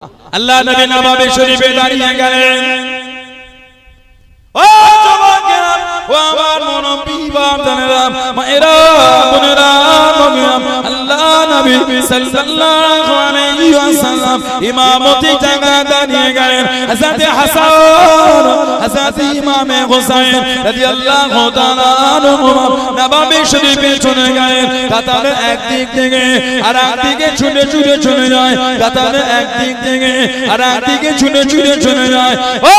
আল্লাহ নবী নববী শরীফে দাঁড়িয়ে গেলেন। ও যুবকেরা, ও আমার মুরব্বি বাবারা, মায়েরা, বোনেরা, আল্লাহ নবী সাল্লাল্লাহু আলাইহি ওয়াসাল্লাম ইমামতি জায়গায় দাঁড়িয়ে গেলেন। হযরত হাসান, হযরত ইমামে হুসাইন রাদিয়াল্লাহু তাআলা আনহুমা নববী শরীফে চলে গেলেন। কাতারের একদিক থেকে আর একদিকে ছুটে ছুটে চলে যায়, কাতারের একদিক থেকে আর একদিকে ছুটে ছুটে চলে যায়। ও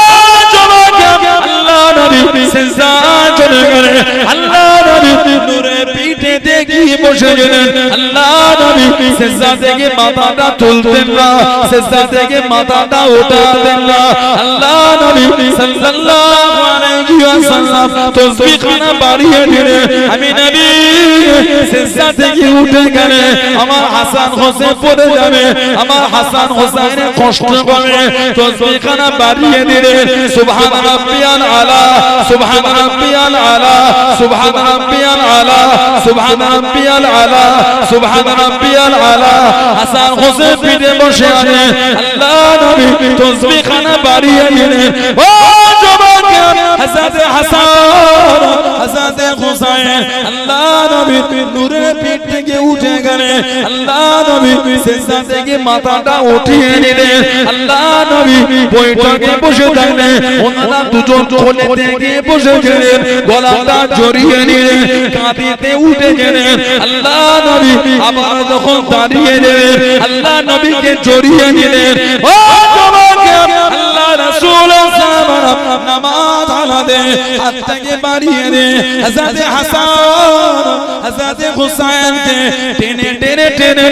যুবকেরা, আল্লাহ নবী সিজদায় চলে গেলেন। আল্লাহ নবী নূরে পিঠে গিয়ে বসে গেলেন। আল্লাহ নবী সিজদা থেকে মাথাটা তুলতেন না, সিজদা থেকে মাথাটা উঠাতেন না। আল্লাহ নবী সাল্লাল্লাহু আলাইহি ওয়াসাল্লাম তাসবিহখানা বাড়িয়ে দিলেন। আমি নবী সিজদা থেকে উঠে গেলে আমার হাসান হোসেন পড়ে যাবে, আমার হাসান হোসেনের কষ্ট পাবে। তাসবিহখানা বাড়িয়ে দিলেন। সুবহান রাব্বিয়াল আলা, সুবহান রাব্বিয়াল আলা, সুবহান রাব্বিয়াল আলা, সুবহান রাব্বিয়াল আলা, সুবহান রাব্বিয়াল আলা। হাসান হোসেন পিঠে বসে আছে। আল্লাহ নবী তাসবিহখানা বাড়িয়ে দিলেন। ও যুবকেরা, হযরত হাসান, হযরত হুসাইন, আল্লাহ নবী নূরের পিঠ থেকে উঠে গেলেন। আল্লাহ নবী সিজদা থেকে মাথাটা উঠিয়ে নিলেন। আল্লাহ নবী বৈঠকে বসে থাকলেন। ওনারা দুজন কোলে থেকে বসে গেলেন, গলাটা জড়িয়ে নিলেন, কাঁদিতে উঠে গেলেন। আল্লাহ নবী আবার যখন দাঁড়িয়ে গেলেন, আল্লাহ নবীকে জড়িয়ে নিলেন। ও যুবকেরা, আল্লাহ রাসূল নামাজ আলাদে হাত থেকে বাড়িয়ে দে। হযরত হাসান, হযরত হুসাইনকে টেনে টেনে টেনে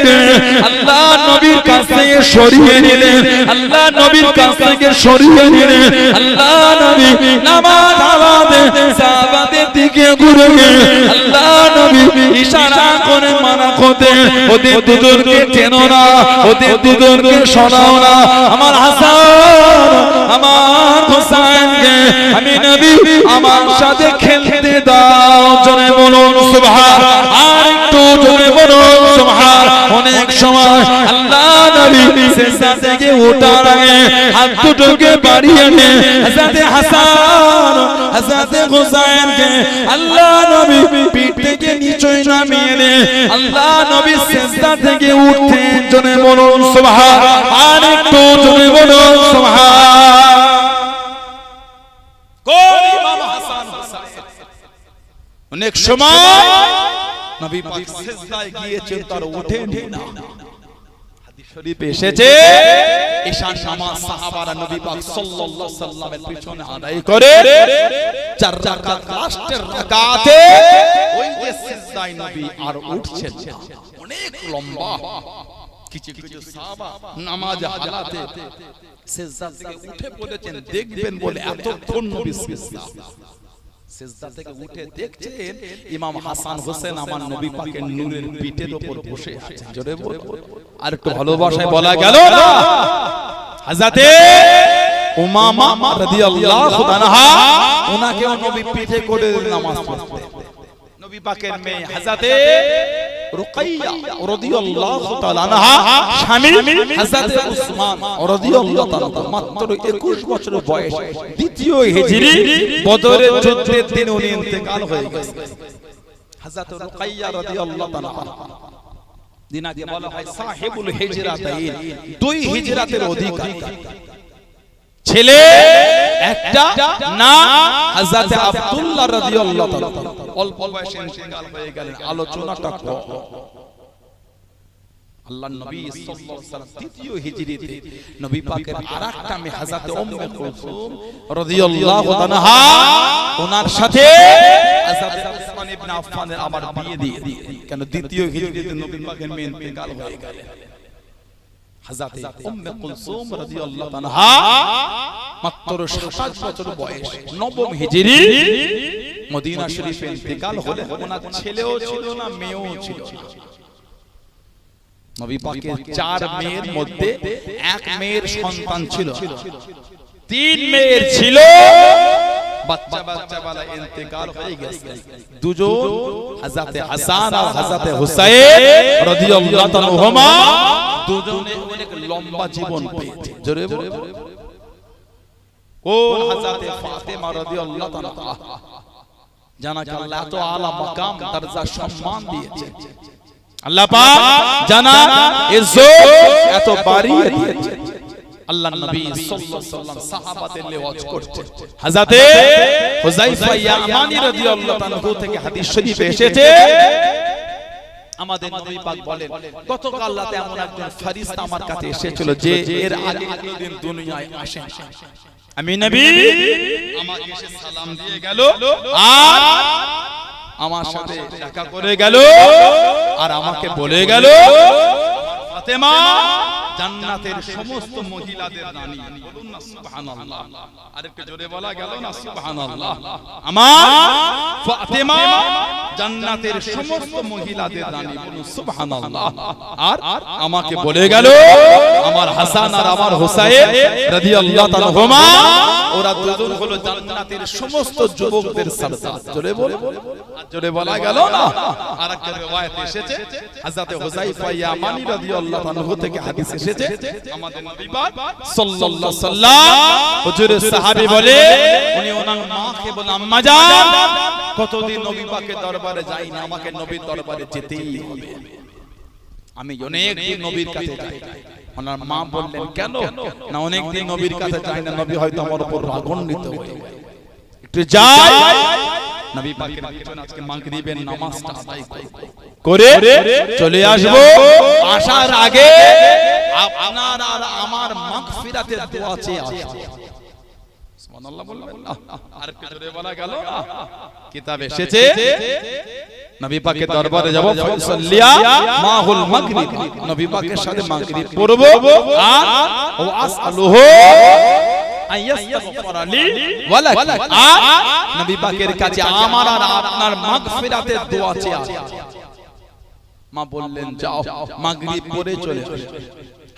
আল্লাহ নবীর কাছ থেকে সরিয়ে নিলেন। আল্লাহ নবীর কাছ থেকে সরিয়ে নিলেন। আল্লাহ নবী নামাজ আলাদে সাহাবাদের দিকে ঘুরে গেলেন। আল্লাহ নবী ইশারা করে মানা করতেন, ওদের দুজনকে চেনো না, ওদের দুজনকে শোনাও না। আমার হাসান, আমার হুসাইনকে আমি নবী আমার সাথে খেলতে দাও। জোরে বলুন সুবহান, আর একটু জোরে বলুন সুবহান। অনেক সময় আল্লাহ নবী সিজদা থেকে ওঠার আগে হাত দুটোকে বাড়িয়ে নেন। হযরত হাসান, হযরত হুসাইনকে আল্লাহ নবী পিঠ থেকে নিচে নামিয়ে দেন। আল্লাহ নবী সিজদা থেকে উঠতেন। জোরে বলুন সুবহান, আর একটু জোরে বলুন সুবহান। কোন ইমাম হাসান হুসাইন অনেক সময় নবী পাক সিজদায় গিয়েছেন, তার ওঠেনি না। হাদিস শরীফে এসেছে ঈশান নামাজ সাহাবারা নবী পাক সাল্লাল্লাহু আলাইহি সাল্লামের পিছনে আদায় করে 4 রাকাত, লাস্টের রাকাতে ওই যে সিজদায় নবী আর উঠছেন না, অনেক লম্বা। কিছু কিছু সাহাবা নামাজ হালাতে সিজদা থেকে উঠে পড়েছেন, দেখবেন বলে এতক্ষণ নবী সিজদা থেকে উঠে দেখছেন ইমাম হাসান হোসেন আমার নবী পাকের নূরের পিঠের উপর বসে আছেন। জোরে বলুন, আর একটু ভালোবাসায় বলা গেল না, হযরতে উমামা রাদিয়াল্লাহু আনহা ওনাকেও নবী পিঠে করে নামাজ পড়তেন। নবী পাকের মেয়ে হযরতে রুকাইয়া রাদিয়াল্লাহু তাআলা আনহা স্বামী হযরত উসমান রাদিয়াল্লাহু তাআলা, মাত্র 21 বছর বয়স, দ্বিতীয় হিজরি বদরের যুদ্ধের দিন উনি ইন্তেকাল হয়ে গেছেন। হযরত রুকাইয়া রাদিয়াল্লাহু তাআলা দিনাকে বলা হয় সাহিবুল হিজরাতাইন, দুই হিজরাতের অধিকারী। ছেলে একটা, না হযরত আব্দুল্লাহ রাদিয়াল্লাহু তাআলা অল্প বয়সে ইন্তেকাল হয়ে গেলেন। আলোচনাটা কম। আল্লাহর নবী সাল্লাল্লাহু আলাইহি ওয়াসাল্লাম দ্বিতীয় হিজরিতে নবী পাকের আরেকটা মেয়ে হযরত উম্মে কুলসুম রাদিয়াল্লাহু আনহা, ওনার সাথে হযরত উসমান ইবনে আফফানের আবার বিয়ে দিয়ে কেন দ্বিতীয় হিজরিতে নবী পাকের মেয়ে ইন্তেকাল হয়ে গেলেন। হযরত উম্মে কুলসুম রাদিয়াল্লাহু আনহা মাত্র 27 বছর বয়স, নবম হিজরি মদিনা শরীফে ইন্তেকাল হলেন। ওনার ছেলেও ছিল না, মেয়েও ছিল না। নবী পাকের 4 মেয়ের মধ্যে এক মেয়ের সন্তান ছিল, 3 মেয়ের ছিল, বাচ্চা বাচ্চা वाला ইন্তেকাল হয়ে গেছে দুজন হযরতে হাসান আর হযরতে হুসাইন রাদিয়াল্লাহু তাআলাহুমা দুজনে অনেক লম্বা জীবন পেয়েছে জোরে বলে কোন হযরতে ফাতেমা রাদিয়াল্লাহু তাআলা জানাকে আল্লাহ তো আলা মাকাম দরজা সম্মান দিয়েছে আল্লাহ পাক জানা ইজ্জত এত বাড়িয়ে দিয়েছে আল্লাহর নবী সাল্লাল্লাহু আলাইহি ওয়াসাল্লাম সাহাবাদের লিওয়াজ করতে হযরতে হুযায়ফা ইয়ামানি রাদিয়াল্লাহু তাআলা থেকে হাদিস শরীফে এসেছে আমাদের নবী পাক বলেন গতকাল রাতে এমন একজন ফেরেশতা আমার কাছে এসেছিল যে এর আগে কোনদিন দুনিয়ায় আসেন আমি নবী আমাকে এসে সালাম দিয়ে গেল আর আমার সাথে দেখা করে গেল আর আমাকে বলে গেল ফাতেমা জান্নাতের সমস্ত মহিলাদের রানী বলুন না সুবহানাল্লাহ আরেকটু জোরে বলা গেল না সুবহানাল্লাহ আমার ফাতেমা জান্নাতের সমস্ত মহিলাদের রানী বলুন সুবহানাল্লাহ আর আমাকে বলে গেল আমার হাসান আর আমার হুসাইন রাদিয়াল্লাহু তাআলা হুমা ওরা দুজন হলো জান্নাতের সমস্ত যুবকদের সরদার জোরে বলা গেল না আরেকটা riwayat এসেছে হযরত হুযায়ফা ইয়ামানি রাদিয়াল্লাহু তাআলা থেকে হাদিস এসেছে আমাদের নবী পাক সাল্লাল্লাহু আলাইহি সাল্লাম হুজুরের সাহাবী বলে উনি ওনার মাকে বলে আম্মা জান কতদিন নবী পাকের দরবারে যাইনি আমাকে নবীর দরবারে যেতেই হবে আমি অনেক দিন নবীর কাছে যাই ওনার মা বললেন কেন না অনেক দিন নবীর কাছে যাই না নবী হয়তো আমার উপর রাগান্বিত হয়ে একটু যাই নবী পাকের পিছনে আজকে মাগরিবের নামাজটা আদায় করে চলে আসব আসার আগে আপনার আর আমার মাগফিরাতের দোয়া চেয়ে আসব সুবহানাল্লাহ বলবেন না আর কি জোরে বলা গেল না কিতাবে এসেছে নবী পাকের দরবারে যাব ফাসাল্লিয়া মাহুল মাগরিব নবী পাকের সাথে মাগরিব পড়ব আর ওয়াসআলুহু আইয়াস্তাগফির লি ওয়ালাক নবী পাকের কাছে আমার আর আপনার মাগফিরাতের দোয়া চেয়ে মা বললেন যাও মাগরিব পড়ে চলে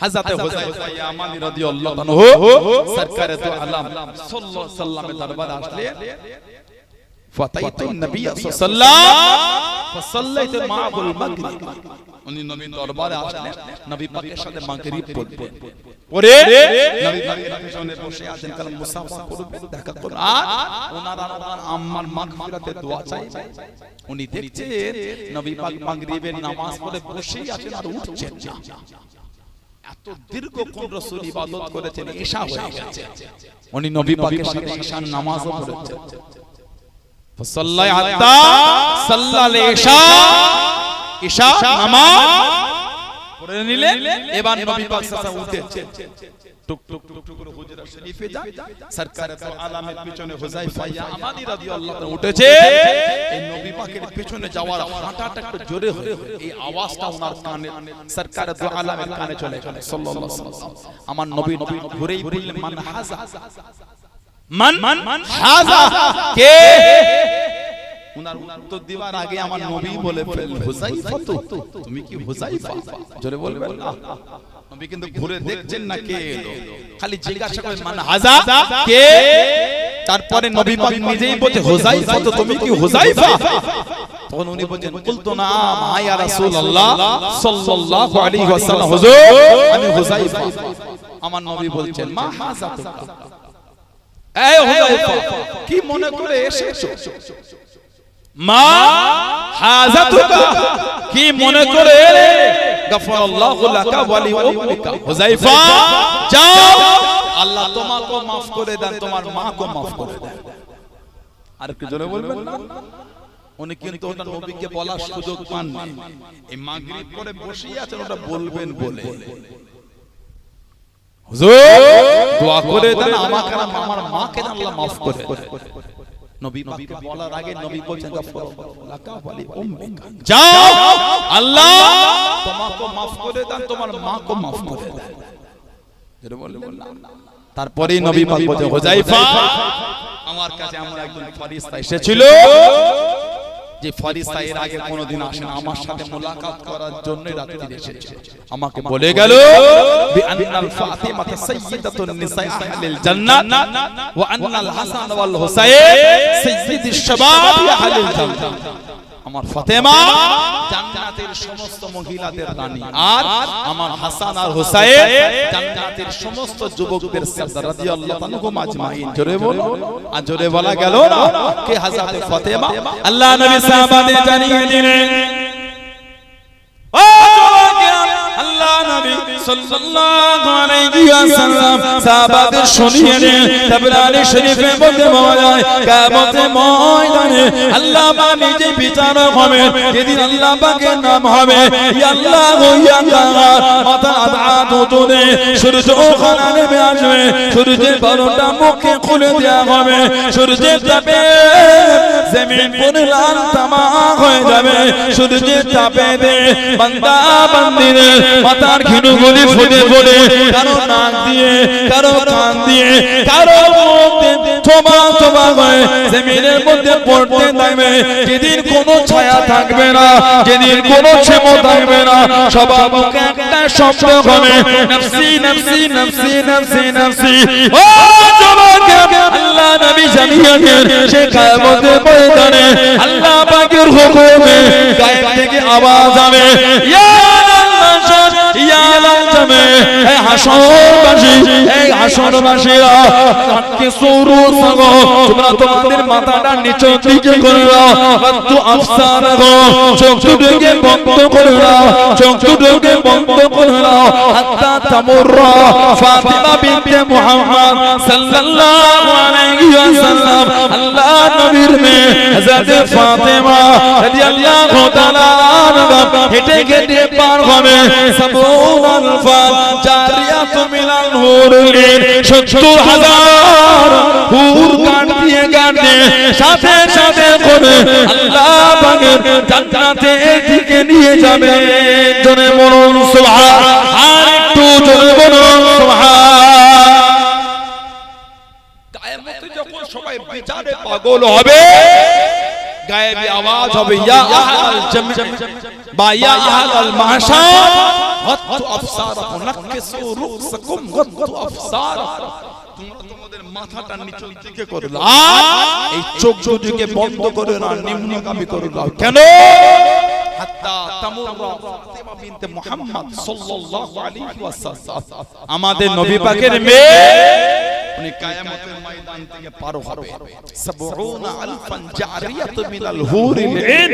হযরত হুযায়ফা ইয়ামানি রাদিয়াল্লাহু আনহু সরকারে তো আলম সাল্লাল্লাহু আলাইহি সাল্লামের দরবারে আসলে ফাতাইতু নবী সাল্লাল্লাহু ফাসাল্লাইতু মা'আল মাগরিব উনি নবীর দরবারে আসলেন নবী পাকের সাথে মাগরিব পড়বেন পরে নবী পাকের পিছনে বসে আছেন কালাম মুসাফা করবেন দেখা করবেন আর ওনারা আম্মার মাগফিরাতের দোয়া চাইবেন উনি দেখছেন নবী পাক মাগরিবের নামাজ পড়ে বসেই আছেন আর উঠছেন না এত দীর্ঘক্ষণ রাসূল ইবাদত করেছেন ইশা হয়ে গেছে উনি নবী পাকের সাথে ইশার নামাজও পড়েছেন ফাসাল্লাই হাত্তা সাল্লাল ইশা নামাজ পড়ে নিলেন এবার নবী পাক সাল্লাল্লাহু আলাইহি ওয়াসাল্লাম টুক টুক টুক টুক করে হুজরা শরীফে যায় সরকারে তো আলমের পিছনে হুযায়ফা ইয়ামানি রাদিয়াল্লাহু তাআলা উঠেছে এই নবী পাকের পিছনে যাওয়ার হাঁটাটা একটু জোরে হয়ে এই আওয়াজটা ওনার কানে সরকারে তো আলমের কানে চলে গেল সাল্লাল্লাহু আলাইহি ওয়াসাল্লাম আমার নবী ঘুরেই বললেন মান হাযা মান হাযা কে উনার উত্তর দেওয়ার আগে আমার নবী বলে ফেললেন হুযায়ফা তুমি কি হুযায়ফা জোরে বলবেন না নবী কিন্তু ঘুরে দেখছেন না কে এলো খালি জিজ্ঞাসা করেন মান হাযা কে তারপরে নবী পাক নিজেই বলে হুযায়ফা তুমি কি হুযায়ফা তখন উনি বলেন কুলতু না ইয়া রাসূলুল্লাহ সাল্লাল্লাহু আলাইহি ওয়াসাল্লাম হুজুর আমি হুযায়ফা আমার নবী বলছেন মা হাযা এই হুযায়ফা কি মনে করে এসেছো মা হাযাতুকা কি মনে করে গফরাল্লাহু লাকা ওয়া লি উম্মিকা হুযায়ফা যাও আল্লাহ তোমাকে maaf করে দেন তোমার মাকে maaf করে দেন আর কি জোরে বলবেন না উনি কিন্তু ওটা নবীকে বলার সুযোগ পান না এই মাগরিব পরে বসেই আছেন ওটা বলবেন বলে হুজুর দোয়া করে দেন আমাকে আর আমার মাকে আল্লাহ maaf করে দেন নবী পাককে বলার আগে নবী বলেন লাকা ওয়ালি উম্মিকা যাও আল্লাহ তোমাকে maaf করে দেন তোমার মাকে maaf করে দেন যেটা বললেন তারপরেই নবী পাক বলেন হুযায়ফা আমার কাছে এমন একজন ফেরেশতা এসেছিল যে ফরিস্তা এর আগে কোনোদিন আসেন আমার সাথে মুলাকাত করার জন্য রাতে এসেছে আমাকে বলে গেল বিআন্নাল ফাতিমা সাইয়্যিদাতুন নিসাই আহলিল জান্নাহ ওয়া আন্নাল হাসান ওয়াল হুসাইন সাইয়্যিদুশ শাবাব আহলিল জান্নাহ আমার ফাতেমা জান্নাতের সমস্ত মহিলাদের রানী আর আমার হাসান আর হুসাইন জান্নাতের সমস্ত যুবকদের সরদার রাদিয়াল্লাহু আনহুম আজমাইন জোরে বলো আর জোরে বলা গেল না কে হযরত ফাতেমা আল্লাহ নবী সাহাবাদের জানিয়ে দিলেন ও আল্লাহ নবী সাল্লাল্লাহু আলাইহি ওয়াসাল্লাম সাহাবাদের শুনিয়ে দেন তাবরানী শরীফে বলতে পাওয়া যায় কিয়ামতের ময়দানে আল্লাহ পাক নিজে বিচারক হবেন যেদিন আল্লাহ পাকের নাম হবে ইয়া আল্লাহ ইয়া আল্লাহ মাথা আযাত তুলে সূর্য ওখানে নেমে আসবে সূর্যের বারোটা মুখে খুলে দেওয়া হবে সূর্যের তাপে জমিন পুরো লাল তামাক হয়ে যাবে সূর্যের তাপে বান্দা বান্দিদের মাথার ঘিনুগুলি ফুটে পড়ে কারো নাক দিয়ে কারো কান দিয়ে কারো মুখ দিয়ে থোবা থোবা হয়ে জমিনের মধ্যে পড়তে থাকবে যেদিন কোনো ছায়া থাকবে না যেদিন কোনো ছেমো থাকবে না সবার মুখে একটা শব্দ হবে নফসি নফসি নফসি নফসি নফসি ও যুবক আল্লাহ নবী জানিয়ে দেন সে কিয়ামতের ময়দানে আল্লাহ পাকের হুকুমে গায়েব থেকে আওয়াজ হবে ইয়া ইয়া লাজমে হে হাসরবাসী হে হাসরবাসীরা কি সুরু সাগো তোমরা তোমাদের মাথাটা নিচের দিকে করে দাও কত আফসার গো চোখ দুটোকে বন্ধ করে দাও চোখ দুটোকে বন্ধ করে দাও হাত্তা তামুররা ফাতিমা বিনতে মুহাম্মদ সাল্লাল্লাহু আলাইহি ওয়াসাল্লাম আল্লাহ নবীর মেয়ে হযরত ফাতিমা রাদিয়াল্লাহু তাআলা আনহা হেঁটে হেঁটে পার হবে সাবুনাল ফাত জারিয়াত মিনাল হুরুলিন ৭০,০০০ হুর কাটিয়ে কাটে সাথে সাথে করে আল্লাহ পাকের জান্নাতের দিকে নিয়ে যাবে জোরে বলুন সুবহান আর একটু জোরে বলুন সুবহান কিয়ামতে যখন সবাই বিচারে পাগল হবে গায়েবী আওয়াজ হবে ইয়া আহলাল জান্নাত বা ইয়া আহলাল মাহশার গাত্তু আফসারাকুম নাকিসু রুকসাকুম গাত্তু আফসারাকুম তোমরা তোমাদের মাথাটা নিচের দিকে করে দাও এই চোখ দুটোকে বন্ধ করে না নিম্নগামী করে দাও কেন হাত্তা তামুররা ফাতিমা বিনতে মুহাম্মদ সাল্লাল্লাহু আলাইহি ওয়াসাল্লাম আমাদের নবী পাকের মেয়ে উনি কিয়ামতের ময়দান থেকে পার হবে ৭০,০০০ জারিয়াত মিনাল হুরিল ইন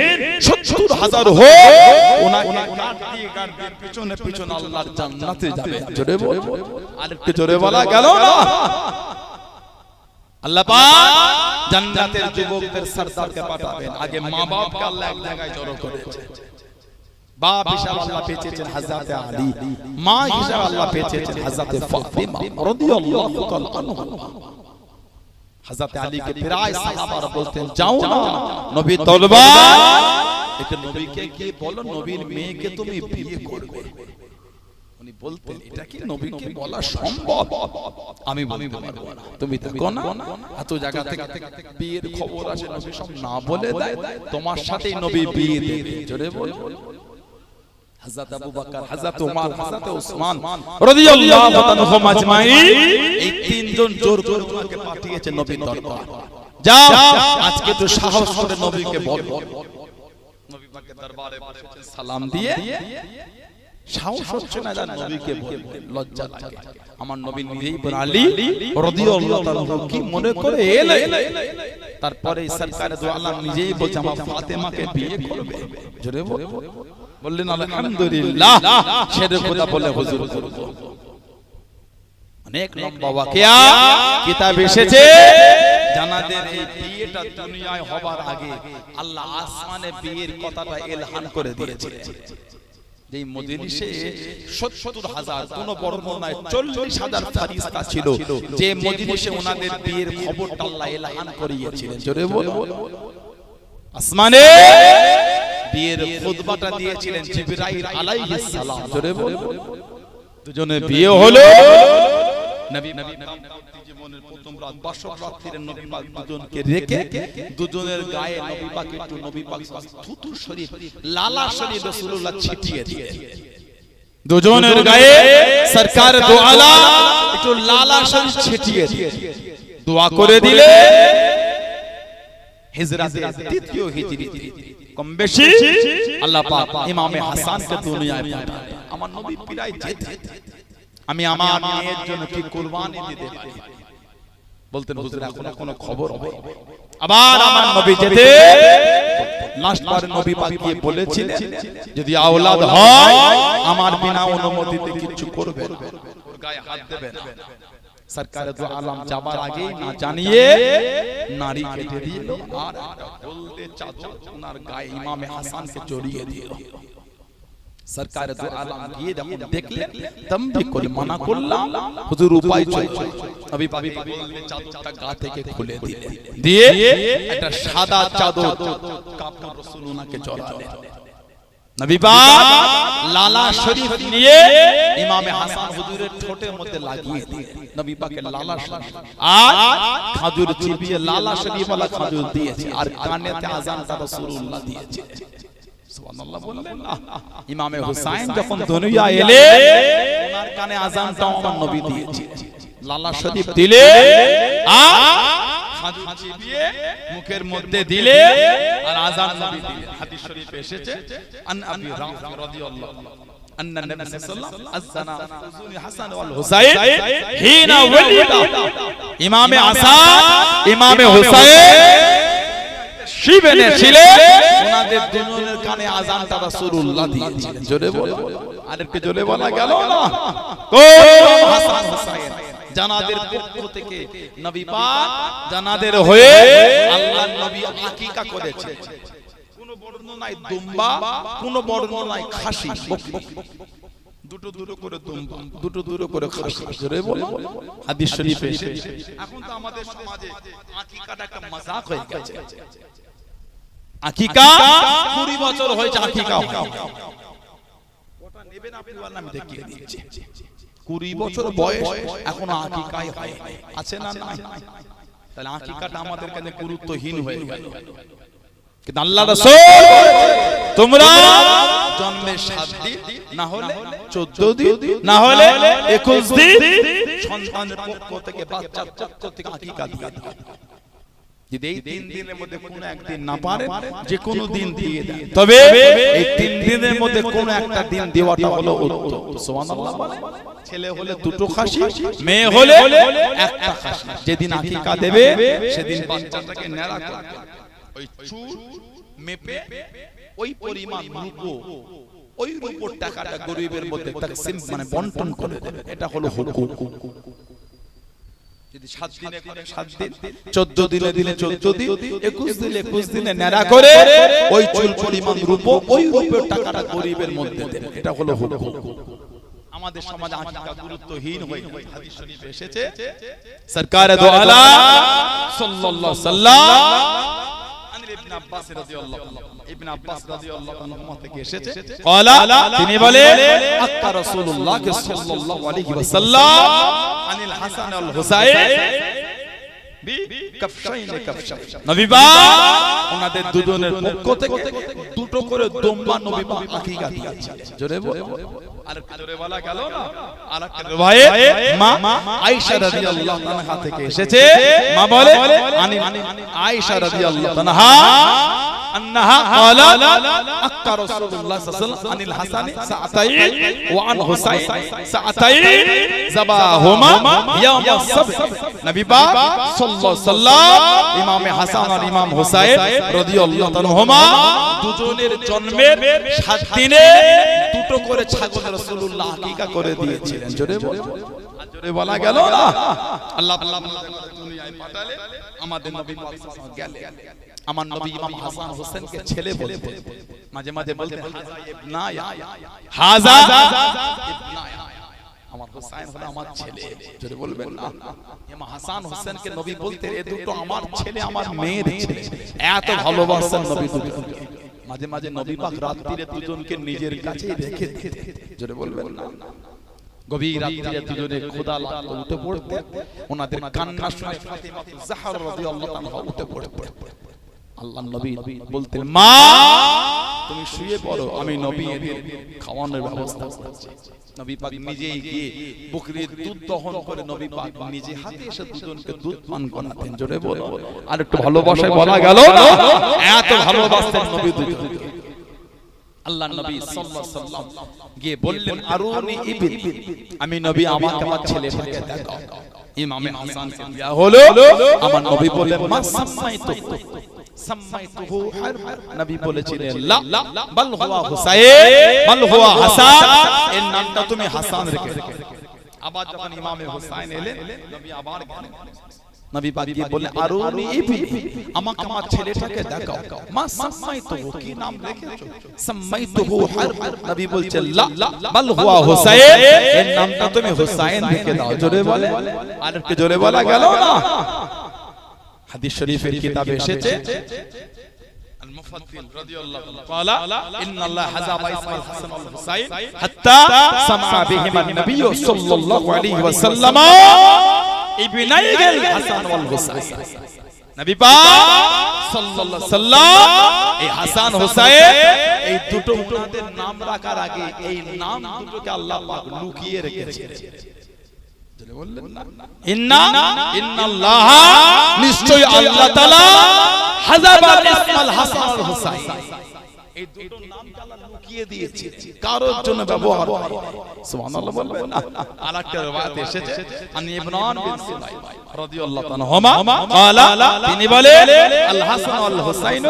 ৭০,০০০ হো ওনাকে কাট দিয়ে পিছনে পিছনে আল্লাহর জান্নাতে যাবে জোরে বল আরেকটু জোরে বলা গেল না আল্লাহ পাক জান্নাতের যুবকদের সরদারকে পাঠাবেন আগে মা বাপকে আল্লাহ এক জায়গায় জড়ো করেছে বাপ হিসাবে আল্লাহ পেয়েছেন হযরত আলী মা হিসাবে আল্লাহ পেয়েছেন হযরত ফাতিমা রাদিয়াল্লাহু তাআলা আনহা হযরত আলীকে প্রায় সাহাবারা বলতেন যাও না নবী তলবার এটা নবীকে গিয়ে বলো নবীর মেয়েকে তুমি বিয়ে করবে উনি বলতেন এটা কি নবীকে বলা সম্ভব আমি বলতে পারবো না তুমি দেখো না এত জায়গা থেকে বিয়ের খবর আসে নবী সব না বলে দেয় তোমার সাথেই নবী বিয়ে দেবে জোরে বল হযরত আবু বকর হযরত ওমর হযরত ওসমান রাদিয়াল্লাহু আনহুম আজমাইন এই তিনজন জোর করে তোমাকে পাঠিয়েছে নবীর দরবার যাও আজকে তো সাহস করে নবীকে বল নবী পাকের দরবারে বসেছেন সালাম দিয়ে সাহস হচ্ছে না জান নবীকে বলতে লজ্জা লাগে আমার নবী নিজেই বলেন আলী রাদিয়াল্লাহু তাআলা কি মনে করে এলে তারপরে সরকারে দু আলম নিজেই বলছে আমার ফাতেমাকে বিয়ে করবে জোরে বললেন আলহামদুলিল্লাহ ছেড়ে কথা বলে হুজুর করব অনেক লম্বা ওয়াকিয়া কিতাব এসেছে জানাদের এই বিয়েটা দুনিয়ায় হবার আগে আল্লাহ আসমানে বিয়ের কথাটা ইলহান করে দিয়েছে যেই মজলিসে ৭০,০০০ কোন বর্ণনায় ৪০,০০০ ফেরেশতা ছিল যে মজলিসে ওনাদের বিয়ের খবরটা আল্লাহ ইলহান করিয়েছিলেন জোরে বল আসমানে বিয়ের খুতবাটা দিয়েছিলেন জিবরাইল আলাইহিস সালাম জোরে বল দুজনে বিয়ে হলো নবী জীবনের প্রথম রাত বাসর রাত্রিরে নবী পাক দুজনকে রেখে দুজনের গায়ে নবী পাক একটু নবী পাক থুতু শরীফ লালা শরীফ রাসূলুল্লাহ ছিটিয়ে দিয়ে দুজনের গায়ে সরকার দো আলা একটু লালা শরীফ ছিটিয়ে দিয়ে দোয়া করে দিলে হিজরাতের দ্বিতীয় হিজরিতে কম বেশি আল্লাহ পাক ইমামে হাসানকে দুনিয়ায় পাঠালেন। আমার নবী প্রায় যেতে আমি আমার মেয়ের জন্য কি কুরবানি দিতে পারি বলতেন হুজুর এখন কোনো খবর হবে আবার আমার নবী যেতে লাস্ট বার নবী পাক কি বলেছিলেন যদি আওলাদ হয় আমার বিনা অনুমতিতে কিছু করবে না ওর গায়ে হাত দেবে না সরকার দো আলম যাবার আগে না জানিয়ে নারী কেটে দিল আর বলতে চাদর ওনার গায়ে ইমামে হাসানকে জড়িয়ে দিল সরকার দো আলম গিয়ে যখন দেখলেন তমবি করে মানা করলাম হুজুর উপায় চলছে নবী পাক বললেন চাদরটা গা থেকে খুলে দিলেন দিয়ে একটা সাদা চাদর কাপড় রাসূল ওনাকে জড়ালেন নবী পাক লালা শরীফ নিয়ে ইমামে হাসান হুজুরের ঠোঁটের মধ্যে লাগিয়ে দিলেন নবী পাকের লালা শরীফ আর খাজুর চিবিয়ে লালা শরীফ वाला খাজুর দিয়েছে আর কানেতে আযানটা রাসূলুল্লাহ দিয়েছে সুবহানাল্লাহ বললেন না ইমামে হুসাইন যখন দুনিয়া এলে ওনার কানে আযানটাও আমার নবী দিয়েছে লালা শরীফ দিলে আর খাজুর চিবিয়ে মুখের মধ্যে দিলে আর আযান নবী দিলেন হাদিস শরীফে এসেছে আন আবি রাফি রাদিয়াল্লাহু أن النبي صلى الله عليه وسلم أذن أذن حسن والحسين حين ولد إمام حسن إمام حسين শিবেনে ছিলেন ওনাদের দুজনের কানে আযানটা রাসূলুল্লাহ দিয়েছিলেন জোরে বলো আরেকটু জোরে বলা গেল না কোন হাসান হুসাইন জানাদের পক্ষ থেকে নবী পাক জানাদের হয়ে আল্লাহর নবী আকীকা করেছে কোন বর্ণনায় দুম্বা কোন বর্ণনায় খাসি দুটো দুটো করে দুম্বা দুটো দুটো করে খাসি জোরে বলো হাদিস শরীফে এসেছে এখন তো আমাদের সমাজে আকীকাটা একটা মজাক হয়ে গেছে আকীকা 20 বছর হয়েছে আকীকা ওটা নেবেন আপনি বলেন আমি দেখিয়ে দিয়েছি 20 বছর বয়স এখনো আকীকাই হয় আছে না নাই তাহলে আকীকাটা আমাদের কাছে গুরুত্বহীন হয়ে গেল কিন্তু আল্লাহ রাসূল তোমরা জন্মের 7 দিন না হলে 14 দিন না হলে 21 দিন সন্তানের পক্ষ থেকে বাচ্চার পক্ষ থেকে আকীকা দিয়ে দাও যদি এই 3 দিনের মধ্যে কোনো একদিন না পারে যে কোনো দিন দিয়ে দেন তবে এই 3 দিনের মধ্যে কোনো একটা দিন দেওয়াটা হলো উত্তম সুবহানাল্লাহ ছেলে হলে দুটো খাসি মেয়ে হলে একটা খাসি যেদিন আকীকা দেবে সেদিন বাচ্চাটাকে নেড়া করবে ওই চুল মেপে ওই পরিমাণ রূপো ওই রূপোর টাকাটা গরিবের মধ্যে তাকসিম মানে বন্টন করে দেবে এটা হলো হুকুম যদি 7 দিনে করে 7 দিন 14 দিনে দিলে 14 দিন 21 দিনে 21 দিনে নেড়া করে ওই চুল পরিমাণ রূপো ওই রূপের টাকাটা গরিবের মধ্যে দেবে এটা হলো হুকুম আমাদের সমাজে আকীকা গুরুত্বহীন হয়ে গেছে হাদিস শরীফে এসেছে সরকার দো আলা সাল্লাল্লাহু আলাইহি সাল্লাম ইবনে আব্বাস রাদিয়াল্লাহু ইবনে আব্বাস রাদিয়াল্লাহু আনহু থেকে এসেছে ক্বালা তিনি বলে আক্কা রাসূলুল্লাহ সাল্লাল্লাহু আলাইহি ওয়াসাল্লাম আনিল হাসান আল হুসাইন বি কাফশাইন কাফশাইন নবী পাক ওনাদের দুজনের পক্ষ থেকে দুটো করে দম্বা নবী পাক আকীকা দিয়েছে জোরে বলো আর জোরে বলা গেল না আরেকটা রিওয়ায়াত মা আয়েশা রাদিয়াল্লাহু আনহা থেকে এসেছে মা বলে আয়েশা রাদিয়াল্লাহু আনহা أنها قالت أكا رسول الله صلى الله عليه وسلم عن الحسن ساعتين وعن حسين ساعتين زباهما يوم السبت نبي باك صلى الله عليه وسلم إمام حسن और इमाम हुसैन রাদিয়াল্লাহু আনহুমা দুজনের জন্মের 7 দিনে দুটো করে ছাগল রাসূলুল্লাহ আকীকা করে দিয়েছিলেন জোরে বলা গেল না আল্লাহ দুনিয়ায় পাঠালেন আমাদের নবী পাক গেলেন আমার নবী ইমাম হাসান হোসেনকে ছেলে বলতেন মাঝে মাঝে বলতেন হাজা ইবনায়া আমার হোসেন হলো আমার ছেলে জোরে বলবেন না ইমাম হাসান হোসেনকে নবী বলতেন এ দুটো আমার ছেলে আমার মেয়ের ছেলে এত ভালোবাসেন নবী দুটোকে মাঝে মাঝে নবী পাক রাত্রিরে দুজনকে নিজের কাছেই রেখে দিতেন জোরে বলবেন না গভীর রাতে দুজনে খোদা লাগলো উঠে পড়তে ওনাদের কান্না শুনে ফাতিমা জাহরা রাদিয়াল্লাহু তাআলা উঠে পড়তে আল্লাহর নবী বলতেন মা তুমি শুয়ে পড়ো আমি নবী এদের খাওয়ানোর ব্যবস্থা করছি নবী পাক নিজেই গিয়ে বকরির দুধ দহন করে নবী পাক নিজে হাতে এসে দুজনকে দুধ পান করাতেন জোরে বলো আর একটু ভালোবাসায় বলা গেল না এত ভালোবাসতেন নবী দুজন আল্লাহর নবী সাল্লাল্লাহু আলাইহি ওয়াসাল্লাম গিয়ে বললেন আরুনি ইবিন আমি নবী আমাকে আমার ছেলেটাকে দেখাও ইমামে হাসানকে দেয়া হলো আমার নবী বললেন মা সাম্মাইতুহু হারব নবী বলেছিলেন লা বাল হুয়া হুসাইন বাল হুয়া হাসান এর নামটা তুমি হাসান রেখে আবার যখন ইমামে হুসাইন এলেন নবী আবার গেলেন নবী পাক গিয়ে বললেন আরুনি ইবিন আমাকে আমার ছেলেটাকে দেখাও মা সাম্মাইতুহু কি নাম রেখেছো সাম্মাইতুহু হারব নবী বলছেন লা বাল হুয়া হুসাইন এর নামটা তুমি হুসাইন রেখে দাও জোরে বলে আর একটু জোরে বলা গেল না হাদিস শরীফের কিতাবে এসেছে আল মুফাদ্দিল রাদিয়াল্লাহু তাআলা ইন্নাল্লাহ হাযাবা ইসমাল হাসান ওয়াল হুসাইন হাত্তা সামা বিহিমা নবী সাল্লাল্লাহু আলাইহি ওয়াসাল্লাম ইবনাইল হাসান ওয়াল হুসাইন নবী পাক সাল্লাল্লাহু আলাইহি ওয়াসাল্লাম এই হাসান হুসাইন এই দুটো উনাদের নাম রাখার আগে এই নাম দুটোকে আল্লাহ পাক লুকিয়ে রেখেছেন নিশ্চয় আল্লাহ তাআলা হাযাবা ইসমাল হাসান ওয়াল হুসাইন এই দুটো নামকে আল্লাহ লুকিয়ে দিয়েছে কারোর জন্য ব্যবহার হয় সুবহানাল্লাহ বলবেন না আরেকটা riwayat এসেছে আনি ইবনান বিন সুলাইম রাদিয়াল্লাহু তাআলা ক্বালা তিনি বলেন আল হাসান ওয়াল হুসাইন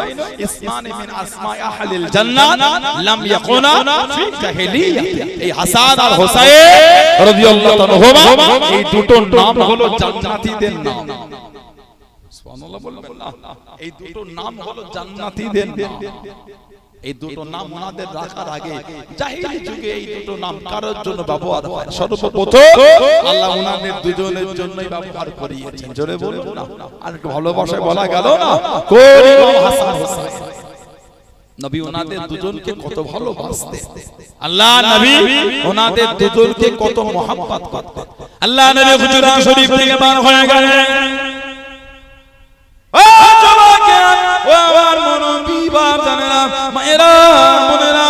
ইসমান মিন আসমা'i আহলিল জান্নাহ লাম ইয়াকুনা ফি জাহিলিয়াহ এই হাসান আর হুসাইন রাদিয়াল্লাহু তাআলা এই দুটো নাম হলো জান্নাতীদের নাম সুবহানাল্লাহ বলবেন না এই দুটো নাম হলো জান্নাতীদের নাম এই দুটো নাম ওনাদের রাখার আগে জাহিলি যুগে এই দুটো নাম কারোর জন্য ব্যবহার হয় সর্বপ্রথম আল্লাহ ওনাদের দুজনের জন্যই ব্যবহার করিয়েছেন জোরে বলুন না আর একটু ভালোবাসায় বলা গেল না কোন হাসান হুসাইন নবী ওনাদের দুজনকে কত ভালোবাসতেন আল্লাহ নবী ওনাদের দুজনকে কত মহব্বত করতেন আল্লাহ নবী হুজুরাত শরীফ থেকে বার হয়ে গেলেন ও জওয়াকে ও আমার মনবী বাপ জানেরা মায়েরা বোনেরা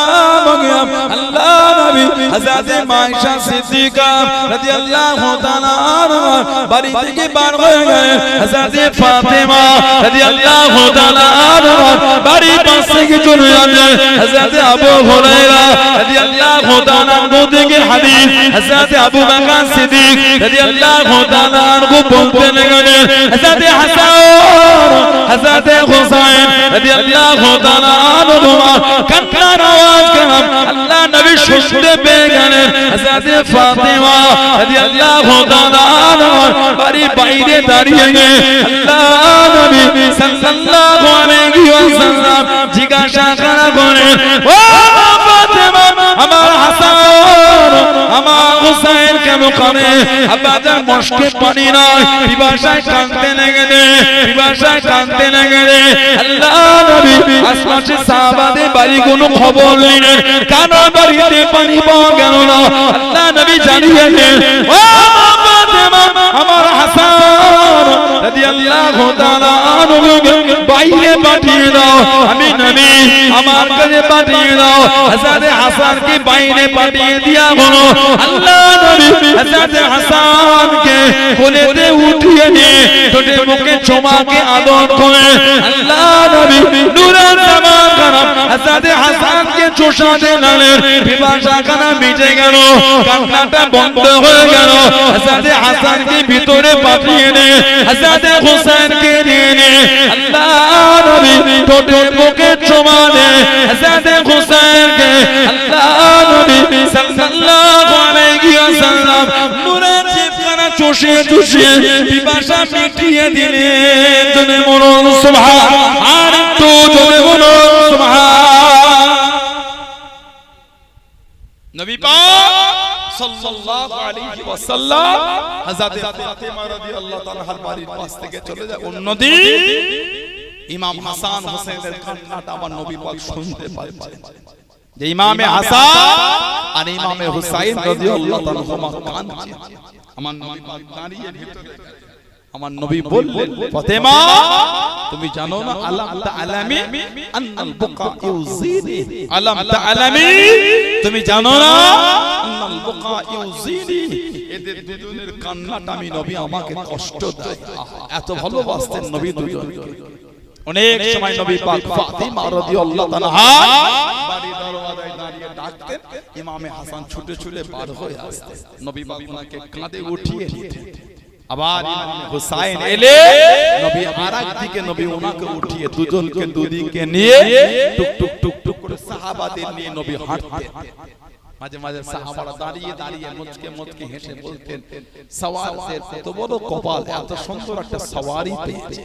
মগিয়াম আল্লাহ নবী হযরত মায়েশা সিদ্দিকা রাদিয়াল্লাহু তাআলা আনহা বাড়ি থেকে বার হয়ে গেলেন হযরত ফাতেমা রাদিয়াল্লাহু তাআলা আনহা বাড়ি পাশে কি চলে যান হযরত আবু হুরায়রা রাদিয়াল্লাহু তাআলা আনহু থেকে হাদিস হযরত আবু বকর সিদ্দিক রাদিয়াল্লাহু তাআলা আনহু বলতে লাগলেন হযরত হাসান হযরত হুসাইন রাদিয়াল্লাহু তাআলা আনহুমা কান্নার আওয়াজ কালাম আল্লাহ নবী শুনতে পেয়ে গেলেন হযরত ফাতেমা রাদিয়াল্লাহু তাআলা আনহা বাড়ি বাইরে দাঁড়িয়ে আল্লাহ নবী সাল্লাল্লাহু আলাইহি ওয়াসাল্লাম জিজ্ঞাসা করেন ও ফাতেমা আমার হাসান আমার হুসাইন কেন কাঁদে আব্বাজান মশকে পানি নয় পিপাসায় কাঁদতে লেগে পিপাসায় কাঁদতে লেগে আল্লাহ নবী আশপাশে সাহাবাদের বাড়ি কোনো খবর নিলেন কেন বাড়িতে পানি পাওয়া গেল না আল্লাহ নবী জানিয়ে দিলেন ও ফাতেমা আমার হাসান রাদিয়াল্লাহু তাআলা আনহু বাইরে পাঠিয়ে দাও আমি নবী আমার কাছে পাঠিয়ে দাও হযরত হাসানকে বাইরে পাঠিয়ে দিয়া হলো আল্লাহ নবী হযরত হাসানকে কোলেতে উঠিয়ে নিয়ে ঠোঁটে মুখে চুমাকে আদর করে আল্লাহ নবী নূরের জামান খানা হযরত হাসানকে চোষাতে লাগলেন পিপাসা খানা মিটে গেল কান্নাটা বন্ধ হয়ে গেল হযরত হাসানকে ভিতরে পাঠিয়ে নিয়ে হযরত হুসাইনকে নিয়ে নিয়ে আল্লাহ নবী ঠোঁটে মুখে চুমা দেন হযরত হুসাইনকে আল্লাহ নবী সাল্লাল্লাহু আলাইহি ওয়াসাল্লাম নূরের জিহ্বাখানা চুষে চুষে পিপাসা মিটিয়ে দিলেন জনে বলুন সুবহান আর একটু জনে বলুন সুবহান নবী পাক সাল্লাল্লাহু আলাইহি ওয়াসাল্লাম হযরত ফাতেমা রাদিয়াল্লাহু তাআলার বাড়ির পাশ থেকে চলে যায় অন্যদিন ইমাম হাসান হোসেনের কান্নাটা আমার নবী পাক শুনতে পাচ্ছেন যে ইমামে হাসান আর ইমামে হুসাইন রাদিয়াল্লাহু তাআলা কাঁদছে। আমার নবী পাক দাঁড়িয়ে ভিতরে, আমার নবী বললেন, ফাতেমা তুমি জানো না আলাম তাআলামি আন্নাল বুকা ইউজিনি, আলাম তাআলামি তুমি জানো না আন্নাল বুকা ইউজিনি, এদের দুজনের কান্নাটা আমি নবী আমাকে কষ্ট দেয়। এত ভালোবাসতেন নবী দুজনকে। অনেক সময় নবী পাক ফাতিমা রাদিয়াল্লাহু তাআলা বাড়ি দরওয়াজায় দাঁড়িয়ে ডাকতেন, ইমামে হাসান ছুটে ছুটে পার হয়ে আসতেন, নবী পাক ওনাকে কাঁধে উঠিয়ে নিতেন। আবার ইমামে হুসাইন এলে নবী আরেক দিকে নবী ওনাকে উঠিয়ে দুজনকে দুদিকে নিয়ে টুক টুক টুক টুক করে সাহাবাদের নিয়ে নবী হাঁটতেন। মাঝে মাঝে সাহাবারা দাঁড়িয়ে দাঁড়িয়ে মুচকে মুচকে হেসে বলতেন, সওয়ারদের কত বড় কপাল, এত সুন্দর একটা সওয়ারি পেয়েছে।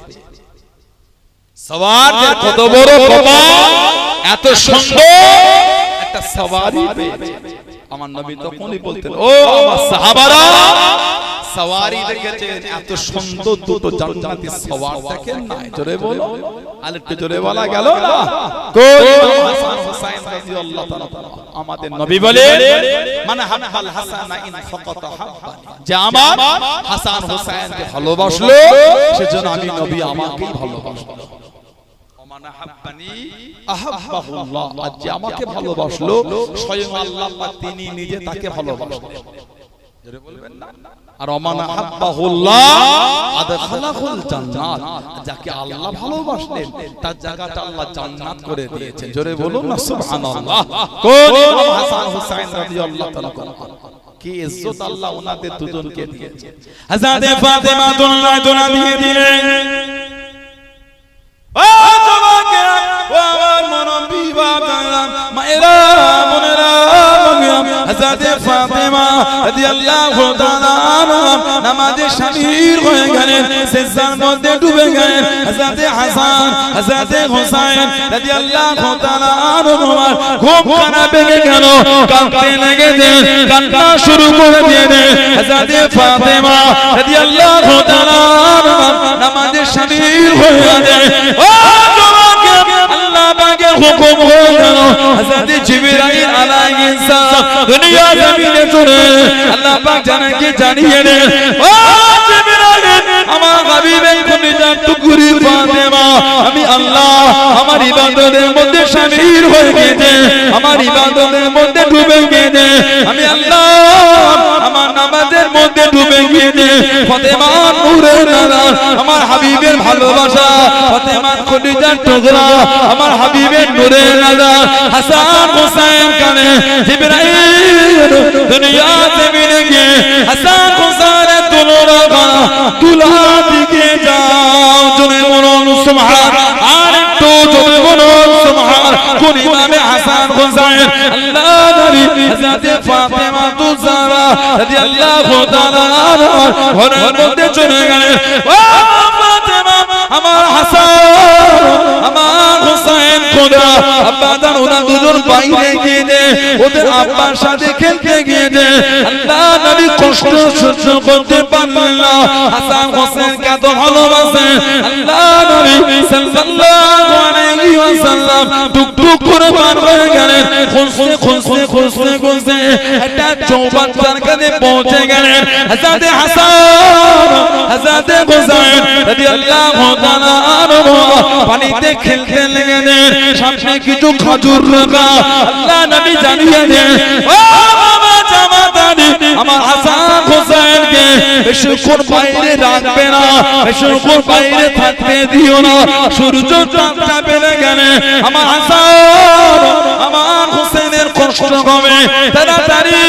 সওয়ারদের কত বড় কপাল, এত সুন্দর একটা সওয়ারি পেয়েছে। আমার নবী তখনই বলতেন, ও আমার সাহাবারা, সওয়ারি দেখেছেন, এত সুন্দর দুটো জান্নাতি সওয়ার দেখেন না? জোরে বলো, আর একটু জোরে বলা গেল না? কই হাসান হুসাইন রাদিয়াল্লাহু তাআলা। আমাদের নবী বলেন, মানে হাব্বাল হাসানা ইন ফাকাত হাব্বানি, যে আমার হাসান হুসাইনকে ভালোবাসলো সেজন্য আমি নবী আমাকেই ভালোবাসলো। ওমান হাব্বানি আহাব্বাহুল্লাহ, আজ যে আমাকে ভালোবাসলো স্বয়ং আল্লাহ পাক তিনি নিজে তাকে ভালোবাসলেন। জোরে বলবেন না? আর ওমান হাব্বাহুল্লাহ আদখালাহুল জান্নাত, যাকে আল্লাহ ভালোবাসলেন তার জায়গাটা আল্লাহ জান্নাত করে দিয়েছেন। জোরে বলুন না সুবহানাল্লাহ। কোন ইমাম হাসান হুসাইন রাদিয়াল্লাহু তাআলা, কি ইজ্জত আল্লাহ ওনাদের দুজনকে দিয়েছে। হযরত ফাতেমা দুনিয়া দিয়ে দিলেন। ও জওয়াকে, ও আমার মনবী বাবা, মায়েরা বোনেরা, হযরত ফাতেমা রাদিয়াল্লাহু তাআলা নামাজে শামিল হয়ে গেলেন, সিজদার মধ্যে ডুবে গেলেন। হযরত হাসান হযরত হুসাইন রাদিয়াল্লাহু তাআলা আনহুমার ঘুম খানা ভেঙে গেল, কাঁদতে লেগেছেন, কান্না শুরু করে দিলেন। হযরত ফাতেমা রাদিয়াল্লাহু তাআলা নামাজে শামিল হয়ে গেলেন। ও জওয়াকে, আল্লাহ পাকের হুকুম হয়ে গেল, হযরত জিবরাইল আলাইহিস সালাম দুনিয়া জমিনে চলে আল্লাহ পাক জানাকে জানিয়ে দেন, ও জিবরাইল, আমার হাবিবের কলিজার টুকরি ফাতেমা আমি আল্লাহ আমার ইবাদতের মধ্যে শামিল হয়ে গেছে, আমার ইবাদতের মধ্যে ডুবে গেছে, আমি আল্লাহ আমার নামাজের মধ্যে ডুবে গেছে। ফাতেমা নূরের নাজার, আমার হাবিবের ভালোবাসা, ফাতেমা কলিজার টুকরা, আমার হাবিবের নূরের নাজার, হাসান হুসাইন কানে জিবরাইল দুনিয়া জমিনে গিয়ে হাসান হুসাইনের দুলা দিকে যাও, জোরে বলুন সুবহান, আর একটু জোরে বলুন সুবহান। কোন ইমামে হাসান হুসাইন আল্লাহ নবী হযরত ফাতেমা তুজারা রাদিয়াল্লাহু তাআলা ঘরের মধ্যে চলে গেলেন। ও ফাতেমা, আমার হাসান আমার হুসাইন খোদা আব্বাদান ওরা দুজন বাইরে গিয়ে ওদের আব্বার সাথে খেলতে গিয়েছে। আল্লাহ নবী কষ্ট সহ্য করতে পারলেন না, হাসান হোসেনকে এত ভালোবাসেন। আল্লাহ নবী সাল্লাল্লাহু আলাইহি ওয়াসাল্লাম টুক টুক করে পার হয়ে গেলেন, খুঁজতে খুঁজতে খুঁজতে খুঁজতে একটা চৌবাচ্চার কাছে পৌঁছে গেলেন। হযরত হাসান হযরত হুসাইন রাদিয়াল্লাহু তাআলা আনহু পানিতে খেলতে লেগেছেন, সামনে কিছু খেজুর রাখা। আল্লাহ নবী জানিয়ে দেন, ও বাবা জামাতানি, আমার হাসান হুসাইনকে বেশিক্ষণ বাইরে রাখবে না, বেশিক্ষণ বাইরে থাকতে দিও না, সূর্য চাঁদটা বেড়ে গেলে আমার হাসান আমার হুসাইনের কষ্ট হবে। তাড়াতাড়ি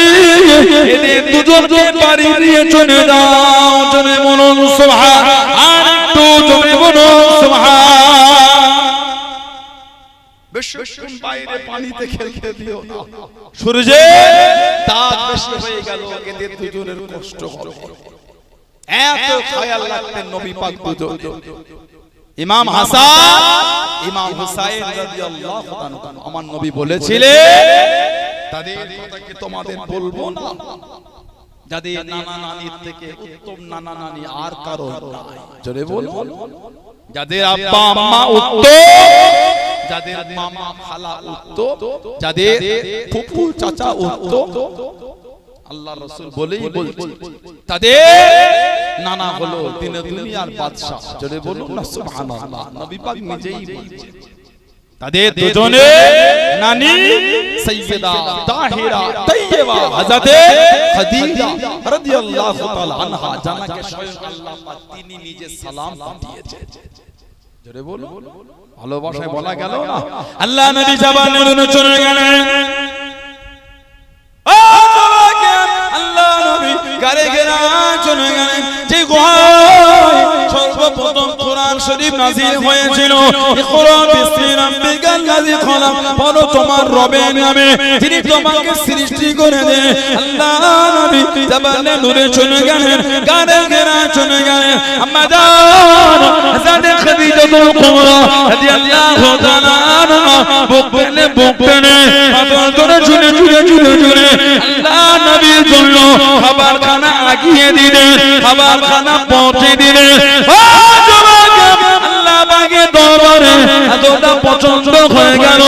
এদের দুজনকে বাড়ি নিয়ে চলে যাও, জোরে বলুন সুবহান, আর একটু জোরে বলুন সুবহান। বেশিক্ষণ বাইরে পানিতে খেলতে দিও না, সূর্যে তাপ বেশি হয়ে গেল, এদের দুজনের কষ্ট হবে। এত খেয়াল রাখতেন নবী পাক দুজন। ইমাম হাসান ইমাম হুসাইন রাদিয়াল্লাহু তাআলা, আমার নবী বলেছিলেন তাদের কথা কি তোমাদের বলবো না? যাদের নানা নানির থেকে উত্তম নানা নানি আর কারো নাই, জোরে বলুন। যাদের আব্বা আম্মা উত্তম যাদের মামা খালা উঠতো, যাদের ফুফু চাচা উঠতো, আল্লাহ রাসূল বলেই বলছে তাদের নানা হলো দিনে দুনিয়ার বাদশা। জোরে বলুন না সুবহানাল্লাহ। নবী পাক নিজেই বলছে তাদের দুজনে নানি সাইয়্যিদা তাহিরা তাইয়্যিবা হযরতে খাদিজা রাদিয়াল্লাহু তাআলা আনহা, জানাকে স্বয়ং আল্লাহ পাক তিনি নিজে সালাম পাঠিয়েছে। জোরে বলুন, ভালোবাসায় বলা গেল না। আল্লাহ নবী জবানে চলে গেলেন, আল্লাহ নবী গারে গেরা চলে গেলেন। যে গুহায় সর্বপ্রথম কোরআন শরীফ নাযিল হয়েছিল, ইকরা বিসমি রাব্বিকাল লাযী খলাক, পড়ো তোমার রবের নামে যিনি তোমাকে সৃষ্টি করেছেন। আল্লাহ নবী জবানে নূরে চলে গেলেন, গারে গেরা চলে গেলেন। আম্মা জান হযরত খাদিজাতুল কুবরা রাদিয়াল্লাহু তাআলা আনহা বুক পেনে পাথর ধরে ঝুলে ঝুলে ঝুলে ঝুলে আল্লাহ নবীর জন্য খাবার খানা আগিয়ে দিলেন, খাবার খানা পৌঁছে দিলেন। আল্লাহ পাকের দরবারে এতটা পছন্দ হয়ে গেল,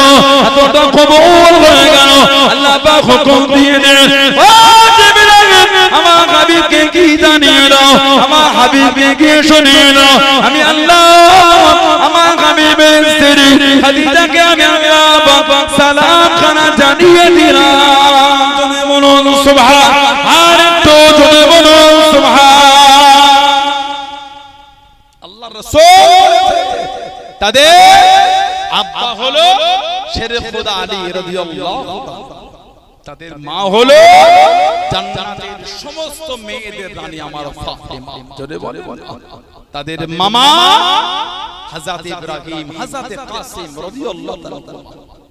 এতটা কবুল হয়ে গেল, আল্লাহ পাক হুকুম দিয়ে দেন, ও জিবরাইল আমার হাবিবকে কি জানিয়ে দাও, আমার হাবিবকে কি শুনিয়ে দাও। আমি আল্লাহ আমার হাবিবের স্ত্রী খাদিজাকে আমি আল্লাহ পাক সালাম খানা জানিয়ে দিলাম। জোরে বলুন সুবহান, আর একটু জোরে বলুন সুবহান। আল্লাহর রাসূল তাদের আব্বা হলো শেরে খোদা আলী রাদিয়াল্লাহু তাআলা, তাদের মা হলো জান্নাতের সমস্ত মেয়েদের রানী আমার ফাতেমা। জোরে বলুন। তাদের মামা হযরত ইব্রাহিম, হযরত কাসিম রাদিয়াল্লাহু তাআলা,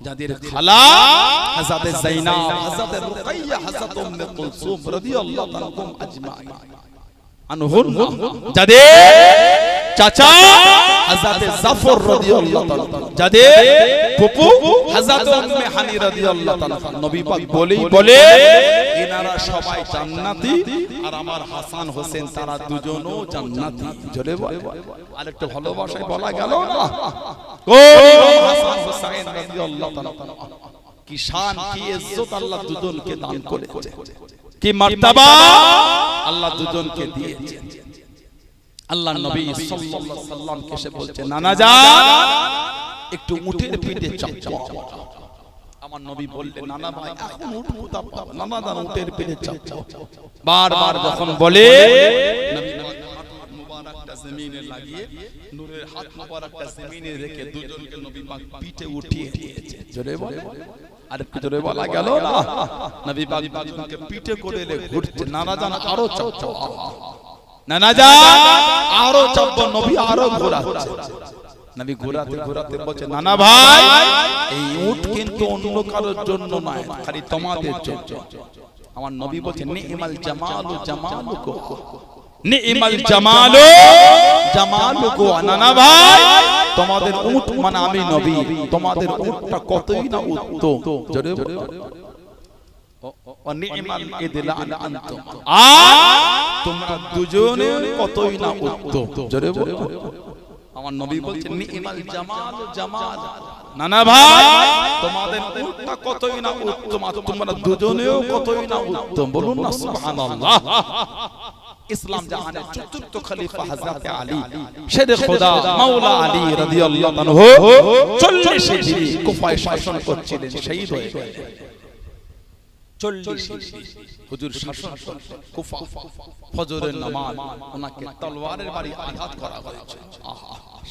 যাদের খালা হযরত যায়নাব, হযরত রুকাইয়া, হযরত উম্মে কুলসুম রাদিয়াল্লাহু তাআলা আজমাইন আনহুন, যাদের চাচা হযরত জাফর রাদিয়াল্লাহু তাআলা, যাদের ফুফু হযরত উম্মে হানি রাদিয়াল্লাহু তাআলা। নবী পাক বলে এনারা সবাই জান্নাতি, আর আমার হাসান হোসেন তারা দুজনও জান্নাতি। জোরে বল, আরেকটু ভালোবাসায় বলা গেল না। কোন হাসান হোসেন রাদিয়াল্লাহু তাআলা, কি শান কি ইজ্জত আল্লাহ দুজনকে দান করেছে, কি মার্তবা আল্লাহ দুজনকে দিয়েছে। আল্লাহ নবী সাল্লাল্লাহু আলাইহি সাল্লাম এসে বলছে, নানা জান একটু উটের পিঠে চাপো। আমার নবী বললেন, নানা ভাই এখন উট কোথা পাবো? নানা জান উটের পিঠে চাপো। বারবার যখন বলে নবী মুবারকটা জমিনে লাগিয়ে নূরের হাত মুবারকটা জমিনে রেখে দুজনকে নবী পাক পিঠে উঠিয়ে দিয়েছে। জোরে বলে, আর একটু জোরে বলা গেল না। নবী পাক দুজনকে পিঠে করে ঘুরছে। নানা জান আরো চাপো, নানা জান আরো চাপো। নবী আরো ঘোরাচ্ছে। নবী ঘোরাতে ঘোরাতে বলছে, নানা ভাই এই উট কিন্তু অন্য কারোর জন্য নয়, খালি তোমাদের জন্য। আমার নবী বলছে, নি'মাল জামালু জামালুকু, নি'মাল জামালু জামালুকু। নানা ভাই তোমাদের উট মানে আমি নবী, তোমাদের উটটা কতই না উত্তম। জোরে বলো, ও নি'মাল ইদলান আনতুম, তোমরা দুজনে কতই না উত্তম। জোরে বলো। আমার নবী বলছেন, নি'মাল জামাল জামাল। নানা ভাই তোমাদের উটটা কতই না উত্তম, আর তোমরা দুজনেও কতই না উত্তম। বলুন না সুবহানাল্লাহ। ইসলাম জাহানের চতুর্থ খলিফা হযরত আলী শেরে খোদা মাওলা আলী রাদিয়াল্লাহু আনহু 40 হিজরি কুফায় শাসন করছিলেন, শহীদ হয়ে গেলেন। 40 হুজুর শাসন কুফা, ফজরের নামাজ ওনাকে তলোয়ারের বাড়ি আঘাত করা হয়েছে,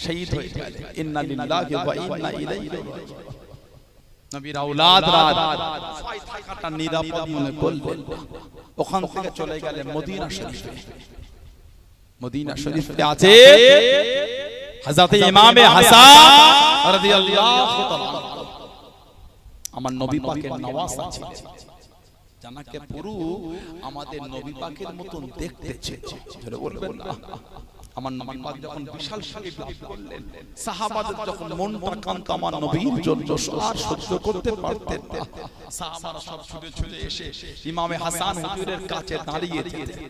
শহীদ হয়ে গেলেন। ইন্না লিল্লাহি ওয়া ইন্না ইলাইহি রাজিউন। নবীর আওলাদরা ফায় থাকাটা নিরাপদ মনে করলেন, ওখান থেকে চলে গেলেন মদিনা শরীফে। মদিনা শরীফে আছে হযরত ইমামে হাসান রাদিয়াল্লাহু তাআলা, আমার নবী পাকের নওয়াজ ছিল, জানাকে পুরো আমাদের নবী পাকের মতন দেখতে ছিল। ধরে বলবেন না, আমার নবী পাক যখন বিশাল শরীফ লাভ করলেন, সাহাবাদের যখন মনটা কান্ত আমার নবীর জন্য আর সহ্য করতে পারতেন না, সাহাবারা সব ছুটে ছুটে এসে ইমামে হাসান হুজুরের কাছে দাঁড়িয়ে যেতেন।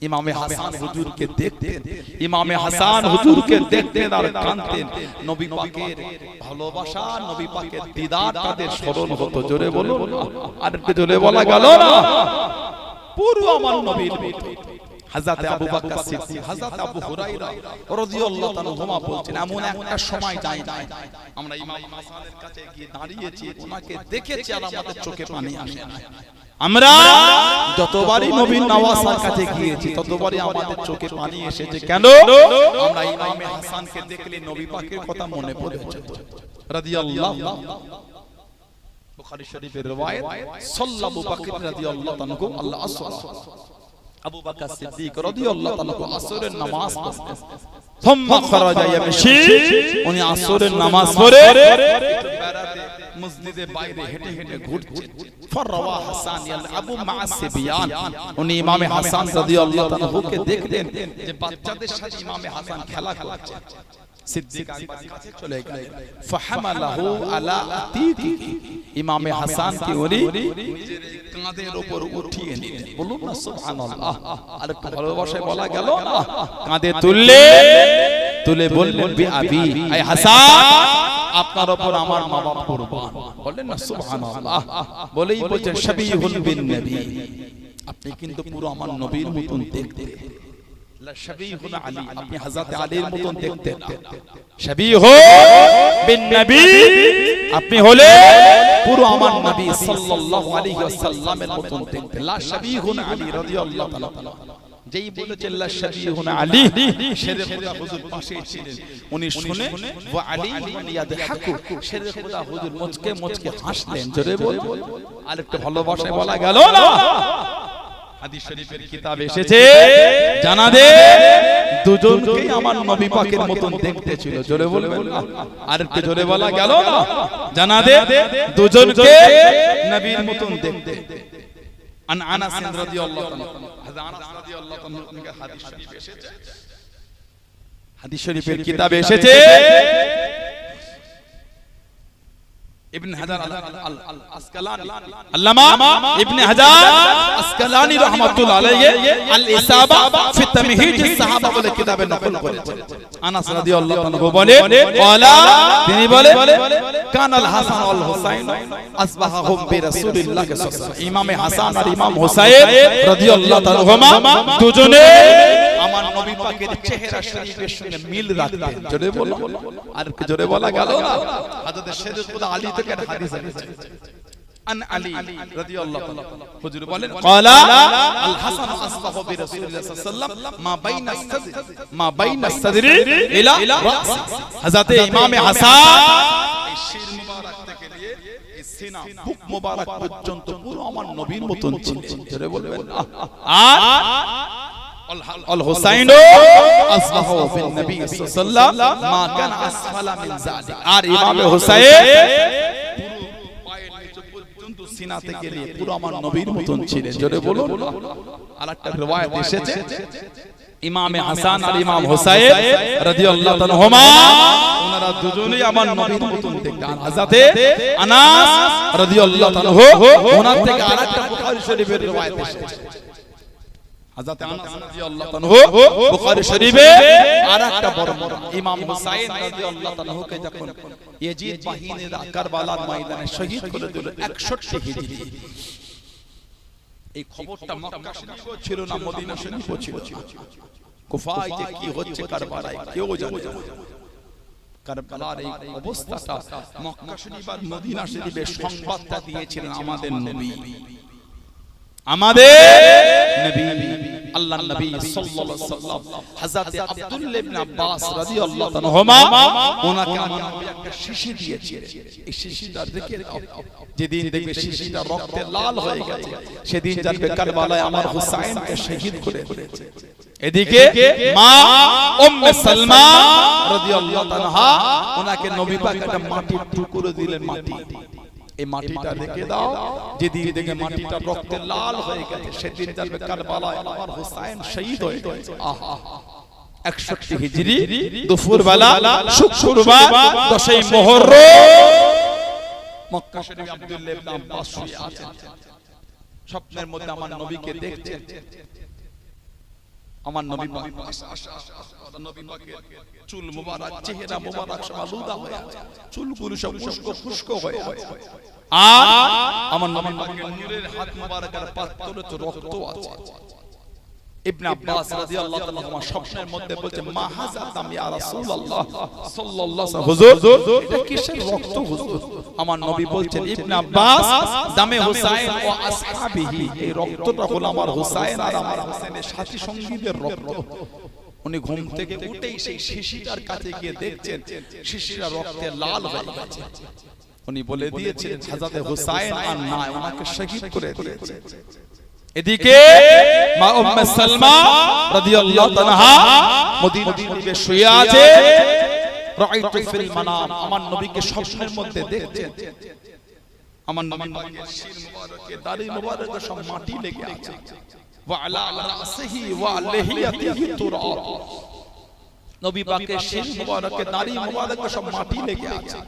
ইমামে হাসান হুজুরকে দেখতেন, ইমামে হাসান হুজুরকে দেখতেন আর কাঁদতেন। নবী পাকের ভালোবাসা, নবী পাকের দিদার তাদের স্মরণ হতো। জোরে বলুন, আর একটু জোরে বলা গেল না? পুরো আমার নবীর মতো। হযরত আবু বকর সিদ্দিক, হযরত আবু হুরায়রা রাদিয়াল্লাহু তাআলা হুমা বলছেন, এমন একটা সময় যায় না আমরা ইমাম হাসানের কাছে গিয়ে দাঁড়িয়েছি, ওনাকে দেখেছি আর আমাদের চোখে পানি আসে না। আমরা যতবারই নবীর নওয়াজের কাছে গিয়েছি ততবারই আমাদের চোখে পানি এসেছে। কেন? আমরা ইমামে হাসানকে দেখলে নবী পাকের কথা মনে পড়ে যেত। রাদিয়াল্লাহু, বুখারী শরীফের riwayat, সাল্লাল্লাহু বকর রাদিয়াল্লাহু তাআলা আল্লাহ আসরা, আবু বকর সিদ্দিক রাদিয়াল্লাহু তাআলা আসরের নামাজ পড়তেন। সুম্মা খরাজা ইয়ামশি, উনি আসরের নামাজ পড়ে মসজিদের বাইরে হেঁটে হেঁটে ঘুরছেন। ফরওয়া হাসান আবু মাসিবিয়ান, উনি ইমামে হাসান রাদিয়াল্লাহু তাআলাকে দেখলেন যে বাচ্চাদের সাথে ইমামে হাসান খেলা করছে। সিদ্দিক একবার কাছে চলে গেলেন, ফাহামালাহু আলা আতিকি, ইমামে হাসানকে উনি নিজের কাঁধের উপর উঠিয়ে নিলেন। বলুন না সুবহানাল্লাহ। আর একটু ভালোবাসায় বলা গেল না? কাঁধে তুলে বললেন, বি আবি, আয় হাসান, আপনার উপর আমার মা বাবা কুরবান। বলেন না সুবহানাল্লাহ। বলেই বলছেন, শাবিহুন বিন নবী, আপনি কিন্তু পুরো আমার নবীর মতন দেখতে। লা শাবিহুন আলী, আপনি হযরত আলীর মতন দেখতে না। শাবিহু বিন নবী, আপনি হলে পুরো আমার নবী সাল্লাল্লাহু আলাইহি ওয়াসাল্লামের মতন দেখতে। লা শাবিহুন আলী রাদিয়াল্লাহু তাআলা, যেই বলেছেন লা শাবিহুন আলী, শেরে খোদা হুজুর পাশে ছিলেন। উনি শুনে ওয়া আলী ইয়াদহাকু, শেরে খোদা হুজুর মুচকে মুচকে হাসলেন। জোরে বল, আরেকটু ভালোবাসায় বলা গেল না? হাদিস শরীফের কিতাব এসেছে, জানাদে দুজনকেই আমার নবী পাকের মতন দেখতে ছিল। জোরে বলবেন না? আরেকটু জোরে বলা গেল না? জানাদে দুজনকে নবীর মতন দেখতে। আন আনাস রাদিয়াল্লাহু তাআলা, হযরত আনাস রাদিয়াল্লাহু তাআলা হাদিস শরীফ এসেছে, হাদিস শরীফের কিতাবে এসেছে, ইবনে হাজার আল আসকালানি, আল্লামা ইবনে হাজার আসকালানি রাহমাতুল্লাহ আলাইহি আল ইসাবা ফি তামহিদ সাহাবা বলে কিতাবে নকল করেছেন। আনাস রাদিয়াল্লাহু তাআলা বলে, ক্বালা, তিনি বলে, কানাল হাসান ওয়াল হুসাইন আসবাহাহুম বিরাসূলিল্লাহ সাল্লাল্লাহু আলাইহি ওয়াসাল্লাম, ইমামে হাসান আর ইমাম হুসাইন রাদিয়াল্লাহু তাআলা হুমা দুজনে আমার নবী পাকের চেহারা শরীফের সঙ্গে মিল রাখতেন। জোরে বলো, আর কি জোরে বলা গেল না? হযরত শেরে খোদা আলী থেকে হাদিস আছে, আন আলী রাদিয়াল্লাহু তাআলা হুজুর বলেন, ক্বালা আল হাসান আসবাহু বিরাসূলিল্লাহ সাল্লাল্লাহু আলাইহি ওয়াসাল্লাম মা বাইনা সাদরি ইলা রাসি, হযরত ইমামে হাসান এই শির মুবারক থেকে নিয়ে এই সিনা বুক মুবারক পর্যন্ত পুরো আমার নবীর মতন ছিলেন। জোরে বলবেন। আর আল হুসাইন আসবাহু বিন নবী সাল্লাল্লাহু আলাইহি ওয়াসাল্লাম মা কান আসফালা মিন যালিক, আর ইমামে হুসাইন পুরো পায়ের নিচে পর্যন্ত সিনা থেকে নিয়ে পুরো আমার নবীর মতন ছিলেন। জোরে বলুন। আরেকটা riwayat এসেছে, ইমামে হাসান আর ইমাম হুসাইন রাদিয়াল্লাহু তাআলা হুমা, ওনারা দুজনেই আমার নবীর মতন দেখতেন। হযরত আনাস রাদিয়াল্লাহু তাআলা ওনার থেকে আরেকটা বুখারী শরীফের riwayat এসেছে, হযরত আনাস রাদিয়াল্লাহু তাআলা বুখারী শরীফে আরেকটা বর্ণনা, ইমাম হুসাইন রাদিয়াল্লাহু তাআলা কে যখন ইয়াজিদ বাহিনীরা কারবালার ময়দানে শহীদ করে দিল 61 হিজরি, এই খবরটা মক্কা শরীফও ছিল না, মদিনা শরীফও ছিল না। কুফায় যে কি হচ্ছে কারবালায় কেউ জানে না। কারবালার এই অবস্থাটা মক্কা শরীফ আর মদিনা শরীফে সংবাদটা দিয়েছিলেন আমাদের নবী, আমাদের নবী আল্লাহর নবী সাল্লাল্লাহু আলাইহি ওয়াসাল্লাম। হযরত আব্দুল্লাহ ইবনে আব্বাস রাদিয়াল্লাহু তাআলা হুমা ওনাকে আমার নবী একটা শিশি দিয়েছিলেন, এই শিশিটা রেখে দাও, যেদিন দেখবে শিশিটা রক্তে লাল হয়ে গেছে সেদিন জানবে কারবালায় আমার হুসাইনকে শহীদ করে দিয়েছে। এদিকে মা উম্মে সালমা রাদিয়াল্লাহু তাআলা ওনাকে নবী পাক একটা মাটির টুকরো দিলেন, মাটি, এই মাটিটা রেখে দাও, যেদিন দেখে মাটিটা রক্তে লাল হয়ে গেছে সেদিন জানবে কারবালায় আমার হুসাইন শহীদ হয়ে গেছে। আহা, 61 হিজরি দুপুর বেলা শুক্রবার 10ই মুহররম মক্কা শরীফে আব্দুল্লাহ ইবনে আব্বাস শুয়ে আছেন, স্বপ্নের মধ্যে আমার নবীকে দেখছেন। আমার নবী পাক নবী পাকের চুল মোবারক চেহারা মোবারক সব আলুদা হয়ে আছে, চুলগুলো সব খুশকো হয়ে আছে। আর আমার নবী পাকের নূরের হাত মোবারকের পাতলে তো রক্ত আছে। ইবনে আব্বাস রাদিয়াল্লাহু তাআলা আমার স্বপ্নের মধ্যে বলছে মা হাযা দাম ইয়া রাসূলুল্লাহ সাল্লাল্লাহু আলাইহি ওয়াসাল্লাম, হুজুর এটা কিসের রক্ত হুজুর? আমার নবী বলছেন ইবনে আব্বাস দামে হুসাইন ও আসহাবিহি, এই রক্তটা হলো আমার হুসাইন আর আমার হোসেনের সাথী সঙ্গীদের রক্ত। উনি ঘুম থেকে উঠেই সেই শিশিটার কাছে গিয়ে দেখছেন শিশিটা রক্তে লাল হয়ে গেছে। উনি বলে দিয়েছেন হযরত হুসাইন আর না, ওনাকে শহীদ করে দিয়েছে। এদিকে মা উম্মে সালমা রাদিয়াল্লাহু তাআলা মদিনা শরীফে শুয়ে আছে। রাআইতু ফিল মানাম, আমার নবীকে স্বপ্নের মধ্যে দেখছেন। আমার নবী পাকের শির মুবারকে দাড়ি মুবারকে সব মাটি লেগে আছে। ওয়া আলা রাসিহি ওয়া লিহিয়াতিহি তুরাব, নবী পাকের শির মুবারকে দাড়ি মুবারকে সব মাটি লেগে আছে।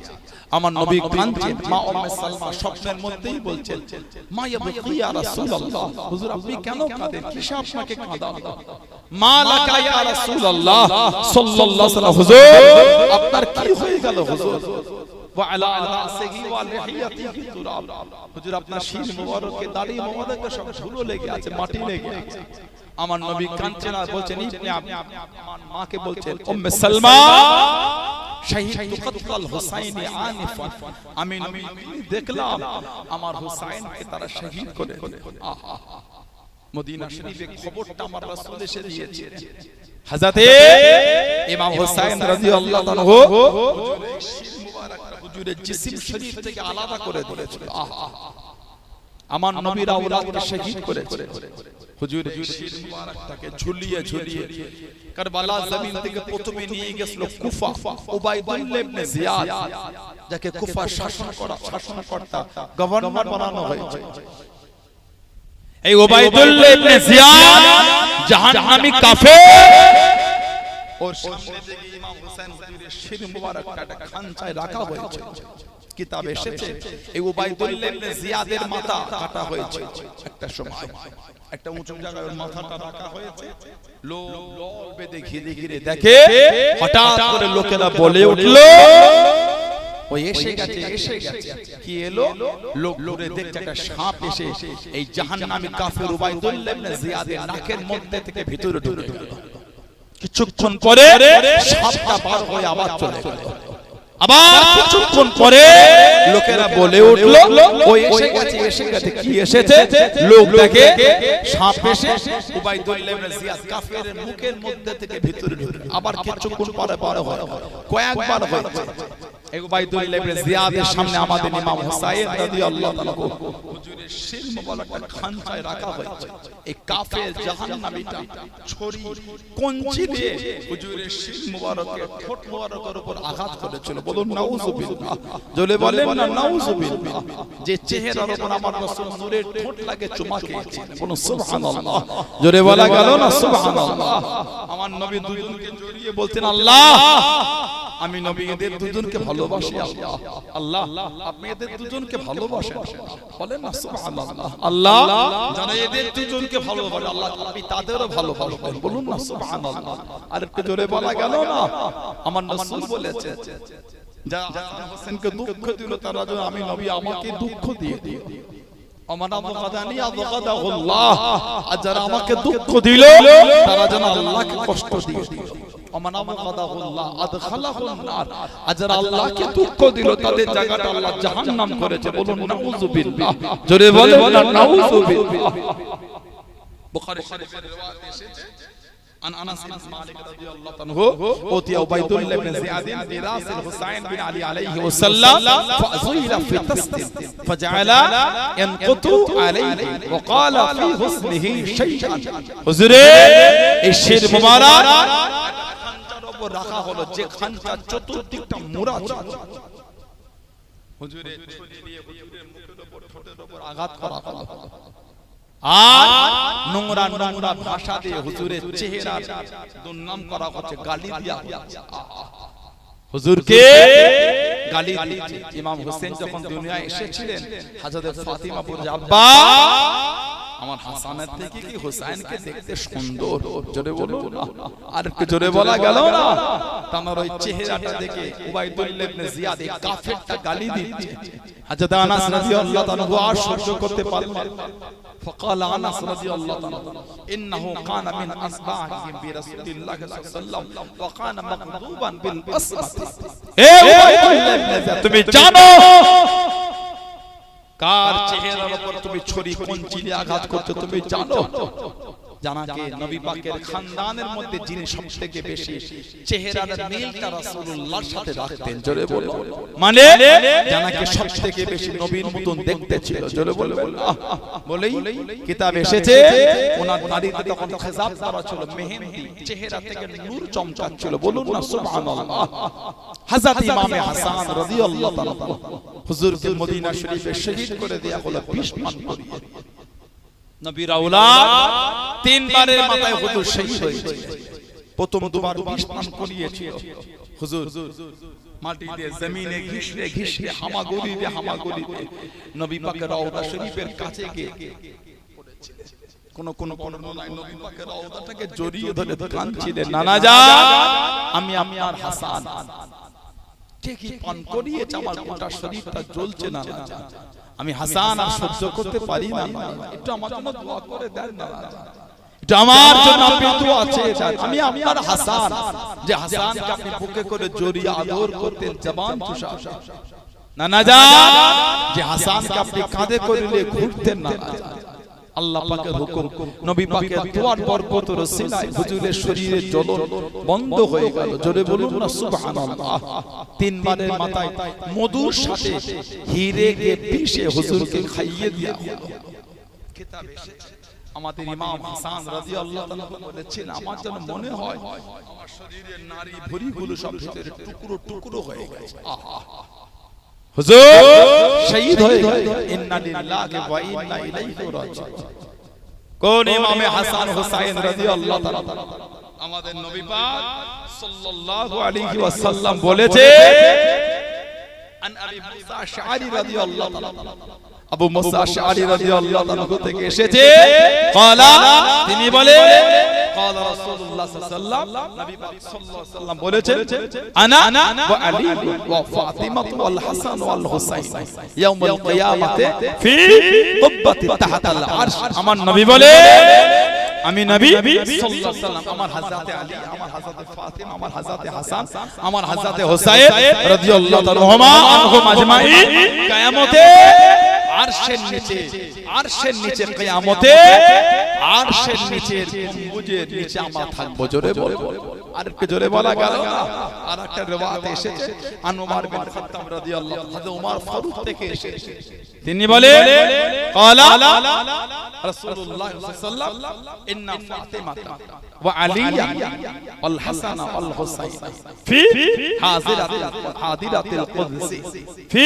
আমার নবী কাঁদছেন। মা উম্মে সালমা স্বপ্নের মধ্যেই বলছেন মা ইয়াবকি ইয়া রাসূলুল্লাহ, হুজুর আপনি কেন কাঁদেন, কিসে আপনাকে কাঁদালো? মা লাকা ইয়া রাসূলুল্লাহ সাল্লাল্লাহু আলাইহি ওয়াসাল্লাম, হুজুর আপনার কি হয়ে গেল হুজুর? ওয়া আলা রাসিহি ওয়া লিহিয়াতিহি তুরাব, হুজুর আপনার শির মুবারকে দাড়ি মুবারকে সব ধুলো লেগে আছে, মাটি লেগে আছে। আমার নবী কাঁদছেন আর বলছেন ইবনে আমার মাকে বলছেন উম্মে সালমা শাহিদু কতল হুসাইনি আনিফা, আমি নবী দেখলাম আমার হুসাইনকে তারা শহীদ করে। আহা, মদিনা শরীফে খবরটা আমার রাসূল এসে দিয়েছে। হযরতে ইমাম হুসাইন রাদিয়াল্লাহু তাআলা হুজুরের শির মুবারকটা হুজুরের জিসম শরীফ থেকে আলাদা করে দিয়েছিল। আহা, আমার নবীর আওলাদকে শহীদ করেছে। হুজুরের শির মুবারকটাকে ঝুলিয়ে ঝুলিয়ে কারবালা জমিন থেকে প্রথমে নিয়ে গেছিল কুফা, উবাইদুল্লাহ ইবনে জিয়াদ, যাকে কুফার শাসনকর্তা গভর্নর বানানো হয়েছে। এই উবাইদুল্লাহ ইবনে জিয়াদ জাহান্নামী কাফের, ওর সামনে থেকে ইমাম হোসেন হুজুরের শির মুবারকটা একটা খানচায় রাখা হয়েছে। কিতাব এসেছে এই উবাইদুল্লাহ ইবনে জিয়াদের মাথা কাটা হয়েছে একটা সময়, একটা উঁচু জায়গায় ওর মাথাটা রাখা হয়েছে। লোক লল বেঁধে ঘিরে ঘিরে দেখে, হঠাৎ করে লোকেরা বলে উঠলো ওই এসে গেছে, এসে গেছে। কি এলো? লোক দূরে দেখছে একটা সাপ এসে এই জাহান্নামী কাফের উবাইদুল্লাহ ইবনে জিয়াদের নাকের মধ্যে থেকে ভিতরে ঢুকে গেল। কিছুক্ষণ পরে সাপটা বার হয়ে আবার চলে গেল। আবার কিছুক্ষণ পরে লোকেরা বলে উঠলো ওই এসে গেছে, এসে গেছে। কি এসেছে? লোক দেখে সাপ এসে উবাইদুল্লাহ ইবনে জিয়াদ কাফের মুখের মধ্যে থেকে ভিতরে ঢুকে। আবার কিছুক্ষণ পরে পরে হয়, কয়েকবার হয়েছে। এই উবাইদুল্লাহ ইবনে জিয়াদের সামনে আমাদের ইমাম হুসাইন রাদিয়াল্লাহু তাআলা হুজুরের শির মুবারকটা খানচায় রাখা হয়েছে। এই কাফের জাহান্নামীটা ছুরি কঞ্চি দিয়ে হুজুরের শির মুবারকের ঠোঁট মুবারকের উপর আঘাত করেছিল। বলুন নাউযুবিল্লাহ, জোরে বলেন না নাউযুবিল্লাহ। যে চেহারার উপর আমার রাসূল নূরের ঠোঁট লাগে চুমা খেয়েছেন, বলুন সুবহানাল্লাহ, জোরে বলা গেল না সুবহানাল্লাহ। আমার নবী দুজনকে জড়িয়ে বলতেন আল্লাহ আমি নবী এদের দুজনকে ভালোবাসি। আল্লাহ আল্লাহ আপনি এদের দুজনকে ভালোবাসেন, বলেন না সুবহানাল্লাহ। আল্লাহ যারা এদের দুজনকে ভালোবাসে আল্লাহ আপনি তাদেরও ভালোবাসেন, বলুন না সুবহানাল্লাহ। আর একটু জোরে বলা গেল না? আমার রাসূল বলেছে যারা হাসান হোসেনকে দুঃখ দিল তারা যেন আমি নবী আমাকে দুঃখ দিয়ে দিই। আমানা মুকাদানি আযগাদাহুল্লাহ, আর যারা আমাকে দুঃখ দিল তারা যেন আল্লাহকে কষ্ট দিয়ে দিল। আমানা মুকাদাহুল্লাহ আদখালাহুন নার, আর যারা আল্লাহকে দুঃখ দিল তাদের জায়গাটা আল্লাহ জাহান্নাম করেছে। বলুন নাউযুবিল্লাহ, জোরে বলেন না নাউযুবিল্লাহ। বুখারী শরীফের রিওয়ায়াত এসেছে عن انس بن مالك رضي الله عنه اوتي عبيد الله بن زياد براس الحسين بن علي عليه وسلم فزيل في تست فجعل ينقط عليه وقال في حسنه شيئا। হুজুরে এই শির মুবারক খানচার উপর রাখা হলো, যে খানচার চতুর্দিকটা মোড়া ছিল। হুজুরে ছুরি দিয়ে হুজুরের মুখের উপর ঠোঁটের উপর আঘাত করা হলো, আর নোংরা নোংরা ভাষা দিয়ে হুজুরের চেহারা দুর্নাম করা হচ্ছে, গালি দেয়া হচ্ছে। হুজুরকে গালি দিয়েছে। ইমাম হোসেন যখন দুনিয়ায় এসেছিলেন হযরত ফাতিমা বললেন আব্বা আমার হাসানের থেকে কি হুসাইনকে দেখতে সুন্দর, জোরে বলো না, আর একটু জোরে বলা গেল না? তার ওই চেহারাটা দেখে উবাইদুল্লাহ ইবনে জিয়াদ এই কাফেরটা গালি দিচ্ছে। হযরত আনাস রাদিয়াল্লাহু তাআলা আর সহ্য করতে পারলেন না। فقال انس رضي الله عنه انه كان من اصباحهم برسول الله صلى الله عليه وسلم وكان مغضوبا بالاسمه। اے উবাইদুল্লাহ ইবনে জিয়াদ, তুমি জানো কার চেহারার উপর তুমি ছুরি কঞ্চি দিয়ে আঘাত করছো? তুমি জানো? জানাকে নবী পাকের খানদানের মধ্যে যিনি সবথেকে বেশি চেহারার মিলটা রাসূলুল্লাহর সাথে রাখতেন, জোরে বলো, মানে জানাকে সবথেকে বেশি নবীর মতন দেখতে ছিল, জোরে বলো। বলেই কিতাবে এসেছে ওনার দাড়িতে তখন খেজাব করা ছিল, মেহেন্দি, চেহারা থেকে নূর চমকাচ্ছিল, বলুন না সুবহানাল্লাহ। হযরত ইমামে হাসান রাদিয়াল্লাহু তাআলা হুজুরকে মদিনা শরীফে শহীদ করে দেয়া হলো 20 মান করিয়ে। নবীর আওলাদ তিনবারের মাথায় হুজুর শহীদ হয়েছে। প্রথম দুবার 20 মান করিয়েছিল হুজুর, মাটি দিয়ে জমিনে ঘিষড়ে ঘিষড়ে হামাগুড়ি দিয়ে নবী পাকের রওজা শরীফের কাছে গিয়ে কোন বর্ণনায় নবী পাকের রওজাটাকে জড়িয়ে ধরে কাঁদছিলেন, নানা জান আমি আর হাসান ঠিকই পান করিয়েছে, আমার গোটা শরীরটা জ্বলছে, না আমি হাসান আর সহ্য করতে পারি না, একটু আমার জন্য দোয়া করে দেন না, এটা আমার জন্য আপনি দোয়া আছে। আমি আপনার হাসান, যে হাসানকে আপনি বুকে করে জড়িয়ে আদর করতেন, জবান চুষা, নানা জান যে হাসানকে আপনি কাঁধে করে নিয়ে ঘুরতেন, না আল্লাহ পাকের হুকুম, নবী পাকের দোয়ার বরকতের ওসিলায় হুজুরের শরীরের জ্বলন বন্ধ হয়ে গেল, জোরে বলুন না সুবহানাল্লাহ। তিনবারের মাথায় মধুর সাথে হিরে কে পিষে হুজুরকে খাইয়ে দেয়া হলো। কিতাবে এসেছে আমাদের ইমাম হাসান রাদিয়াল্লাহু তাআলা বলেছেন, আমার যেন মনে হয় আমার শরীরের নারী ভুঁড়িগুলো সব ভিতরে টুকরো টুকরো হয়ে গেছে। হুজুর শহীদ হয়ে গেল, ইন্না লিল্লাহি ওয়া ইন্না ইলাইহি রাজিউন। কোন ইমামে হাসান হুসাইন রাদিয়াল্লাহু তাআলা? আমাদের নবী পাক সাল্লাল্লাহু আলাইহি ওয়াসাল্লাম বলেছে, আন আবি মুসা আশআরী রাদিয়াল্লাহু তাআলা, আবু মুসা আশআরী রাদিয়াল্লাহু তাআলা থেকে এসেছে, ক্বালা তিনি বলে, ক্বালা রাসূলুল্লাহ সাল্লাল্লাহু আলাইহি ওয়াসাল্লাম, নবী পাক সাল্লাল্লাহু আলাইহি ওয়াসাল্লাম বলেছেন, আনা ওয়া আলী ওয়া ফাতিমা ওয়াল হাসান ওয়াল হুসাইন ইয়াউমুল কিয়ামাতে ফি কুব্বাতি তাহতাল আরশ। আমার নবী বলে, আমি নবী সাল্লাল্লাহু আলাইহি ওয়াসাল্লাম আমার হযরতে আলী, আমার হযরতে ফাতিমা, আমার হযরতে হাসান, আমার হযরতে হুসাইন রাদিয়াল্লাহু তাআলা আনহুম আজমাইন কিয়ামতে আরশের নিচে কিয়ামতে আরশের নিচের গম্বুজের নিচে আমরা থাকবো, জোরে বল, আর একটু জোরে বলা গেল না? আর একটা riwayat এসেছে আনোয়ার বিন খাত্তাব রাদিয়াল্লাহু হযরত ওমর ফারুক থেকে এসেছে, তিনি বলে, ক্বালা রাসূলুল্লাহ সাল্লাল্লাহু আলাইহি ওয়াসাল্লাম ইন্না ফাতিমাতা ওয়া আলিয়া ওয়াল হাসান ওয়াল হুসাইন ফি হাদিরাতিল কুদসি ফি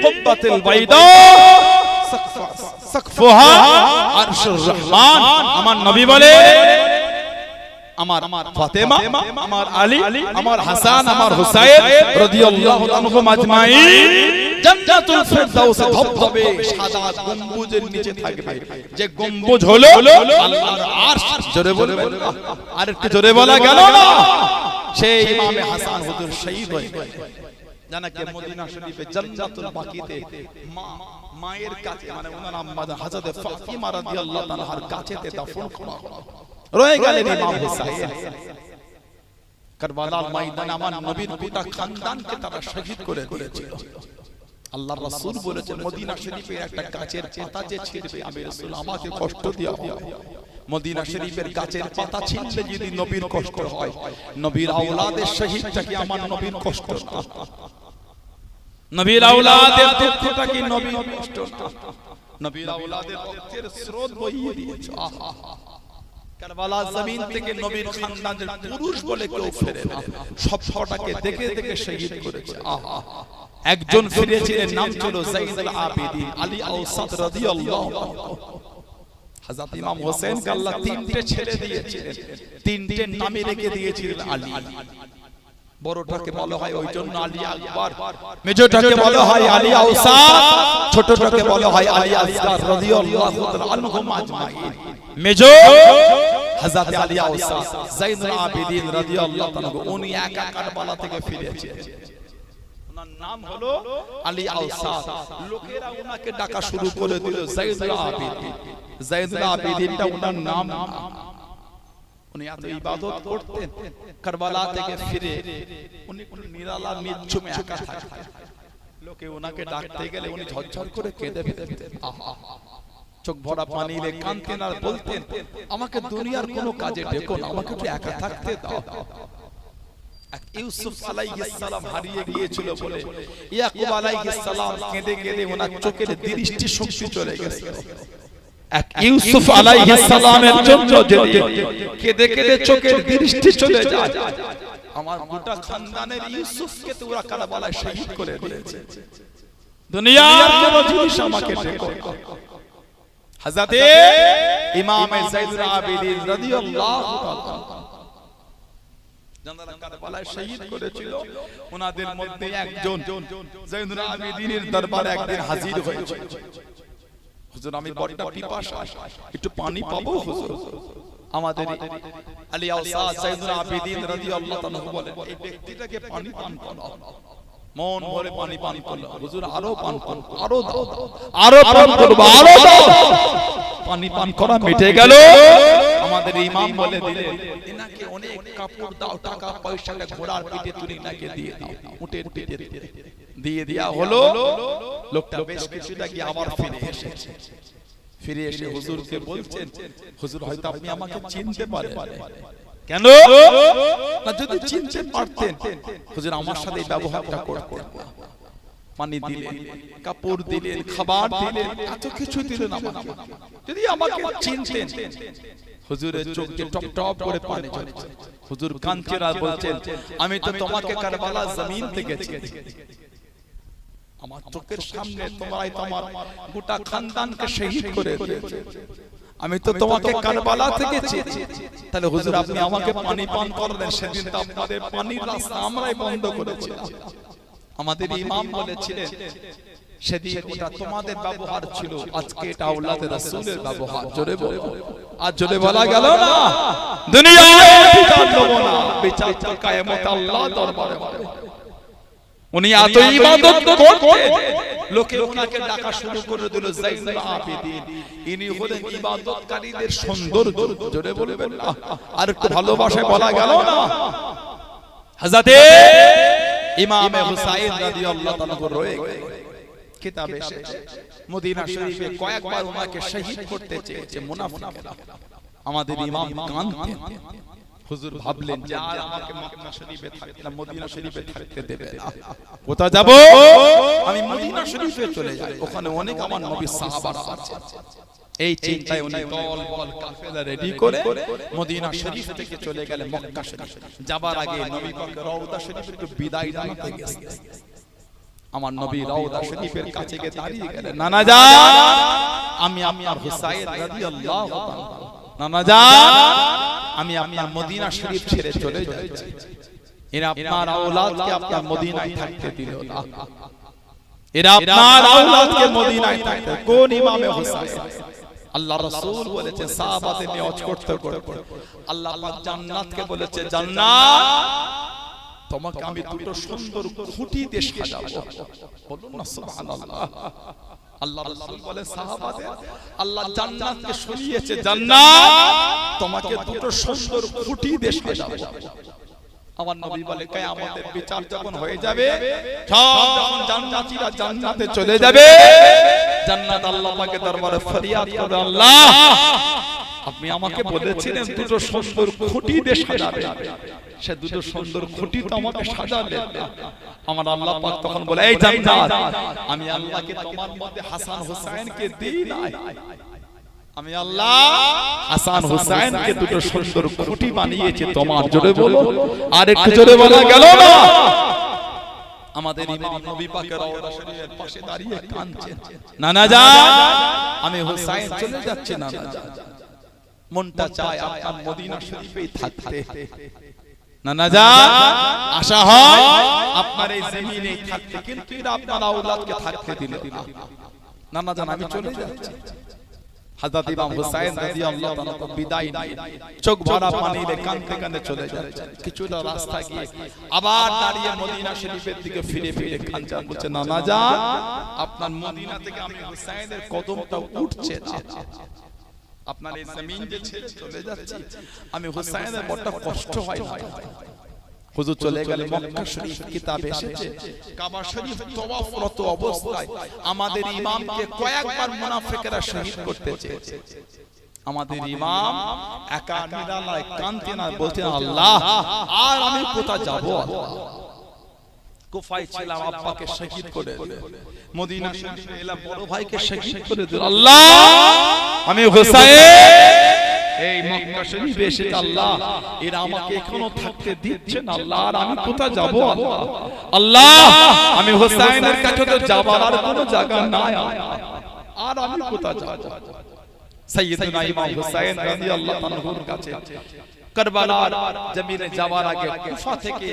কুব্বাতিল বাইদা সাকফুহা আরশুর রহমান। আমার নবী বলে, আমার ফাতেমা, আমার আলী, আমার হাসান, আমার হুসাইন রাদিয়াল্লাহু আনহুম আজমাইন জান্নাতুল ফিরদাউসে ধবধবে সাদা গম্বুজের নিচে থাকবে, যে গম্বুজ হলো আল্লাহর আরশ, জোরে বলবেন, আর একটু জোরে বলা গেল না? সেই ইমামে হাসান হুজুর শহীদ হয়ে গেল, জানাকে মদিনা শরীফে জান্নাতুল বাকিতে মায়ের কাছে, মানে ওনার আম্মা হযরত ফাতিমা রাদিয়াল্লাহু তাআলার কাছেতে দাফন করা হলো, রয়ে গেলেন ইমাম হুসাইন। কারবালার ময়দানে আমার নবীর গোটা খানদানকে তারা শহীদ করে দিয়েছিল। আল্লাহর রাসূল বলেছেন, মদিনা শরীফের একটা গাছের পাতা যে ছিঁড়বে, আমি রাসূল আমাকে কষ্ট দেয়া হবে। মদিনা শরীফের গাছের পাতা ছিঁড়লে যদি নবীর কষ্ট হয়, নবীর আওলাদের শহীদটা কি আমার নবীর কষ্ট না? নবীর আওলাদের দুঃখটা কি নবীর কষ্ট না? নবীর আওলাদের রক্তের স্রোত বইয়ে দিয়েছে। কারবালা জমিন থেকে নবীর খানদানের পুরুষ বলে কেউ ফেরে না, সবটাকে দেখে দেখে শহীদ করেছে। একজন ফিরেছিলেন, নাম ছিল যাইনুল আবিদিন আলী আওসাদ রাদিয়াল্লাহু আনহু। হযরত ইমাম হোসেন কে আল্লাহ তিনটে ছেলে দিয়েছিলেন, তিনটে নামে রেখে দিয়েছিলেন আলী। বড়টাকে বলা হয় ওই জন্য আলী আকবর, মেজোটাকে বলা হয় আলী আওসাত, ছোটটাকে বলা হয় আলী আসগার রাদিয়াল্লাহু তাআলা আনহুম আজমাইন। মেজো হযরত আলী আওসাত যায়নুল আবেদিন রাদিয়াল্লাহু তাআলা, উনি একা কারবালা থেকে ফিরেছেন, ওনার নাম হলো আলী আওসাত। লোকেরা ওনাকে ডাকা শুরু করে দিল যায়নুল আবেদিন। যায়নুল আবেদিনটা ওনার নাম। উনি এত ইবাদত করতেন, কারবালা থেকে ফিরে উনি কোন নিরালা নিঝুমে একা থাকতেন। লোকে ওনাকে ডাকতে গেলে উনি ঝরঝর করে কেঁদে ফেলতেন, চোখ ভরা পানি দিয়ে কাঁদতেন আর বলতেন, আমাকে দুনিয়ার কোনো কাজে ডেকো না, আমাকে একটু একা থাকতে দাও। ইউসুফ আলাইহিস সালাম হারিয়ে গিয়েছিল বলে ইয়াকুব আলাইহিস সালাম কেঁদে কেঁদে ওনার চোখের দৃষ্টি শক্তি চলে গেছে। এক ইউসুফ আলাইহিস সালামের জন্য যদি কেঁদে কেঁদে চোখের দৃষ্টি চলে যায়, আমার গোটা খানদানের ইউসুফকে তো ওরা কারবালায় শহীদ করে দিয়েছে। দুনিয়ার কোন জিনিস আমাকে দেখো না। হযরতে ইমাম যায়নুল আবেদিন রাদিয়াল্লাহু তাআলা যারা কারবালায় শহীদ করেছিল, ওনাদের মধ্যে একজন যায়নুল আবেদিনের দরবারে একদিন হাজির হয়েছিল। হুজুর, আমি বড়টা পিপাসা, একটু পানি পাবো হুজুর? আমাদের আলী আওসাত যায়নুল আবেদিন রাদিয়াল্লাহু তাআলা বলেন, এই ব্যক্তিটাকে পানি পান করাও। মন ভরে পানি পান করলো। হুজুর, আরো পান করো, আরো দাও, আরো পান করব, আরো দাও। পানি পান করা মিটে গেল। আমাদের ইমাম বলে দিলেন, এনাকে অনেক কাপড় দাও, টাকা পয়সাটা ঘোড়ার পিঠে তুলে এনাকে দিয়ে দাও, উটের পিঠে দিয়ে দেয়া হলো। লোকটা বেশ কিছুটা গিয়ে আবার ফিরে এসেছে। ফিরে এসে হুজুরকে বলছেন, হুজুর হয়তো আপনি আমাকে চিনতে পারেন। কেন না, যদি চিনতে পারতেন হুজুর আমার সাথে এই ব্যবহারটা করতেন না। পানি দিলেন, কাপড় দিলেন, খাবার দিলেন, এত কিছু দিলেন আমাকে। যদি আমাকে চিনতেন। হুজুরের চোখে টপ টপ করে পানি ঝরছে। হুজুর কাঁদছেন আর বলছেন, আমি তো তোমাকে কারবালা জমিন থেকে চিনি, আমার চোখের সামনে তোমরাই তোমার গোটা খানদানকে শহীদ করে দিয়েছো, আমি তো তোমাকে কারবালা থেকে চিনি। তাহলে হুজুর আপনি আমাকে পানি পান করলেন, সেদিন তো আপনাদের পানির রাস্তা আমরাই বন্ধ করেছিলাম। আমাদের ইমাম বলেছিলেন, সেদিন ওটা তোমাদের ব্যবহার ছিল, আজকে এটা আওলাদে রাসূলের ব্যবহার। জোরে বলো, আর জোরে বলা গেল না। দুনিয়ায় বিচার দেব না, বিচার তো কিয়ামত আল্লাহ দরবারে হবে। উনি এত ইবাদত করতেন, লোকে ওনাকে ডাকা শুরু করে দিল যায়নুল আবেদিন। ইনি হলেন ইবাদতকারীদের সৌন্দর্য। জোরে বলবেন না, আর একটু ভালোবাসায় বলা গেল না। হযরতে ইমাম হুসাইন রাদিয়াল্লাহু তাআলা রয়ে গেলেন। কিতাবে এসেছে মদিনা শরীফে কয়েকবার ওনাকে শহীদ করতে চেয়েছে মুনাফিকরা। আমাদের ইমাম কাঁদতেন। হুজুর ভাবলেন যে আর আমাকে মক্কা শরীফে থাকতে না, মদিনা শরীফে থাকতে দেবে না। কোথা যাব? আমি মদিনা শরীফে চলে যাই, ওখানে অনেক আমার নবী সাহাবারা আছে। এই চিন্তায় উনি দল বল কাফেলা রেডি করে মদিনা শরীফ থেকে চলে গেলেন মক্কা শরীফ। যাবার আগে নবী পাকের রওজা শরীফে একটু বিদায় জানাতে গেছেন। আমার নবী রওজা শরীফের কাছে গিয়ে দাঁড়িয়ে গেলেন, নানা জান, আমি আপনার হুসাইন রাদিয়াল্লাহু তাআলা, নানা জান, আমি আপনার মদিনা শরীফ ছেড়ে চলে যাচ্ছি। এরা আপনার আওলাদকে আপনার মদিনায় থাকতে দিল না। এরা আপনার আওলাদকে মদিনায় থাকতে, কোন ইমামে হুসাইন? আল্লাহ রাসূল বলেছে সাহাবাদের নিয়ত করতে করতে আল্লাহ পাক জান্নাতকে বলেছে, জান্নাত তোমাকে আমি দুটো সুন্দর খুঁটি দিয়ে সাজাবো। বলুন না সুবহানাল্লাহ। আল্লাহ রাসূল বলে সাহাবাদের, আল্লাহ জান্নাতকে শুনিয়েছে, জান্নাত তোমাকে দুটো সুন্দর খুঁটি দিয়ে সাজাবো। আমার নবী বলে কিয়ামতের বিচার যখন হয়ে যাবে, সব যখন জান্নাতীরা জান্নাতে চলে যাবে, জান্নাত আল্লাহ পাকের দরবারে ফরিয়াদ করবে, আল্লাহ আপনি আমাকে বলেছিলেন দুটো সুন্দর খুঁটি দিয়ে সাজাবে, সে দুটো সুন্দর খুঁটি তো আমাকে সাজালেন না। আমার আল্লাহ পাক তখন বলে, এই জান্নাত, আমি আল্লাহকে তোমার মধ্যে হাসান হুসাইনকে দেই নাই, আমি আল্লাহ হাসান হুসাইনকে দুটো সুন্দর খুঁটি বানিয়েছি তোমার। জোরে বলো, আর একটু জোরে বলা গেল না। আমাদের ইমাম নবী পাকের রওজা শরীফের পাশে দাঁড়িয়ে কাঁদছেন, নানা জান, আমি হুসাইন চলে যাচ্ছি, নানা জান, মনটা চায় আপনার মদিনা শরীফেই থাকতে। নানাজান আশা হয় আপনার এই জমিনে থাকতে, কিন্তু এরা আপনার আওলাদকে থাকতে দিল না। নানাজান আমি চলে যাচ্ছি। হযরত ইমাম হুসাইন রাদিয়াল্লাহু তাআলা তো বিদায় নিয়ে চোখ ভরা পানিতে কাঁদতে কাঁদতে চলে যাচ্ছেন। কিছুটা রাস্তা গিয়ে আবার দাঁড়িয়ে মদিনা শরীফের দিকে ফিরে ফিরে কাঁদছেন, বলছে নানাজান আপনার মদিনা থেকে আমি হুসাইনের কদমটা উঠছে না, আপনার এই জমিন যে ছেড়ে চলে যাচ্ছি, আমি হুসাইনের বড় কষ্ট হয় না। হুজুর চলে গেলে মক্কা শরীফ কিতাবে এসেছে কাবা শরীফ তওয়াফরত অবস্থায় আমাদের ইমামকে কয়েকবার মুনাফিকরা শহীদ করতে চেয়েছে। আমাদের ইমাম একা নিরালায় কাঁদতেন আর বলতেন আল্লাহ আর আমি কোথায় যাব, কুফায় ছিলাম আব্বাকে শহীদ করে দিল, মদিনা শরীফে এলাম বড় ভাইকে শহীদ করে দিল, আল্লাহ আমি হুসাইন এই মক্কা শরীফে এসে আল্লাহ এরা আমাকে এখনো থাকতে দিচ্ছে না, আল্লাহ আর আমি কোথায় যাব, আল্লাহ আল্লাহ আমি হুসাইনের কাছে তো যাবার আর কোনো জায়গা নাই, আর আমি কোথায় যাব। সাইয়্যিদুনা ইমাম হুসাইন রাদিয়াল্লাহু তাআলার কাছে কারবালার জমিনে যাওয়ার আগে কুফা থেকে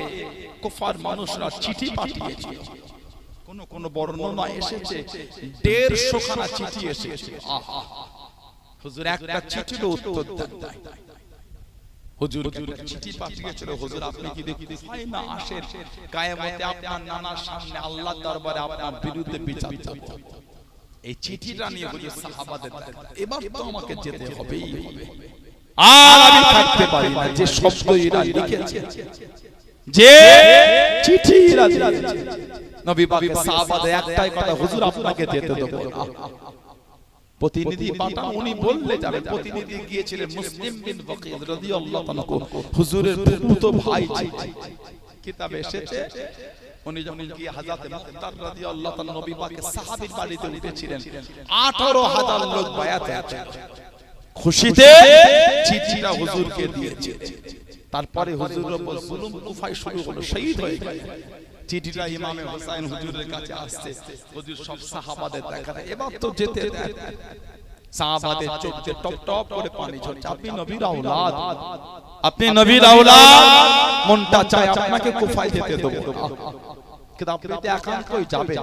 কুফার মানুষরা চিঠি পাঠিয়েছিল। কোন বর্ণনা এসেছে 150 খানা চিঠি এসেছে। আহা হুজুর একটা চিঠির উত্তর দেন। হুজুর চিঠি পাঠিয়েছিল, হুজুর আপনি কি দেখতে চাই না আসেন কিয়ামতে আপনার নানার সামনে আল্লাহর দরবারে আপনার বিরুদ্ধে বিচার চাইব। এই চিঠিটা নিয়ে হুজুর সাহাবাদের এবার তো আমাকে যেতে হবেই হবে, আর আমি থাকতে পারি না। যে শব্দ এরা লিখেছে, যে চিঠি এরা লিখেছে, নবী পাকের সাহাবাদের একটাই কথা, হুজুর আপনাকে যেতে দেব না। প্রতিনিধি পাঠান, উনি বললে যাবে। প্রতিনিধি গিয়েছিলেন মুসলিম বিন ওয়াকিদ রাদিয়াল্লাহু তাআলা, হুজুরের ফুফুতো ভাই ছিলেন। কিতাবে এসেছে উনি যখন গিয়ে হযরত মুখতার রাদিয়াল্লাহু তাআলা নবী পাকের সাহাবীর বাড়িতে উঠেছিলেন, 18000 লোক বায়াত আছে, খুশিতে চিঠিটা হুজুরকে দিয়েছে। তারপরে হুজুরের উপর জুলুম কুফায় শুরু হলো, শহীদ হয়ে গেলেন। চিঠিটা ইমামে হুসাইন হুজুরের কাছে আসছে, হুজুর সব সাহাবাদের দেখাতে এবার তো যেতে দেন। সাহাবাদের চোখ দিয়ে টপ টপ করে পানি ঝরছে, আপনি নবীর আওলাদ, আপনি নবীর আওলাদ, মনটা চায় আপনাকে কুফায় যেতে দেব, কিন্তু আপনি তো একান্তই যাবেন।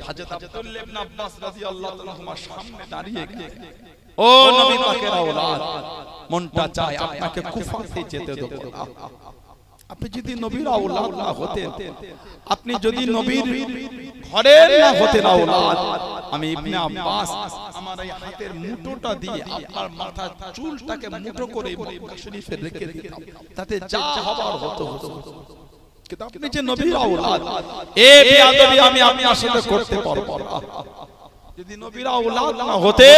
হযরত আব্দুল্লাহ ইবনে আব্বাস রাদিয়াল্লাহু তাআলা আমার সামনে দাঁড়িয়ে গেলেন, ও নবী পাকের আওলাদ, মনটা চায় আপনাকে কুফাতে যেতে দেব না। আপনি যদি নবীর আওলাদ না হতেন, আপনি যদি নবীর ঘরের না হতেন আওলাদ, আমি ইবনে আব্বাস আমার এই হাতের মুঠোটা দিয়ে আপনার মাথার চুলটাকে মুঠো করে মক্কা শরীফে রেখে দিতাম, তাতে যা হবার হতো হতো। কিন্তু আপনি যে নবীর আওলাদ, এই বেয়াদবি আমি আপনার সাথে করতে পারবো না। যদি নবীর আওলাদ না হতে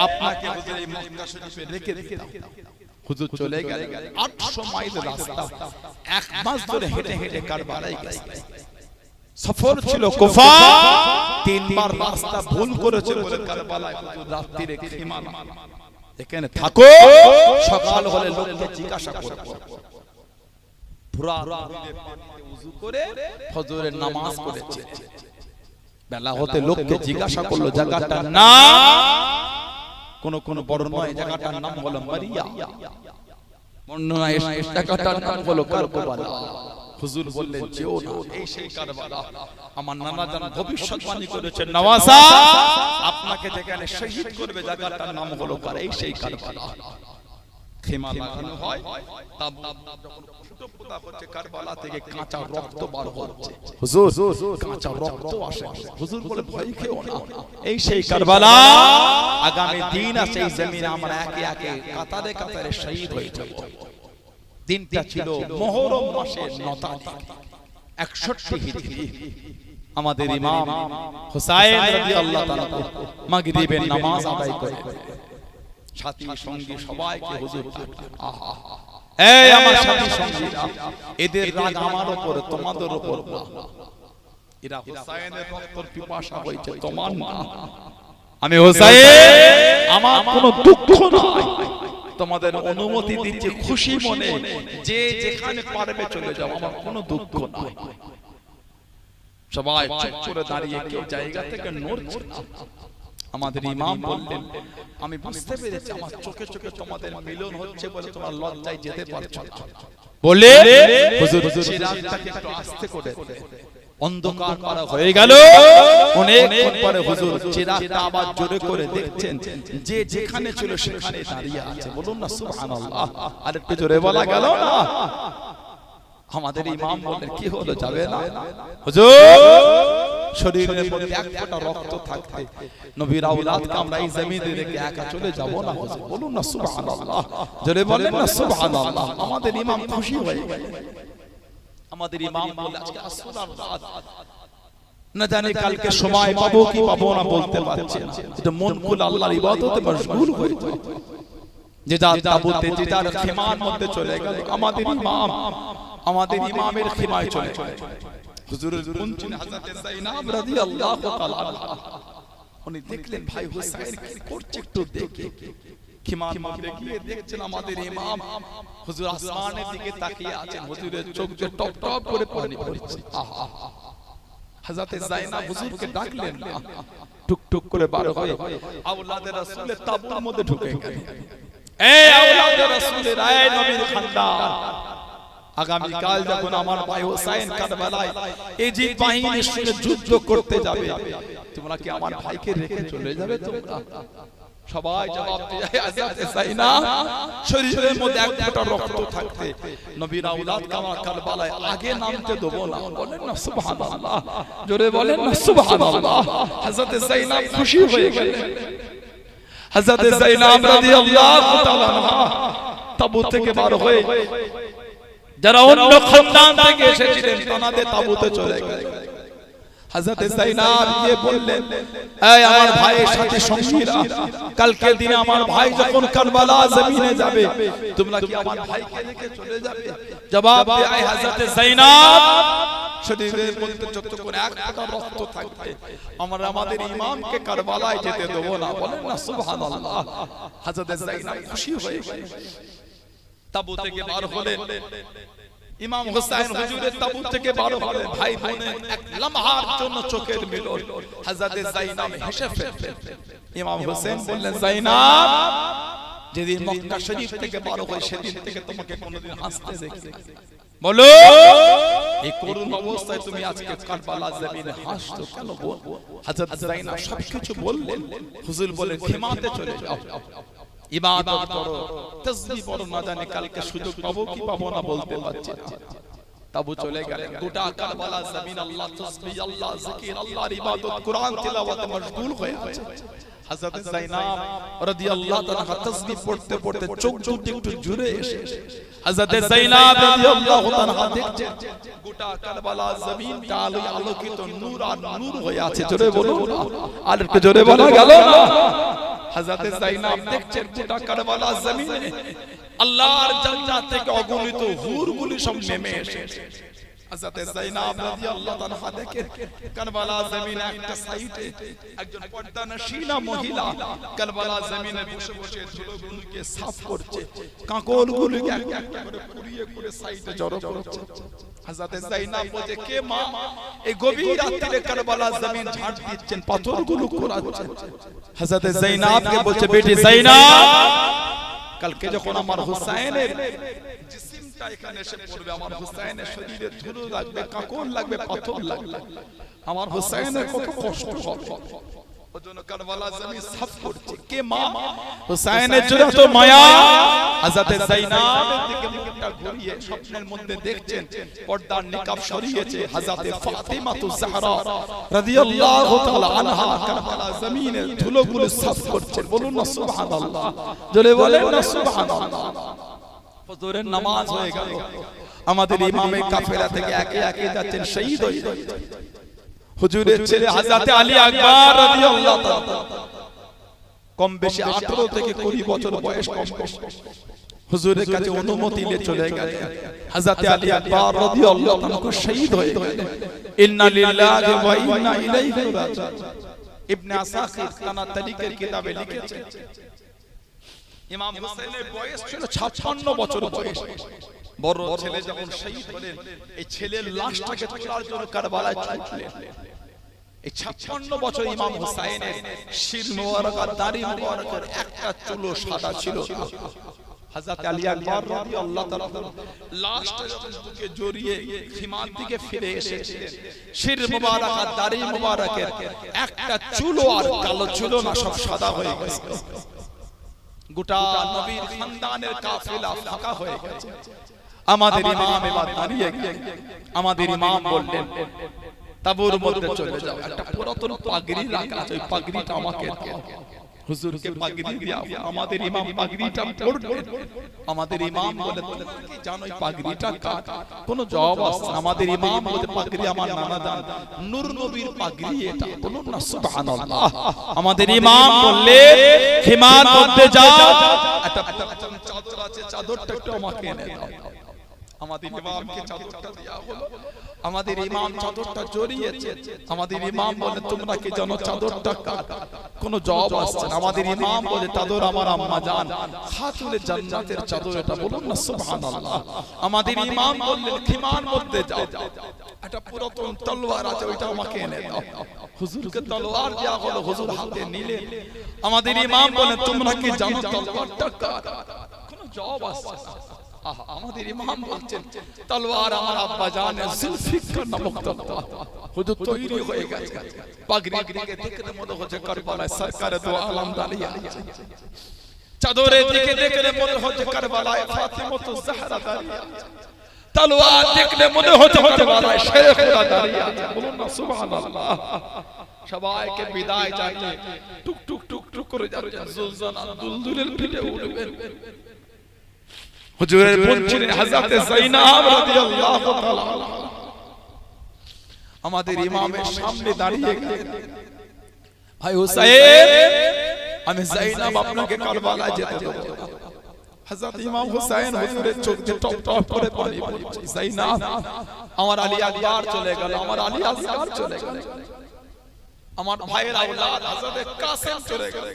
আপনাকে হুজুর এই মক্কা শরীফে রেখে দিতাম। হুজুর চলে গেলেন, 800 মাইল রাস্তা, এক মাস ধরে হেঁটে হেঁটে কারবালায় গেছেন। সফর ছিল কুফা, 3 বার রাস্তা ভুল করেছিল বলে কারবালায় হুজুর রাত্রিরে খিমা না, এখানে থাকো, সকাল হলে লোককে জিজ্ঞাসা করব। পুরা রাতে ওযু করে ফজরের নামাজ পড়েছে, বেলা হতে লোককে জিজ্ঞাসা করলো জায়গাটার নাম, কোন বর্ণনায় জায়গাটার নাম হলো মারিয়া, বর্ণনায় জায়গাটার নাম হলো কারবালা। হুজুর বললেন যেও না, এই সেই কারবালা। আমার নানা জান ভবিষ্যৎবাণী করেছেন, নওয়াজা আপনাকে যেখানে শহীদ করবে জায়গাটার নাম হলো এই সেই কারবালা। খেমা লাগানো হয়, তাব যখন ফুটো পোতা হচ্ছে, কারবালা থেকে কাঁচা রক্ত বার হচ্ছে। হুজুর কাঁচা রক্ত আসে, হুজুর বলে ভয় খেও না, এই সেই কারবালা। আগামী দিন আছে এই জমিনে আমরা একে একে কাতারে কাতারে শহীদ হয়ে যাব। দিনটা ছিল মুহররম মাসের 9 তারিখ, 61 হিজরি। আমাদের ইমাম হুসাইন রাদিয়াল্লাহু তাআলা মাগরিবের নামাজ আদায় করে সাথী সঙ্গী সবাইকে হুজুর ডাকলেন, আহা এই আমার সাথী সঙ্গীরা, এদের রাগ আমার উপর তোমাদের উপর না, এরা হুসাইনের রক্তের পিপাসা হয়েছে তোমার না। আমি হুসাইন, আমার কোনো দুঃখ নাই, তোমাদের অনুমতি দিচ্ছি খুশি মনে যে যেখানে পারবে চলে যাও, আমার কোনো দুঃখ নাই। সবাই চুপ করে দাঁড়িয়ে, কেউ জায়গা থেকে নড়ছে না। আমাদের ইমাম বললেন, আমি বুঝতে পেরেছি আমার চোখে চোখে তোমাদের মিলন হচ্ছে বলে তোমরা লজ্জায় যেতে পারছো না। বলে হুজুর চিরাগটাকে একটু আস্তে করে অন্ধকার করা হয়ে গেল। অনেকক্ষণ পরে হুজুর চিরাগটা আবার জোরে করে দেখছেন যে যেখানে ছিল সেখানে দাঁড়িয়ে আছে। বলুন না সুবহানাল্লাহ। আর একটু জোরে বলা গেল না? আমাদের ইমাম বলেন, কি হলো, যাবে না? হুজুর শরীরের মধ্যে এক ফোঁটা রক্ত থাকতে নবীর আওলাদকে আমরা এই জমিনে রেখে একা চলে যাব না হুজুর? বলুন না সুবহানাল্লাহ। জোরে বলেন না সুবহানাল্লাহ। আমাদের ইমাম খুশি হয়ে গেল। আমাদের ইমাম বলে, আজকে আসরের রাত, না জানি কালকে সময় পাবো কি পাবো না বলতে পারছি না। এটা মন খুলে আল্লাহর ইবাদতে মশগুল হয়ে যায়। যে যার তাবুতে যে যার খিমার মধ্যে চলে গেল। আমাদের ইমামের খিমায় চলে গেল। হুজুরের পঞ্চম হযরত যায়েনব রাদিয়াল্লাহু তাআলা আনহা, উনি দেখলেন ভাই হুসাইন কি করছে একটু দেখে। খিমার মধ্যে গিয়ে দেখছেন আমাদের ইমাম হুজুর আসমানের দিকে তাকিয়ে আছেন। হুজুরের চোখ দিয়ে টপ টপ করে পানি পড়ছে। আহা, হযরত যায়েনব হুজুরকে ডাকলেন না, টুক টুক করে বার হয়ে আওলাদে রাসূলের তাবুর মধ্যে ঢুকে গেলেন। এই আওলাদে রাসূলের, এই নবীর খানদান, আগামী কাল যখন আমার ভাই হুসাইন কারবালায় ইজিদ বাহিনীর সঙ্গে যুদ্ধ করতে যাবে, তোমরা কি আমার ভাইকে রেখে চলে যাবে? তোমরা সবাই জবাব দিয়ে হযরত যায়েনব শরীরের মধ্যে এক ফোঁটা রক্ত থাকতে নবীর আওলাদকে আমরা কারবালায় আগে নামতে দেব না। বলেন না সুবহানাল্লাহ। জোরে বলেন না সুবহানাল্লাহ। হযরত যায়েনব খুশি হয়ে গেলেন। হযরত যায়েনব রাদিয়াল্লাহু তাআলা আনহা তাবুত থেকে বার হয়ে যারা অন্য খানদান থেকে এসেছিলেন তাদের তাবুতে চলে গেলেন। হযরত যায়েনব গিয়ে বললেন, এই আমার ভাইয়ের সাথে সঙ্গীরা, কালকের দিনে আমার ভাই যখন কারবালা জমিনে যাবে, তোমরা কি আমার ভাইকে রেখে চলে যাবে? জবাব দেয় হযরত যায়েনব, শরীরের মধ্যে যতক্ষণ এক ফোঁটা রক্ত থাকবে আমরা আমাদের ইমামকে কারবালায় যেতে দেব না। বলেন না সুবহানাল্লাহ। হযরত যায়েনব খুশি হয়ে গেলেন। তাবু থেকে বার হলেন। ইমাম হুসাইন হুজুরের তাবু থেকে বার হলেন। ভাই বোনের এক লম্হার জন্য চোখের মিলন। হযরত যায়েনব হেসে ফেললেন। ইমাম হুসাইন বললেন, যায়েনব, যেদিন মক্কা শরীফ থেকে বার হই সেদিন থেকে তোমাকে কোনোদিন হাসতে দেখি। বলো, এই করুণ অবস্থায় তুমি আজকে কারবালা জমিনে হাসছো কেন? হযরত যায়েনব সবকিছু বললেন। হুজুর বলেন, খিমাতে চলে যাও, ইবাদত করো, তাসবিহ পড়ো, না জানি কালকে সুযোগ পাবো কি পাবো না বলতে পারছি না। তাবু চলে গেলেন। গোটা কারবালা জমিন আল্লাহ তাসবিহ, আল্লাহ জিকির, আল্লাহর ইবাদত, কুরআন তিলাওয়াতে মশগুল হয়ে আছে। হযরত যায়েনব রাদিয়াল্লাহু তাআলা তাসবিহ পড়তে পড়তে চোখ দুটি একটু জুড়ে এসে হযরত যায়েনব রাদিয়াল্লাহু তাআলা দেখছেন গোটা কারবালা জমিনটা আলোয় আলোকিত, নূর আর নূর হয়ে আছে। জোরে বলুন, আর একটু জোরে বলা গেল না? হযরত যায়েনব দেখছেন গোটা কারবালা জমিনে আল্লাহর জান্নাত থেকে অগণিত হুরগুলি সব নেমে এসেছে। হযরত যায়েনব রাদিয়াল্লাহু তাআলা দেখেন কারবালা জমিনে একটা সাইডে একজন পর্দানশীলা মহিলা কারবালা জমিনে বসে বসে ধুলোগুলোকে সাফ করছে, কাঁকড়গুলোকে এক এক করে কুড়িয়ে করে সাইডে জড়ো করছে। হযরত যায়েনব বলে, কে মা এই গভীর রাতে কারবালা জমিন ঝাড় দিচ্ছেন, পাথরগুলো কুড়াচ্ছেন? হযরত যায়েনবকে বলছে, বেটি যায়েনব, কালকে যখন আমার হুসাইনের জিসিমটা এখানে এসে পড়বে, আমার হুসাইনের শরীরে ধুলো লাগবে, কাঁকড় লাগবে, পাথর লাগবে, আমার হুসাইনের কত কষ্ট হবে। ওজন্য কারবালা জমিন সাফ করছে। কে মা? হুসাইনের জন্য তো মায়া। হযরত যায়েনবের দিকে মুখটা ঘুরিয়ে স্বপ্নের মধ্যে দেখছেন পর্দার নিকাব সরিয়েছে হযরত ফাতিমা তুজ-জাহরা রাদিয়াল্লাহু তাআলা আনহা কারবালা জমিনের ধুলোগুলো সাফ করছেন। বলুন না সুবহানাল্লাহ। জোরে বলেন না সুবহানাল্লাহ। ফজরের নামাজ হয়ে গেল। আমাদের ইমামের কাফেলা থেকে একে একে যাচ্ছেন শহীদ হয়ে। হুজুরের ছেলে হযরত আলী আকবর রাদিয়াল্লাহু তাআলা কম বেশি 18 থেকে 20 বছর বয়স, কম বেশি হুজুরের কাছে অনুমতি নিয়ে চলে গেলেন। হযরত আলী আকবর রাদিয়াল্লাহু তাআলা শহীদ হয়ে গেলেন। ইন্না লিল্লাহি ওয়া ইন্না ইলাইহি রাজিউন। ইবনে আসাকির তানা তারিখের কিতাবে লিখেছেন ইমাম হুসাইনের বয়স ছিল 56 বছর বয়স। বড় ছেলে যখন শহীদ হলেন, এই ছেলের লাশটাকে তোলার জন্য কারবালায় ছুটলেন। এই 56 বছর ইমাম হুসাইনের শির মোবারক আর দাড়ি মোবারকের একটা চুলও সাদা ছিল না। হযরত আলী আকবর রাদিয়াল্লাহু তাআলা লাস্টে যখন বুকে জড়িয়ে খিমার দিকে ফিরে এসেছিলেন, শির মোবারক আর দাড়ি মোবারকের একটা চুলও আর কালো ছিল না, সব সাদা হয়ে গেছে। গোটা নবীর খানদানের কাফেলা ফাঁকা হয়ে গেছে। আমাদের ইমাম এবার দাঁড়িয়ে গেলেন। আমাদের ইমাম বললেন, তাবুর মধ্যে চলে যাও, একটা পুরাতন পাগড়ি রাখা আছে, ওই পাগড়িটা আমাকে দাও। হুজুরকে পাগড়ি দিয়া আমাদের ইমাম পাগড়িটা পরলেন। আমাদের ইমাম বলে, কি জানো এই পাগড়িটা কার? কোনো জবাব আসছে না। আমাদের ইমাম বলে, পাগড়ি আমার নানা জান নূর নবীর পাগড়ি এটা। বলুন না সুবহানাল্লাহ। আমাদের ইমাম বললে, খিমার মধ্যে যাও, একটা চাদর আছে, চাদরটা একটু আমাকে এনে দাও। আমাদের ইমামকে চাদরটা দেয়া হলো। আমাদের ইমাম চাদরটা জড়িয়েছে। আমাদের ইমাম বলে, তোমরা কি জানো চাদরটা কার? কোনো জবাব আসছে না। আমাদের ইমাম বলে, চাদর আমার আম্মা জান খাতুনে জান্নাতের চাদর এটা। বলুন না সুবহানাল্লাহ। আমাদের ইমাম বললেন, খিমার মধ্যে যাও, একটা পুরাতন তলোয়ার আছে, ওইটা আমাকে এনে দাও। হুজুরকে তলোয়ার দেয়া হলো, হুজুর হাতে নিলেন। আমাদের ইমাম বলে, তোমরা কি জানো তলোয়ারটা কার? কোনো জবাব আসছে না। আমাদের ইমাম বলছেন, তলোয়ার আমার আব্বা জানের জুলফিকার নামক তলোয়ার। হুজুর তৈরি হয়ে গেছে। পাগড়িকে দেখলে মনে হচ্ছে কারবালায় সরকারে দো আলম দাঁড়িয়ে আছে। চাদরের দিকে দেখলে মনে হচ্ছে কারবালায় ফাতিমাতুজ জাহরা দাঁড়িয়ে আছে। তলোয়ার দেখলে মনে হচ্ছে কারবালায় শেখরা দাঁড়িয়ে আছে। বলুন না সুবহানাল্লাহ। সবাইকে বিদায় জানিয়ে টুক টুক টুক টুক করে যাচ্ছেন। জুলজানা দুলদুলের পিঠে উঠবেন। হুজুরের বোন ছিলেন হযরত যায়নাব রাদিয়াল্লাহু তাআলা। আমাদের ইমামের সামনে দাঁড়িয়ে গেলেন, ভাই হুসাইন, আমি যায়নাব আপনাকে কারবালায় যেতে দেব। হযরত ইমাম হুসাইন হুজুরের চোখ দিয়ে টপ টপ করে পানি পড়ছে। যায়নাব, আমার আলী আকবর চলে গেল, আমার আলী আসগর চলে গেল, আমার ভাইয়ের আওলাদ হযরত কাসেম চলে গেল,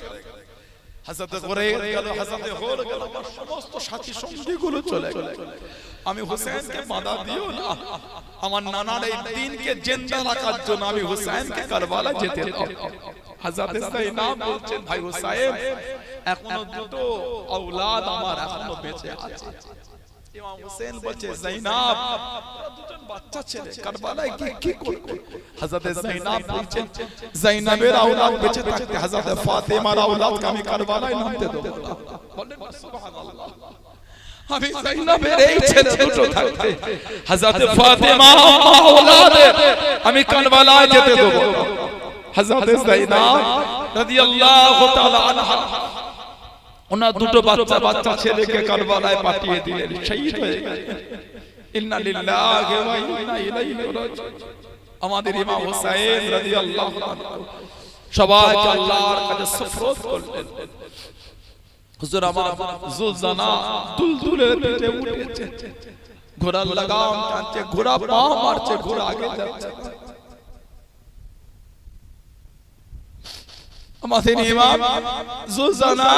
হযরত গুরাইর গেল, হযরত হোর গেল, আমার সমস্ত সাথী সঙ্গীগুলো চলে গেল। আমি হুসাইনকে বাধা দিও না। আমার নানার এই দ্বীনকে জিন্দা রাখার জন্য আমি হুসাইনকে কারবালা যেতে দাও। হযরত যায়নাব বলছেন, ভাই হুসাইন, এখনো দুটো আওলাদ আমার এখনো বেঁচে আছে। ইমাম হুসেন বলছে, যায়নাব, দুজন বাচ্চা ছেলে কারবালায় কি করবে? হযরত যায়নাব বলছেন, যায়নাবের আওলাদ বেঁচে থাকতে হযরত ফাতেমার আওলাদকে আমি কারবালায় নামতে দেব না। বলেন সুবহানাল্লাহ। আমি যায়নাবের এই ছেলে দুটো থাকতে হযরত ফাতেমা আওলাদের আমি কারবালায় যেতে দেব না। হযরত যায়নাব রাদিয়াল্লাহু তাআলা আনহা ওনার দুটো বাচ্চা ছেলেকে কারবালায় পাঠিয়ে দিলেন, শহীদ হয়ে গেলেন। ইন্না লিল্লাহি ওয়া ইন্না ইলাইহি রাজিউন। আমাদের ইমাম হুসাইন রাদিয়াল্লাহু তাআলা সবাইকে আল্লাহর কাছে সুফরত করলেন। হুজুর আমার জুলজানা দুলদুলের পিঠে উঠেছে, ঘোড়ার লাগাম টানছে, ঘোড়া পা মারছে, ঘোড়া আগে যাচ্ছে। আমাদের ইমাম জুলজানা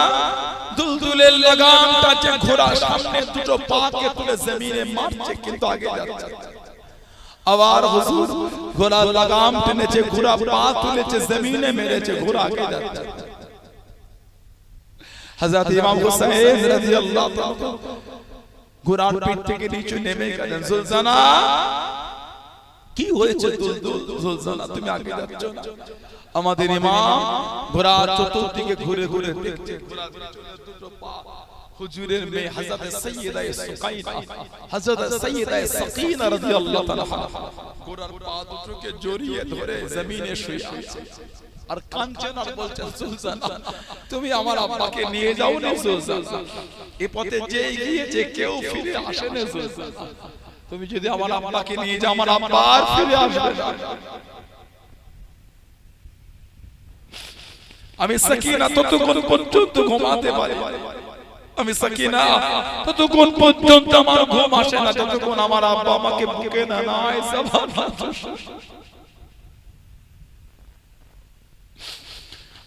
দুলদুলের লাগাম টানছে, ঘোড়া সামনে দুটো পাকে তুলে জমিনে মারছে, কিন্তু আগে যাচ্ছে। আবার হুজুর ঘোড়ার লাগাম টেনেছে, ঘোড়া পা তুলেছে, জমিনে মেরেছে, ঘোড়া আগে যাচ্ছে। হযরত ইমাম হুসাইন রাদিয়াল্লাহু তাআলা ঘোড়ার পিঠ থেকে নিচে নেমে গেলেন। জুলজানা, কি হয়েছে জুলজানা, তুমি আগে যাচ্ছ না? আমাদের ইমাম ঘোড়া চতুর্দিকে ঘুরে ঘুরে দেখছে, ঘোড়ার পিছনে দুটো পা। হুজুরের মেয়ে হযরত সাইয়্যিদা সুকাইনা, হযরত সাইয়্যিদা সাকিনা রাদিয়াল্লাহু তাআলা ঘোড়ার পা দুটোকে জড়িয়ে ধরে জমিনে শুয়ে আছে আর কাঁদছেন আর বলছেন, জুলজানা, তুমি আমার আব্বাকে নিয়ে যাও না জুলজানা। এই পথে যে গিয়েছে কেউ ফিরে আসে না জুলজানা। তুমি যদি আমার আব্বাকে নিয়ে যাও, আমার আব্বা আর ফিরে আসবে না। আমি সাকিনা ততক্ষণ পর্যন্ত ঘুমাতে পারি, আমি সাকিনা ততক্ষণ পর্যন্ত আমার ঘুম আসে না যতক্ষণ আমার আব্বা আমাকে বুকে না নেয়।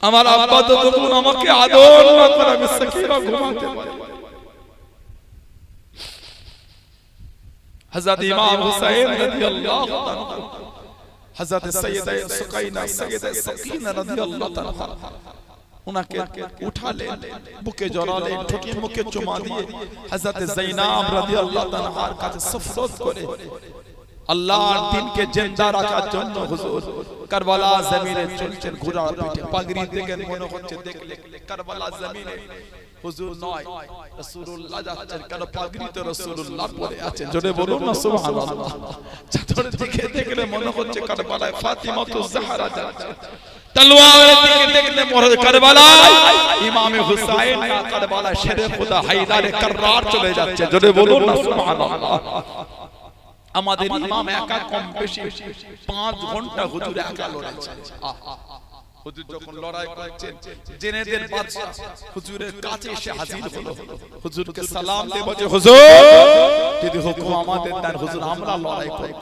আমার আব্বা ততক্ষণ আমাকে আদর না করে আমি সাকিনা ঘুমাতে পারি। হযরত ইমাম হুসাইন রাদিয়াল্লাহু তাআলা হযরত সাইয়্যিদা সুকাইনা সাইয়্যিদা সাকিনা রাদিয়াল্লাহু তাআলা উনাকে উঠালেন, বুকে জড়ালেন, ঠোঁটে মুখে চুমা দিয়ে হযরত যায়েনাব রাদিয়াল্লাহু তাআলার কাছে সুফরত করে আল্লাহর দ্বীনকে জিন্দা রাখার জন্য হুজুর কারবালা জমিনে চলছেন, ঘোড়ার পিঠে পাগড়ি দেখে মনে হচ্ছে দেখলে কারবালা জমিনে হুজুর নয় রাসূলুল্লাহ যাচ্ছেন, কারণ পাগড়িতে রাসূলুল্লাহ পরে আছেন। জোরে বলুন না সুবহানাল্লাহ। চাদর দিকে দেখলে মনে হচ্ছে কারবালায় ফাতিমাতুজ জাহরা যাচ্ছেন, তলোয়ারের দিকে দেখলে মনে হচ্ছে কারবালায় ইমামে হুসাইন না কারবালায় শেরে খোদা হায়দারে কাররার চলে যাচ্ছে। জোরে বলুন না সুবহানাল্লাহ। আমাদের ইমাম একা কম বেশি 5 ঘন্টা হুজুর একা লড়েছেন। হুজুর যখন লড়াই করছেন জেনেদের বাদশা হুজুরের কাছে এসে হাজির হলো, হুজুরকে সালাম দিয়ে বলে হুজুর যদি হুকুম আমাদের দেন হুজুর আমরা লড়াই করব।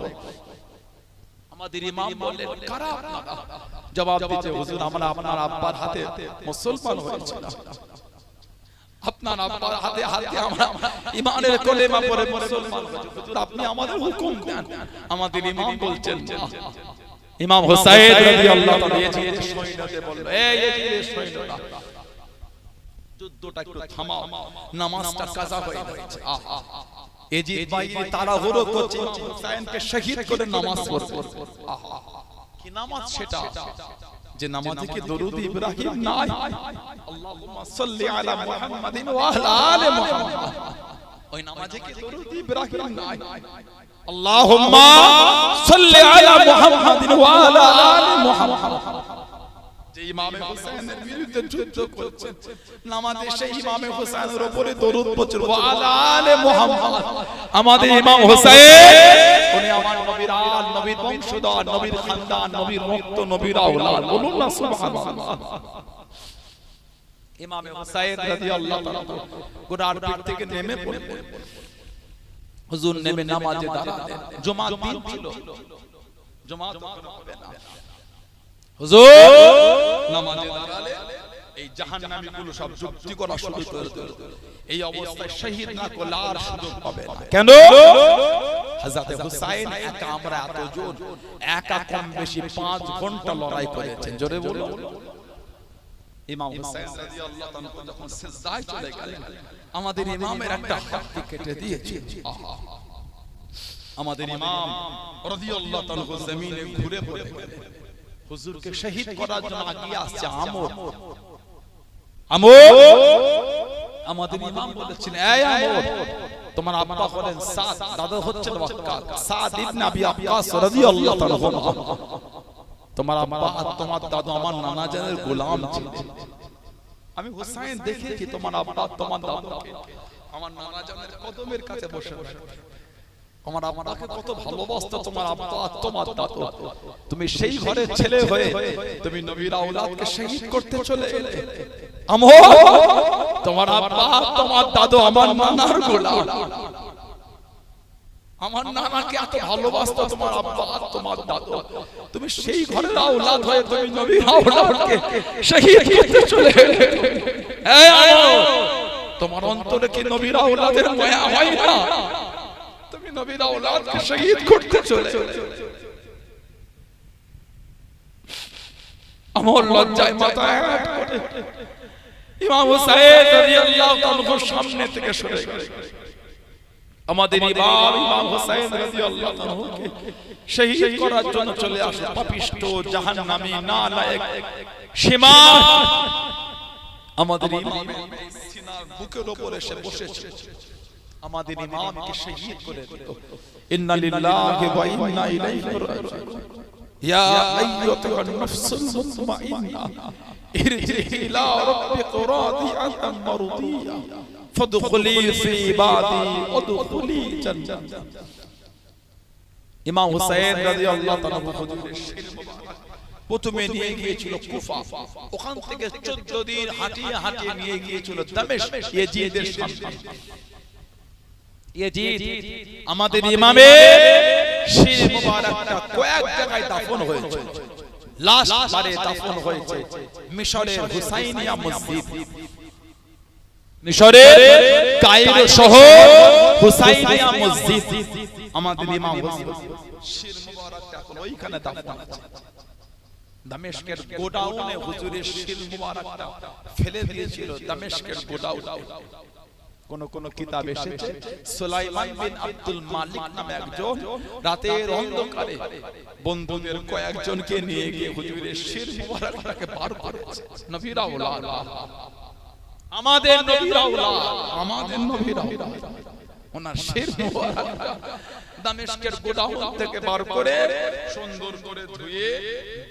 আমাদের ইমাম বললেন কারা আপনারা? জবাব দিতে হুজুর আমরা আপনার আব্বার হাতে মুসলমান হয়েছিলাম, আপনার আব্বার হাতে হাতে আমরা ঈমানের কলেমা পড়ে মুসলমান হয়েছি, হুজুর আপনি আমাদের হুকুম দেন। আমাদের ইমাম বলছেন ইমাম হুসাইন রাদিয়াল্লাহু তাআলা এই সৈন্যদের বলল এই সৈন্যরা যুদ্ধটা একটু থামাও, নামাজটা কাজা হয়ে গেছে। এজিদ বাইরে তাড়াহুড়ো করছে হুসাইনকে শহীদ করে নামাজ পড়তে। কি নামাজ সেটা যে নামাজে কি দরুদ ইব্রাহিম নাই? আল্লাহুম্মা সাল্লি আলা মুহাম্মাদিন ওয়া আলা আলি মুহাম্মাদ, ওই নামাজে কি দরুদ ইব্রাহিম নাই? আল্লাহুম্মা সাল্লি আলা মুহাম্মাদিন ওয়া আলা আলি মুহাম্মাদ। যে ইমামে হুসাইনের বিরুদ্ধে যুদ্ধ করছেন নামাজে সেই ইমামে হুসাইনের উপরে দরুদ পড়ছেন ওয়া আলা আলি মুহাম্মাদ। আমাদের ইমাম হুসাইন উনি আমার নবীর আল, নবীর বংশধর, নবীর খানদান, নবীর রক্ত, নবীর আওলাদ। বলুন না সুবহানাল্লাহ। ইমামে হুসাইন রাদিয়াল্লাহু তাআলা ঘোড়ার পিঠ থেকে নেমে পড়লেন, হুজুর নেমে নামাজে দাঁড়ালেন। জুমার দিন ছিল, জুমাত হবে না, হুজুর নামাজে দাঁড়ালে এই জাহান্নামীগুলো সব যুক্তি করা শুরু করে দিল, এই অবস্থায় শহীদ না করলে আর সুযোগ পাবে না। কেন? হযরত হুসাইন একা আমরা এতজন একা কম বেশি 5 ঘন্টা লড়াই করেছেন। জোরে বলুন। ইমাম হুসাইন রাদিয়াল্লাহু তাআলা যখন সিজদায় চলে গেলেন আমাদের ইমামের একটা হাত কেটে দিয়েছে। আমাদের ইমাম রাদিয়াল্লাহু তাআলা জমিনে ঘুরে পড়ে গেলেন, হুজুরকে শহীদ করার জন্য আগিয়ে আসছে আমর। আমাদের ইমাম বলেছেন এই আমর তোমার আব্বা হলেন সাদ, দাদা হচ্ছেন ওয়াক্কাস, সাদ ইবনে আবি ওয়াক্কাস রাদিয়াল্লাহু তাআলা আনহু। তোমার আব্বা আর তোমার দাদু আমার নানা জানের গোলাম ছিলেন। আমি হুসাইন দেখেছি তোমার আব্বা তোমার দাদুকে আমার নানা জানের কদমের কাছে বসে বসে আমার আব্বাকে কত ভালোবাসতো তোমার আব্বা আর তোমার দাদু। তুমি সেই ঘরের ছেলে হয়ে তুমি নবীর আওলাদকে শহীদ করতে চলে এলে। আমর তোমার আব্বা তোমার দাদু আমার নানার গোলাম, আমার নানাকে এত ভালোবাসতো তোমার আব্বা আর তোমার দাদু। তুমি সেই ঘরের আওলাদ হয়ে তুমি নবীর আওলাদকে শহীদ করতে চলে এলে। এই আমর তোমার অন্তরে কি নবীর আওলাদের মায়া হয় না? তুমি নবীর আওলাদকে শহীদ করতে চলে এলে। আমর লজ্জায় মাথা হেঁট করে ইমাম হুসাইন রাদিয়াল্লাহু তাআলা সামনে থেকে সরে গেলেন। আমাদের ইমাম হুসাইন রাদিয়াল্লাহু তাআলাকে শহীদ করার জন্য চলে আসে পাপিষ্ট জাহান্নামী নালায়েক সীমা। আমাদের ইমাম সিনার বুকের উপর এসে বসেছে, আমাদের ইমামকে শহীদ করে দিল। ইন্না লিল্লাহি ওয়া ইন্না ইলাইহি রাজিউন। ইয়া আইয়ুহান নাফসুল মুতমাইন্না ইরজি'i ইলা রাব্বিকা রাদিয়াতান মারদিয়া ফাদখুলি ফি ইবাদি ওয়াদখুলি জান্নাত। ইমাম হুসাইন রাদিয়াল্লাহু তাআলা হুজুরের শির মোবারক প্রথমে নিয়ে গিয়েছিল কুফা, ওখান থেকে 14 দিন হাঁটিয়ে হাঁটিয়ে নিয়ে গিয়েছিল দামেস্ক ইয়াজিদের সামনে। ইয়াজিদ আমাদের ইমামের শির মোবারকটা কয়েক জায়গায় দাফন হয়েছে। লাস্ট বারে দাফন হয়েছে মিশরের হুসাইনিয়া মসজিদ, মিশরের কায়রো শহর হুসাইনিয়া মসজিদ। আমাদের ইমাম হোসেন শির মুবারকটা এখন ওইখানে দাফন আছে। দামেস্কের গোডাউনে হুজুরের শির মুবারকটা ফেলে দিয়েছিল দামেস্কের গোডাউনে। কোন কোন কিতাব এসেছে সুলাইমান বিন আব্দুল মালিক নামে একজন রাতের অন্ধকারে বন্ধুদের কয়েকজনকে নিয়ে গিয়ে হুজুরের শির মুবারকটাকে বার করেছে। নবীর আওলাদ, আমাদের নবীর আওলাদ, আমাদের নবীর আওলাদ ওনার শির মুবারকটা দামেস্কের গোডাউন থেকে বার করে সুন্দর করে ধুয়ে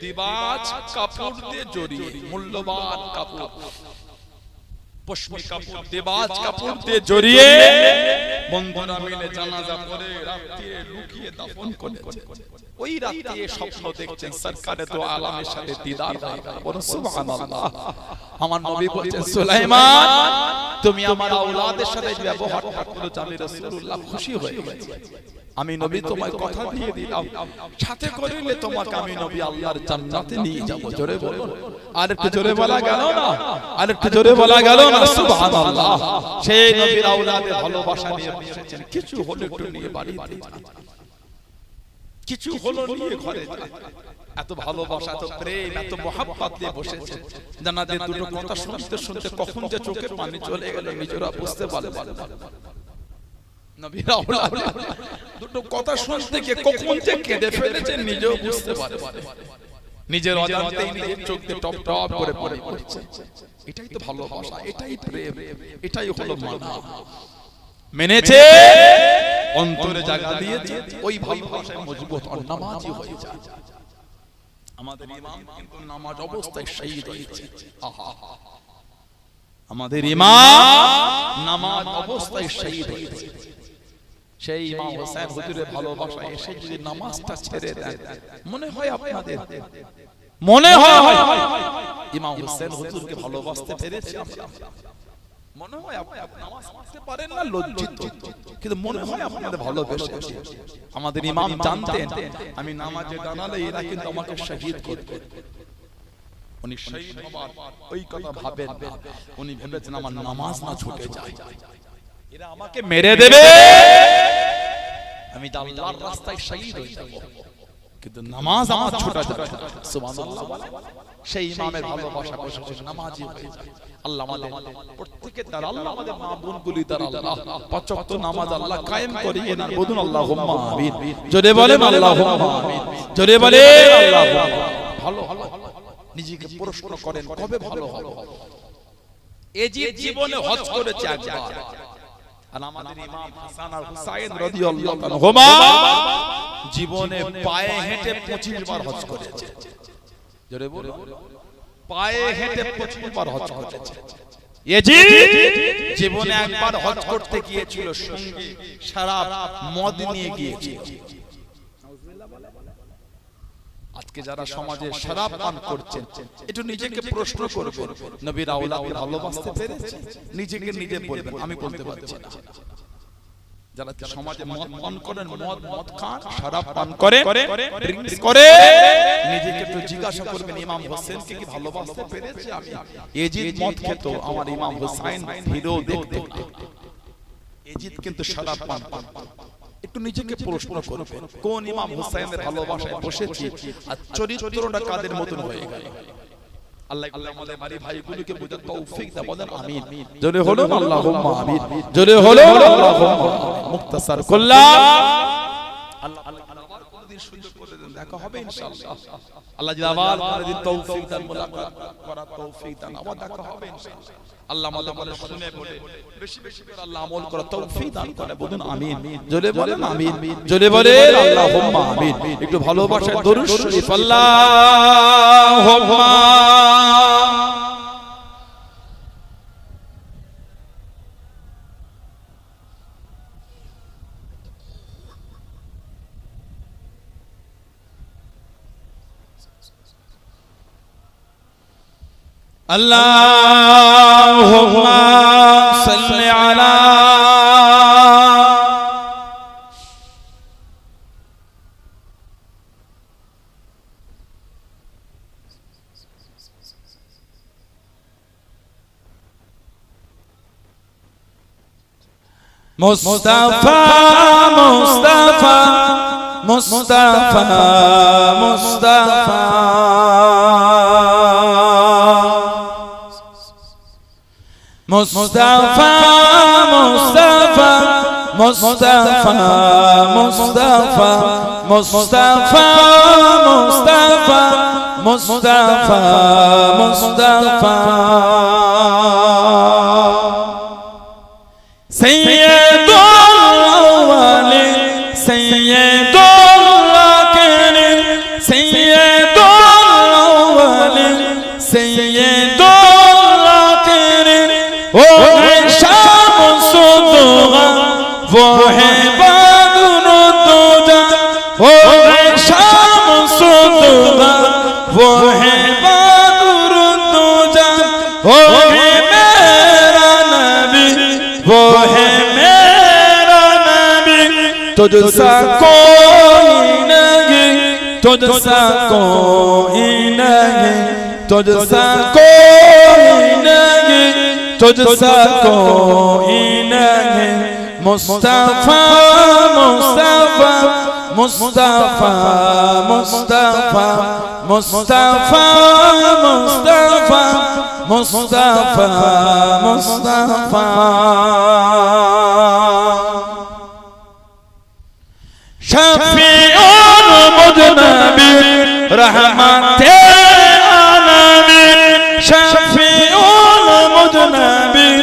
দিবাজ কাপড় দিয়ে জড়িয়ে, মূল্যবান কাপড়, পশমি কাপড়, দিবাজ কাপড় দিয়ে জড়িয়ে বন্ধুরা মিলে জানাজা পড়ে রাত্রিরে লুকিয়ে দাফন করেছে। ওই রাতে স্বপ্ন দেখছেন সরকারে তো আলমের সাথে দিদার হয়ে গেল। বলো সুবহানাল্লাহ। আমার নবী বলেন সুলাইমান তুমি আমার আওলাদের সাথে ব্যবহারটা করো, আমি রাসূলুল্লাহ খুশি হয়ে গেছি। আমি নবী তোমায় কথা দিয়ে দিলাম, সাথে করিলে তোমাকে আমি নবী আল্লাহর জান্নাতে নিয়ে যাব। জোরে বলো, আরেকটু জোরে বলা গেল না? আরেকটু জোরে বলা গেল না? সুবহানাল্লাহ। সেই নবীর আওলাদের ভালোবাসা নিয়ে বসেছেন, কিছু হলো একটু নিয়ে বাড়িতে যান, কিছু হলো নিয়ে ঘরে যান। এত ভালোবাসা, এত প্রেম, এত মোহাব্বত দিয়ে বসেছে। জানাতে দুটো কথা শুনতে শুনতে কখন যে চোখের পানি চলে গেল নিজেরা বুঝতে পারলেন না। নবীর আওলাদ দুটো কথা শুনতে গিয়ে কখন যে কেঁদে ফেলেছেন নিজেও বুঝতে পারেন। নিজের অজান্তেই নিজের চোখ দিয়ে টপ টপ করে পড়ছে। এটাই তো ভালোবাসা, এটাই প্রেম, এটাই হলো মানা। মেনেছে, অন্তরে জায়গা দিয়েছে, ওই ভালোবাসায় মজবুত আর নামাজি হয়ে যায়। আমাদের ইমাম কিন্তু নামাজ অবস্থায় শহীদ হয়েছে। আহা, আমাদের ইমাম নামাজ অবস্থায় শহীদ হয়েছে। সেই ইমাম হোসেন হুজুরের ভালোবাসা এসে যদি নামাজটা ছেড়ে দেন, মনে হয় আপনাদের মনে হয় ইমাম হোসেন হুজুরকে ভালোবাসতে পেরেছি আমরা। মনে হয় আপনি নামাজ পড়তে পারেন না, লজ্জিত, কিন্তু মনে হয় আপনাদের ভালোবেসেছি। আমাদের ইমাম জানতেন আমি নামাজে দাঁড়ালে এরা কিন্তু আমাকে শহীদ করবে। উনি শহীদ হবার ওই কথা ভাবেন না, উনি ভেবেছেন আমার নামাজ না ছুটে যায়, এরা আমাকে মেরে দেবে, আমি আল্লাহর রাস্তায় শহীদ হয়ে যাব, কিন্তু নামাজ আমার ছুটা যাবে। সুবহানাল্লাহ। সেই ইমামের ভালোবাসা বসে নামাজি হয়ে যায়। আল্লাহ আমাদের প্রত্যেকের দ্বারা, আল্লাহ আমাদের মা বোনগুলি দ্বারা আল্লাহ পাঁচ ওয়াক্ত নামাজ আল্লাহ কায়েম করিয়ে দেন। বলুন আল্লাহুম্মা আমিন। জোরে বলেন আল্লাহুম্মা আমিন। জোরে বলেন আল্লাহুম্মা। ভালো ভালো নিজেকে প্রশ্ন করেন কবে ভালো হবে। এজিদ জীবনে হজ করেছে একবার, আর আমাদের ইমাম হাসান আর হুসাইন রাদিয়াল্লাহু আনহুমা জীবনে পায়ে হেঁটে 25 বার হজ করেছে। জোরে বলো, পায়ে হেঁটে 25 বার হজ করেছে। এজিদ জীবনে একবার হজ করতে গিয়েছিল, সঙ্গে শরাব মদ নিয়ে গিয়েছিল। আজকে যারা সমাজে শরাব পান করছেন, একটু নিজেকে প্রশ্ন করবেন, নবীর আওলাদকে ভালোবাসতে পেরেছে? নিজেকে নিজে বলবেন, আমি বলতে পারছি না। যারা সমাজে মদ পান করেন, মদ খান, শরাব পান করে, ড্রিঙ্কস করে, নিজেকে একটু জিজ্ঞাসা করবেন ইমাম হোসেনকে কি ভালোবাসতে পেরেছে আমি? এজিদ মদ খেত, আমার ইমাম হোসেন ভিডিও দেখতো না। এজিদ কিন্তু শরাব পান করত। একটু নিজেকে প্রশ্ন করবেন, কোন ইমাম হোসেনের ভালোবাসায় বসেছি আর চরিত্রটা কাদের মতন হয়ে গেল? আল্লাহ আমাদের বাড়ি ভাইগুলোকে বুঝার তৌফিক দাও, বলেন আমিন। জোরে হলো আল্লাহুম্মা আমিন। জোরে হলো আল্লাহুম্মা। মুক্তাসার করলাম। আল্লাহ আবার কোনদিন সুযোগ করে দেন, দেখা হবে ইনশাআল্লাহ। আল্লাহ যদি আবার কোনদিন তৌফিক দান, মুলাকাত করার তৌফিক দান, আবার দেখা হবে ইনশাআল্লাহ। আল্লাহ আমাদের বলে শুনে বলে বেশি বেশি করে আল্লাহ আমল করার তৌফিক দান করে, বলুন আমিন। জোরে বলেন আমিন। জোরে বলেন আল্লাহুম্মা আমিন। একটু ভালোবাসায় দরুদ শরীফ আল্লাহুম্মা আল্লাহুম্মা সাল্লি আলা মুস্তাফা মুস্তাফা মুস্তাফা মুস্তাফা মুস্তাফা মুস্তাফা মুস্তাফা মুস্তাফা মুস্তাফা মুস্তাফা মুস্তাফা মুস্তাফা সাইয়্যিদুল আওয়ালিন সাইয়্যিদুল আখিরিন সাইয়্যিদুল আওয়ালিন সাইয়্যিদুল আখিরিন ও শামসুদ্দোহা वो है बदरुद्दोजा वो है शामसुद्दोहा वो है बदरुद्दोजा वो है मेरा नबी वो है मेरा नबी तुझसा कोई नहीं तुझसा कोई नहीं तुझसा कोई नहीं तुझसा कोई नहीं मुस्तफा मुस्तफा मुस्तफा मुस्तफा मुस्तफा मुस्तफा मुस्तफा मुस्तफा शफीउल मुज़नबिन रहमते आलमीन शफीउल मुज़नबिन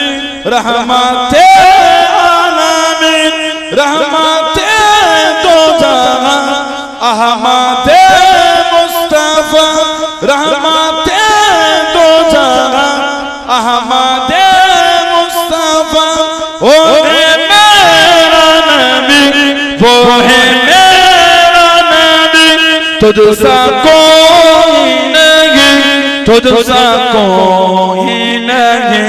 रहमते रहमते दो जहां अहमदे मुस्तफा रहमते दो जहां अहमदे मुस्तफा ओ है मेरा नबी वो है मेरा नबी तुझसा कोई नहीं तुझसा कोई नहीं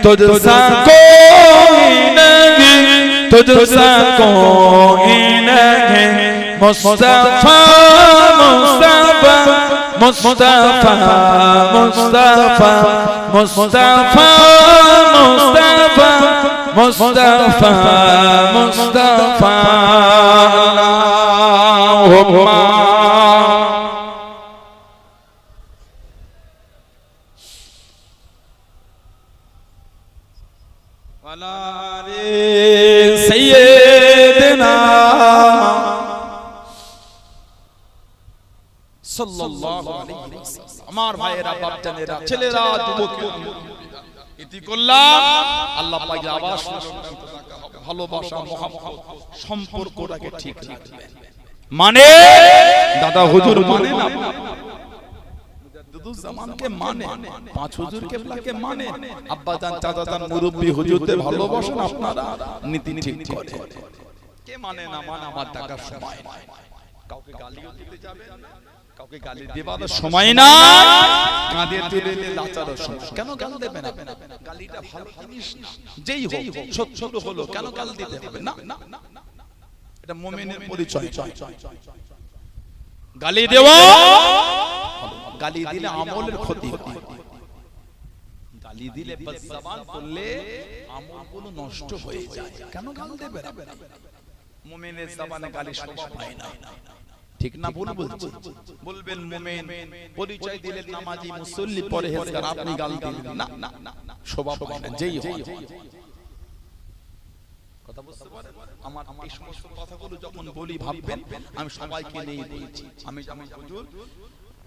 तुझसा कोई नहीं तुझसा कोई नहीं मुस्तफा मुस्तफा मुस्तफा मुस्तफा मुस्तफा मुस्तफा मुस्तफा मुस्तफा अल्लाहुम्मा सैयदना সাল্লাল্লাহু আলাইহি ওয়াসাল্লাম আমার ভাইয়েরা বাপজানেরা ছেলেরা যুবকেরা ইতি করলাম আল্লাহ পাকের আবাস ভালোবাসা মহব্বত সম্পর্কটাকে ঠিক রাখবেন মানে দাদা হুজুর মানে না জামানকে মানে পাঁচ হুজুর কেবলাকে মানে আব্বা জান চাচা জান মুরব্বি হুজুরদের ভালোবাসেন আপনারা নীতি ঠিক করে কে মানে না মানে আমার দেখার সময় নাই কাউকে গালিও দিতে যাবেন না কাউকে গালি দেবার সময় না কাঁধে তুলে নিয়ে লাচার সময় কেন গাল দেবেন না গালিটা ভালো জিনিস না যেই হোক ছোট হলো কেন গাল দিতে হবে না এটা মুমিনের পরিচয় গালি দেওয়া গালি দিলে আমলের ক্ষতি হয় গালি দিলে বদজবান করলে আমলগুলো নষ্ট হয়ে যায় কেন গাল দেবে মুমিনের জবানে গালি শোভা পায় না ঠিক না ভুল বলছি বলবেন মুমিন পরিচয় দিলে নামাজি মুসল্লি পরহেজগার আপনি গাল দিলেন না শোভা পায় না যেই হয় কথা বুঝতে পারেন আমার এই সমস্ত কথাগুলো যখন বলি ভাববেন আমি সবাইকে নিয়ে বলছি আমি যেমন হুজুর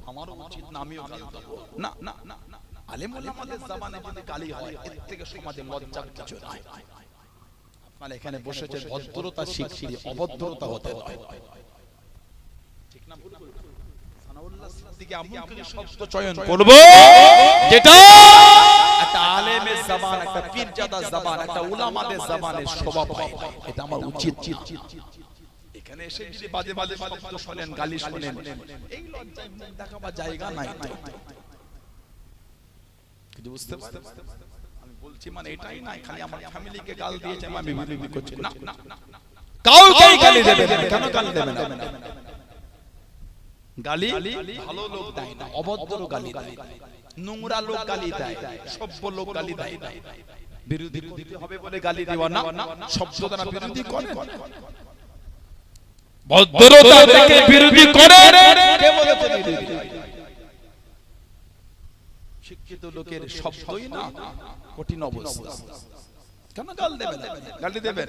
আমারও উচিত না আমিও গালি দেব না না না আলেম ওলামাদের জবানে যদি গালি হয় এর থেকে সমাজে লজ্জার কিছু নাই আপনারা এখানে বসেছে ভদ্রতা শিখছি অভদ্রতা হতে নয় ঠিক না ভুল বলবো সানাউল্লাহ সিদ্দিকী এমন কিছু শব্দ চয়ন করব যেটা একটা আলেমের জবান একটা পীরজাদা জবান একটা উলামাদের জবানে শোভা পায় এটা আমার উচিত এখানে এসে যদি বাজে বাজে শব্দ শুনেন গালি শুনেন এই লজ্জায় মুখ দেখাবার জায়গা নাই তো কি বুঝতে পারছেন আমি বলছি মানে এটাই নাই খালি আমার ফ্যামিলিকে গাল দিয়েছে আমি বিবি করছি না কাউকে গালি দেবেন কেন গালি দেবেন গালি ভালো লোক দেয় না অভদ্র গালি দেয় নোংরা লোক গালি দেয় সভ্য লোক গালি দেয় বিরোধী করতে হবে বলে গালি দেওয়া না, শব্দ দ্বারা বিরোধী করে, ভদ্রতা থেকে বিরোধী করে। কে বলেছে বিরোধী? শিক্ষিত লোকের শব্দই না কঠিন অবস্থা। কেন গাল দেবে? গালি দেবে,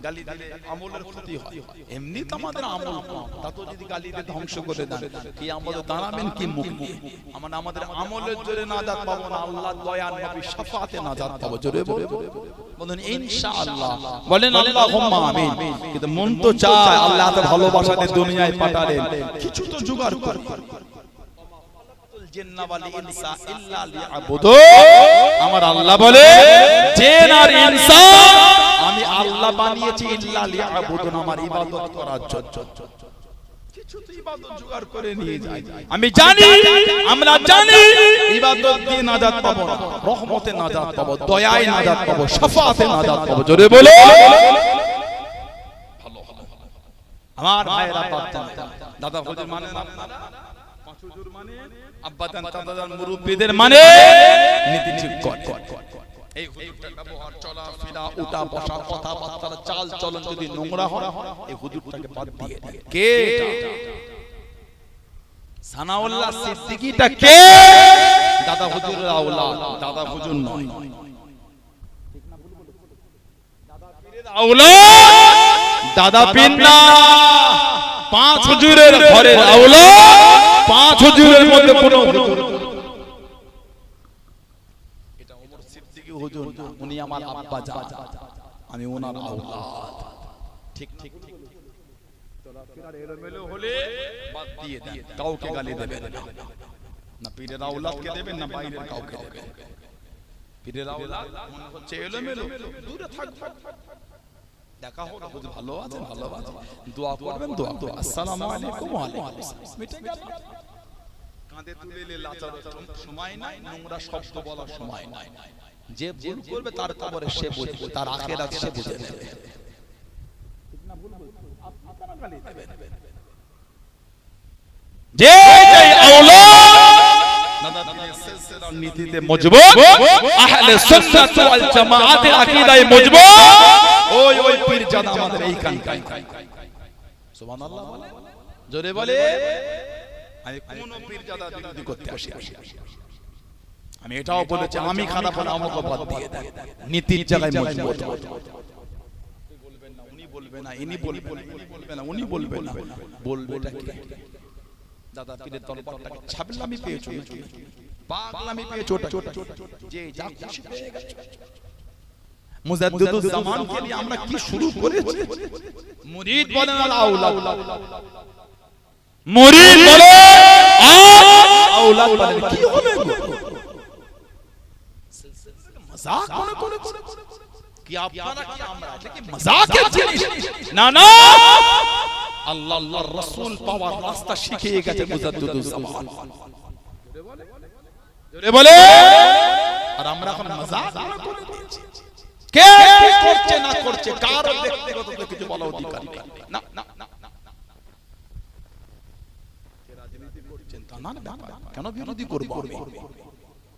গালি দিলে আমলের ক্ষতি হয়। এমনি তো আমাদের আমল কম, তা তো যদি গালি দিয়ে ধ্বংস করে দেন, কি আমলে দাঁড়াবেন কি মুখ নিয়ে? আমাদের আমলের জোরে নাজাত পাবো না, আল্লাহর দয়া নবী শাফাতে নাজাত পাবো। জোরে বলুন ইনশাআল্লাহ, বলেন আল্লাহুম্মা আমিন। কিন্তু মন তো চায় আল্লাহ এত ভালোবাসা দিয়ে দুনিয়ায় পাঠালেন, কিছু তো জোগাড় করে। আমার আল্লাহ বলে জিন আর ইনসান আমি আল্লাহ বানিয়েছি ইল্লা লিয়াবুদুন, আমার ইবাদত করার জন্য। কিছু তো ইবাদত জোগাড় করে নিয়ে যায়। আমি জানি, আমরা জানি ইবাদত দিয়ে নাজাত পাবো না, রহমতে নাজাত পাবো, দয়ায় নাজাত পাবো, শাফাতে নাজাত পাবো। জোরে বলো ভালো। আমার ভাইরা বাচ্চা দাদা হুজুর মানে না, পাঁচ হুজুর মানে, আব্বাজান দাদাজান মুরব্বিদের মানে নীতি ঠিক কর। এই হুজুরটার ব্যবহার, চলা ফেরা, উঠা বসা, কথাবার্তা, চাল চলন যদি নোংরা হয়, এই হুজুরটাকে বাদ দিয়ে দিন। কে এটা? সানাউল্লাহ সিদ্দিকীটা কে? দাদা হুজুরের আওলাদ, দাদা হুজুর নয়। ঠিক না? দাদা পীরের আওলাদ, দাদা পীর না, পাঁচ হুজুরের ঘরের আওলাদ, পাঁচ হুজুরের মধ্যে কোন হুজুর? এটা ওমর সিদ্দিকী হুজুর, উনি আমার আব্বা জান, আমি ওনার আওলাদ। ঠিক ঠিক ঠিক। চলাফেরার এলোমেলো হলে বাদ দিয়ে দেন, কাউকে গালি দেবেন না, পীরের আওলাদকে দেবেন না বাইরের কাউকে দেবেন। পীরের আওলাদ মনে হচ্ছে এলোমেলো, দূরে থাকবেন। দেখা হোক বুঝ ভালো আছে, ভালো আছে, দোয়া করবেন, দোয়া করবেন, আসসালামু আলাইকুম ওয়া আলাইকুম আসসালাম, মিটে গেল। কাঁধে তুলে লাচার সময় নাই, নোংরা শব্দ বলার সময় নাই। যে ভুল করবে তার কবরে সে বুঝবে, তার আখিরাত সে বুঝে নেবে। ঠিক না? ভুল আপনারা গালি দেবেন। যে আওলাদ দাদা পীরের সিলসিলার নীতিতে মজবুত, আহলে সুন্নাত ওয়াল জামাআতের আকীদায় মজবুত, ওই পীর জাদা আমাদের এইখানকার। সুবহানাল্লাহ বলে, জোরে বলে। আমি কোন পীর জাদা বিরোধী করতে আসি? আমি এটাও বলেছি, আমি খারাপ হলে আমাকে বাদ দিয়ে দেন, নীতির জায়গায় মজবুত। বলবেন না, উনি বলবে না, ইনি বলবে না, উনি বলবে না, উনি বলবে না, বলবেটা কি? দাদা পীরের দরবারটাকে ছাবলামি পেয়েছো, পাগলামি পেয়েছো, যে যা খুশি পেয়ে গেছো। মুজাদ্দিদুজ জামান কে নিয়ে আমরা কি শুরু করেছি? মুরিদ বলেন আল আওলাদ, মুরিদ বলে আওলাদ বলেন। কি হবে গো? মজাক মনে করে কি আপনারা কি আমরা? এটা কি মজাকের জিনিস? না না, আল্লাহ আল্লাহর রাসূল পাওয়ার রাস্তা শিখিয়ে গেছে মুজাদ্দিদুজ জামান। জোরে বলে। আর আমরা এখন মজাক মনে করে দিয়েছি। কে কি করছে না করছে কার ব্যক্তিগত কিছু বলা অধিকার নেই। না না না, রাজনীতি করছেন তা না, কেন বিরোধী করব আমি?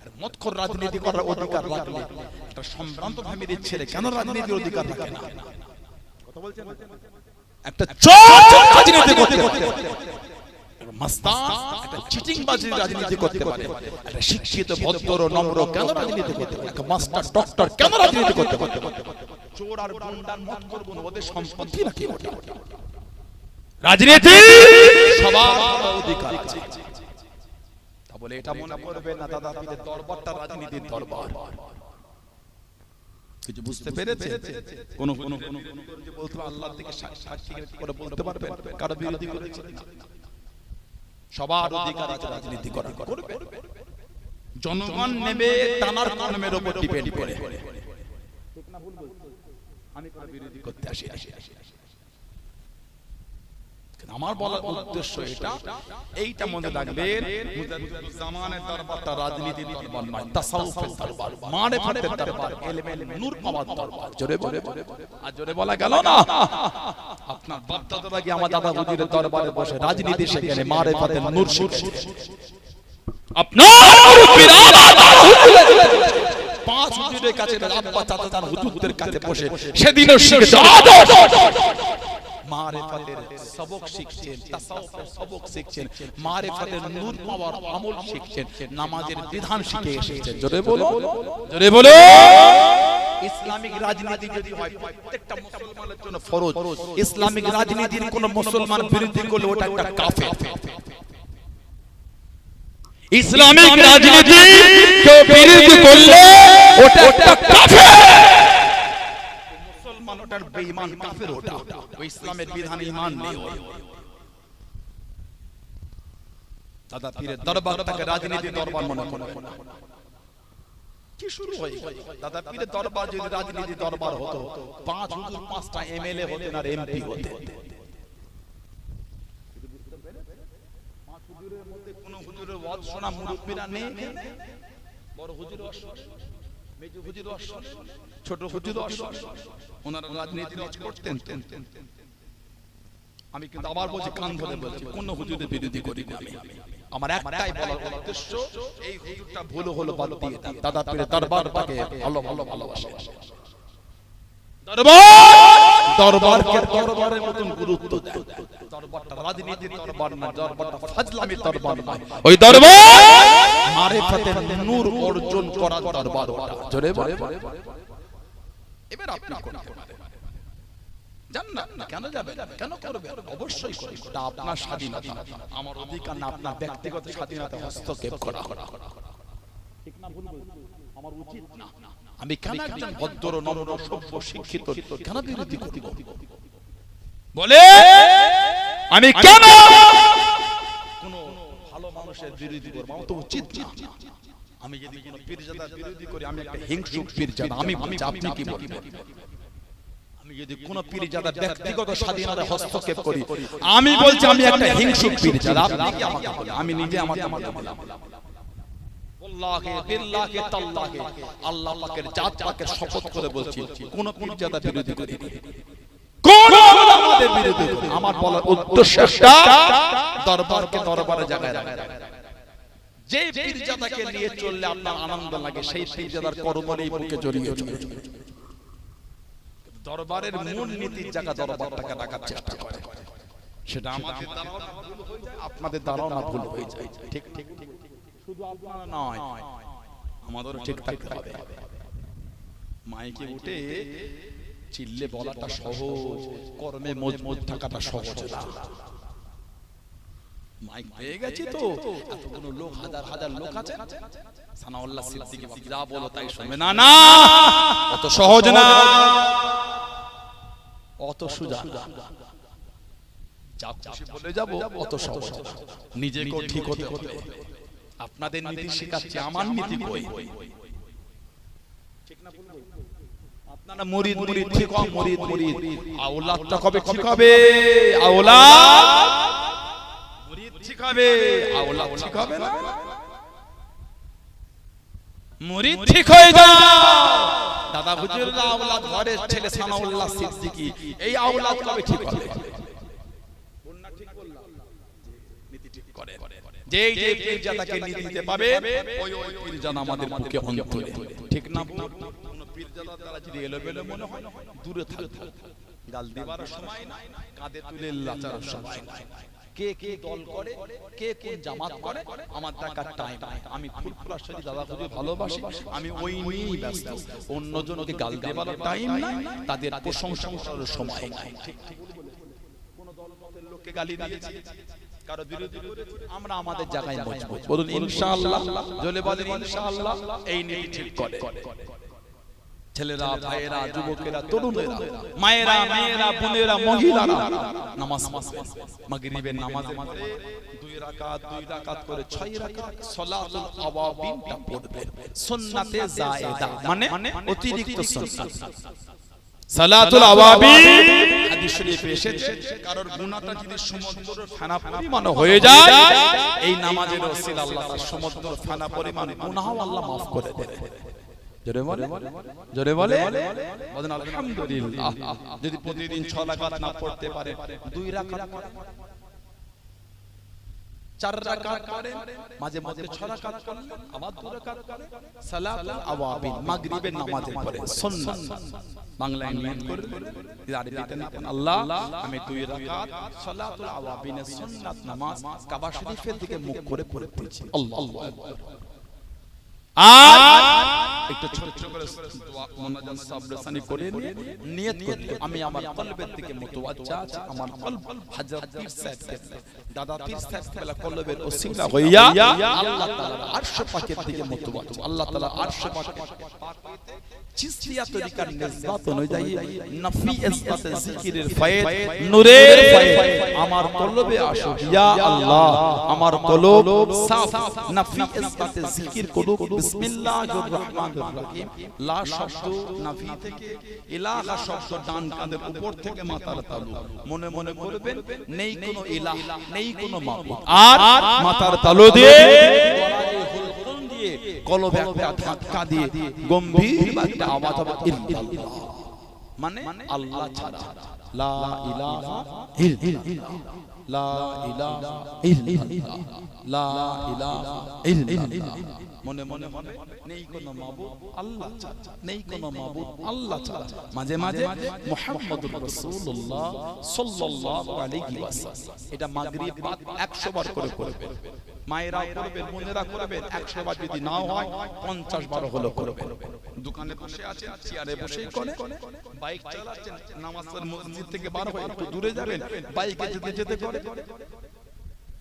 আর মতখোর রাজনীতি করার অধিকার রাখলে একটা সম্ভ্রান্ত ফ্যামিলির ছেলে কেন রাজনীতির অধিকার রাখে না? কথা বলছেন না? একটা চোর রাজনীতি করতে পারে, মাস্তান একটা চিটিং বাজির রাজনীতি করতে পারে, একটা শিক্ষিত ভদ্র নম্র কেন রাজনীতি করতে পারে? একটা মাস্টার ডক্টর কেন রাজনীতি করতে পারে? চোর আর গুন্ডার মত করব না, ওদের সম্পত্তি নাকি ওটা? রাজনীতি সবার অধিকার আছে। তা বলে এটা মনে করবে না দাদা পীরের দরবারটা রাজনীতির দরবার। কিছু বুঝতে পেরেছে? কোন কোন কোন যে বলতে আল্লাহর দিকে সাক্ষী করে বলতে পারবেন কারো বিরোধী করেছে? সবার অধিকার আছে রাজনীতি করার, করবে। জনগণ নেবে টানার কর্মের উপর ডিপেন্ড করে। ঠিক না ভুল বলছি? আমি কারো বিরোধী করতে আসি? আমার বলার উদ্দেশ্য এটা, এইটা মনে রাখবেন, মুজাদ্দিদুজ জামানের দরবারটা রাজনীতির দরবার নয়, তাসাউফের দরবার, মারিফাতের দরবার, ইলমের নূর পাওয়ার দরবার। জোরে বলে, আর জোরে বলা গেল না। আপনার বাপ দাদারা কি আমার দাদা হুজুরের দরবারে বসে রাজনীতি শেখেন, মারিফাতের নূর শিখেন। আপনার মুরব্বিরা পাঁচ হুজুরের কাছে আব্বা চাচা যান হুজুরদের কাছে বসে সেদিনও শিখেছে মারিফাতের সবক শিখছেন, তাসাউফের সবক শিখছেন, মারিফাতের নূর পাওয়ার আমল শিখছেন, নামাজের বিধান শিখে এসেছেন। জোরে বলো, জোরে বলো। ইসলামিক রাজনীতি যদি হয় প্রত্যেকটা মুসলমানের জন্য ফরজ। ইসলামিক রাজনীতির কোন মুসলমান বিরোধী করলে ওটা একটা কাফের। ইসলামিক রাজনীতি কেউ বিরোধী করলে ওটা একটা কাফের। মুসলমান ওটার বেঈমান কাফের, ওটা ওই ইসলামের বিধানে ঈমান নেই। দাদা পীরের দরবারটাকে রাজনীতি দরবার মনে করে কি শুরু হয়? দাদা পীরের দরবার যদি রাজনীতি দরবার হতো, 5 হুজুর 5টা এমএলএ হতেন আর এমপি হতেন। 5 হুজুরের মধ্যে কোন হুজুরের ওয়াজ শোনা মুরব্বিরা নেই? বড় হুজুর ওয়াজ শোনে, মেজো হুজুর ওয়াজ শোনে, ছোট হুজুর ওয়াজ শোনে, ওনারা রাজনীতি ওয়াজ করতেন। আমি কিন্তু আবার বলছি, কান ধরে বলছি, কোন হুজুরের বিরোধী করি না আমি। আমার একটাই বলার উদ্দেশ্য, এই হুজুরটা ভুল হলো বাদ দিয়ে দাও। দাদা পীরের দরবারটাকে ভালো ভালো ভালোবাসে। দরবারকে দরবারের মতন গুরুত্ব দেয়। দরবারটা রাজনীতির দরবার না, দরবারটা ফাজলামির দরবার না। ওই দরবার মারিফাতের নূর অর্জন করার দরবার ওটা। জোরে বলে। এবার আপনি করতে পারেন, জান না কেন যাবেন, কেন করবেন? অবশ্যই করবেন। এটা আপনার স্বাধীনতা, আমার অধিকার না আপনার ব্যক্তিগত স্বাধীনতা হস্তক্ষেপ করা। ঠিক না ভুল বলছি? আমার উচিত না। আমি কেন একজন ভদ্র নম্র সভ্য শিক্ষিত কেন বিরোধী করব? বলে আমি কেন কোন ভালো মানুষের বিরোধী করব? আমার তো উচিত না। আমি যদি কোন পীরজাদার বিরোধী করি, আমি একটা হিংসুক পীরজাদা। আমি আপনি কি বলবেন? আমি যদি কোন পীরজাদার ব্যক্তিগত স্বাধীনতায় হস্তক্ষেপ করি, আমি বলছি আমি একটা হিংসুক পীরজাদা। আপনি কি আমাকে বলেন? আমি নিজে আমাকে বললাম, আল্লাহকে বিল্লাহকে তাল্লাহকে আল্লাহ পাকের জাত পাকের শপথ করে বলছি, কোন পীরজাদা বিরোধী করি, কোন আমাদের বিরোধী করি। আমার বলার উদ্দেশ্য একটা, দরবারকে দরবারে জায়গায় রাখা। যে পীরজাদাকে নিয়ে চললে আপনার আনন্দ লাগে, সেই পীরজাদার কর্মের এই বুকে জড়িয়ে চলে। দরবারের মূল নীতির জায়গা দরবারটাকে রাখার চেষ্টা করে, সেটা আমাদের দ্বারাও না ভুল হয়ে যায়, আপনাদের দ্বারাও না ভুল হয়ে যায়। ঠিক ঠিক শুধু আপনারা নয়, আমাদেরও ঠিক থাকতে হবে। মাইকে উঠে চিল্লে বলাটা সহজ, কর্মে মজবুত থাকাটা সহজ না। মাইক পেয়ে গেছি তো, এতগুলো লোক, হাজার হাজার লোক আছে, সানাউল্লাহ সিদ্দিকী যা বলো তাই শুনবে না। না, অত সহজ না, অত সোজা যা খুশি বলে যাব, অত সহজ না। নিজেকেও ঠিক হতে হবে। আপনাদের নীতি শেখাচ্ছি, আমার নীতি কই? ঠিক না ভুল বলি? আপনারা মুরিদ মুরিদ ঠিক হয়, মুরিদ মুরিদ আওলাদটা কবে ঠিক হবে? আওলাদ মুরিদ ঠিক হবে, আওলাদ ঠিক হবে না। মুরিদ ঠিক হয়ে যাও। দাদা হুজুররা আওলাদ, ঘরের ছেলে সানাউল্লাহ সিদ্দিকী, এই আওলাদ কবে ঠিক হবে? বন্যা ঠিক বললাম, নীতি ঠিক করে। যে যে পীরজাদাকে নীতিতে পাবে, ওই ওই পীরজাদা আমাদের বুকে অন্তরে। ঠিক না? কোন পীরজাদার দ্বারা যদি এলোমেলো মনে হয়, দূরে থাকতে। গাল দিবার সময় নাই, কাঁধে তুলে লাচার সময় নাই। কে কে দল করে, কে কোন জামাত করে, আমার টাকার টাইম নাই। আমি ফুলফুলার সাথে দাদা হুজুর ভালোবাসি, আমি ওই নিয়েই ব্যস্ত। অন্যজনকে গাল দেবার টাইম নাই, তাদের প্রশংসা করার সময় নাই। ঠিক ঠিক কোন দলমতের লোককে গালি দিয়েছি, কারো বিরোধী করেছি, আমরা আমাদের জায়গায় মজবুত। বলুন ইনশাআল্লাহ, জলে বলেন ইনশাআল্লাহ। এই নীতি ঠিক করে ছেলেরা, ভাইয়েরা, যুবকেরা, তরুণেরা, মায়েরা, মেয়েরা, বোনেরা, মহিলারা নামাজ পড়বেন। মাগরিবের নামাজের পরে 2 রাকাত করে 6 রাকাত সালাতুল আওয়াবিনটা পড়বেন। সুন্নাতে জায়েদা মানে অতিরিক্ত সুন্নাত। সালাতুল আওয়াবিন হাদিস শরীফে এসেছে, কারোর গুনাহটা যদি সমুদ্রের ফেনা পরিমাণ হয়ে যায়, এই নামাজের ওসিলা আল্লাহ তার সমুদ্রের ফেনা পরিমাণ গুনাহ আল্লাহ maaf করে দেন। জোরে বলে, জোরে বলে, বলেন আলহামদুলিল্লাহ। যদি প্রতিদিন 6 রাকাত না পড়তে পারে, 2 রাকাত 4 রাকাত করেন, মাঝে মধ্যে 6 রাকাত করেন, আবার 2 রাকাত করেন। সালাতুল আওয়াবিন মাগরিবের নামাজের পরে সুন্নাত। বাংলায় নিয়ত করবেন, আরবিতে না, আল্লাহ আমি 2 রাকাত সালাতুল আওয়াবিনের সুন্নাত নামাজ কাবা শরীফের দিকে মুখ করে পড়তেছি। আল্লাহু আকবার। আর একটু ছোট ছোট করে দোয়া মুনাজাত সাবরাসানি করে নিয়ত করতে আমি আমার কলবের দিকে মুতাওয়াজ্জা আছে, আমার কলব হযরত পীর সাহেব কেবলা দাদা পীর সাহেব কেবলা কলবের ওসিলা হইয়া আল্লাহ তাআলার আরশ পাকের দিকে মুতাওয়াজ্জা। আল্লাহ তাআলা আরশ পাকের পাক হইতে চিশতিয়া তরিকার নিসবত অনুযায়ী নফি ইসবাত জিকিরের ফায়েদ নূরের ফায়েদ আমার কলবে আসো ইয়া আল্লাহ। আমার কলব সাফ নফি ইসবাত জিকির করুক। বিসমিল্লাহির রহমানির রহিম। লা শব্দ নফি থেকে ইলাহা শব্দ ডান কাঁধের উপর থেকে মাথার তালু মনে মনে করবেন নেই কোনো ইলাহ, নেই কোনো মাবুদ। আর মাথার তালু দিয়ে কলবে একটা ধাক্কা দিয়ে গম্ভীর একটা আওয়াজ হবে ইল্লাল্লাহ, মানে আল্লাহ ছাড়া লা ইলাহা ইল্লাল্লাহ, লা ইলাহা ইল্লাল্লাহ, লা ইলাহা ইল্লাল্লাহ। মনে মনে মনে নেই কোনো মাবুদ আল্লাহ ছাড়া, নেই কোনো মাবুদ আল্লাহ ছাড়া। মাঝে মাঝে মুহাম্মদুর রাসূলুল্লাহ সাল্লাল্লাহু আলাইহি ওয়াসাল্লাম এটা মাগরিব বাদ 100 বার করে করবেন। মায়েরা করবেন, বোনেরা করবেন। 100 বার যদি নাও হয় 50 বার হলো করবেন। দোকানে বসে আছেন, চেয়ারে বসেই করেন। বাইক চালাচ্ছেন, নামাজের মসজিদ থেকে বার হয়ে একটু দূরে যাবেন, বাইকে যেতে যেতে করেন।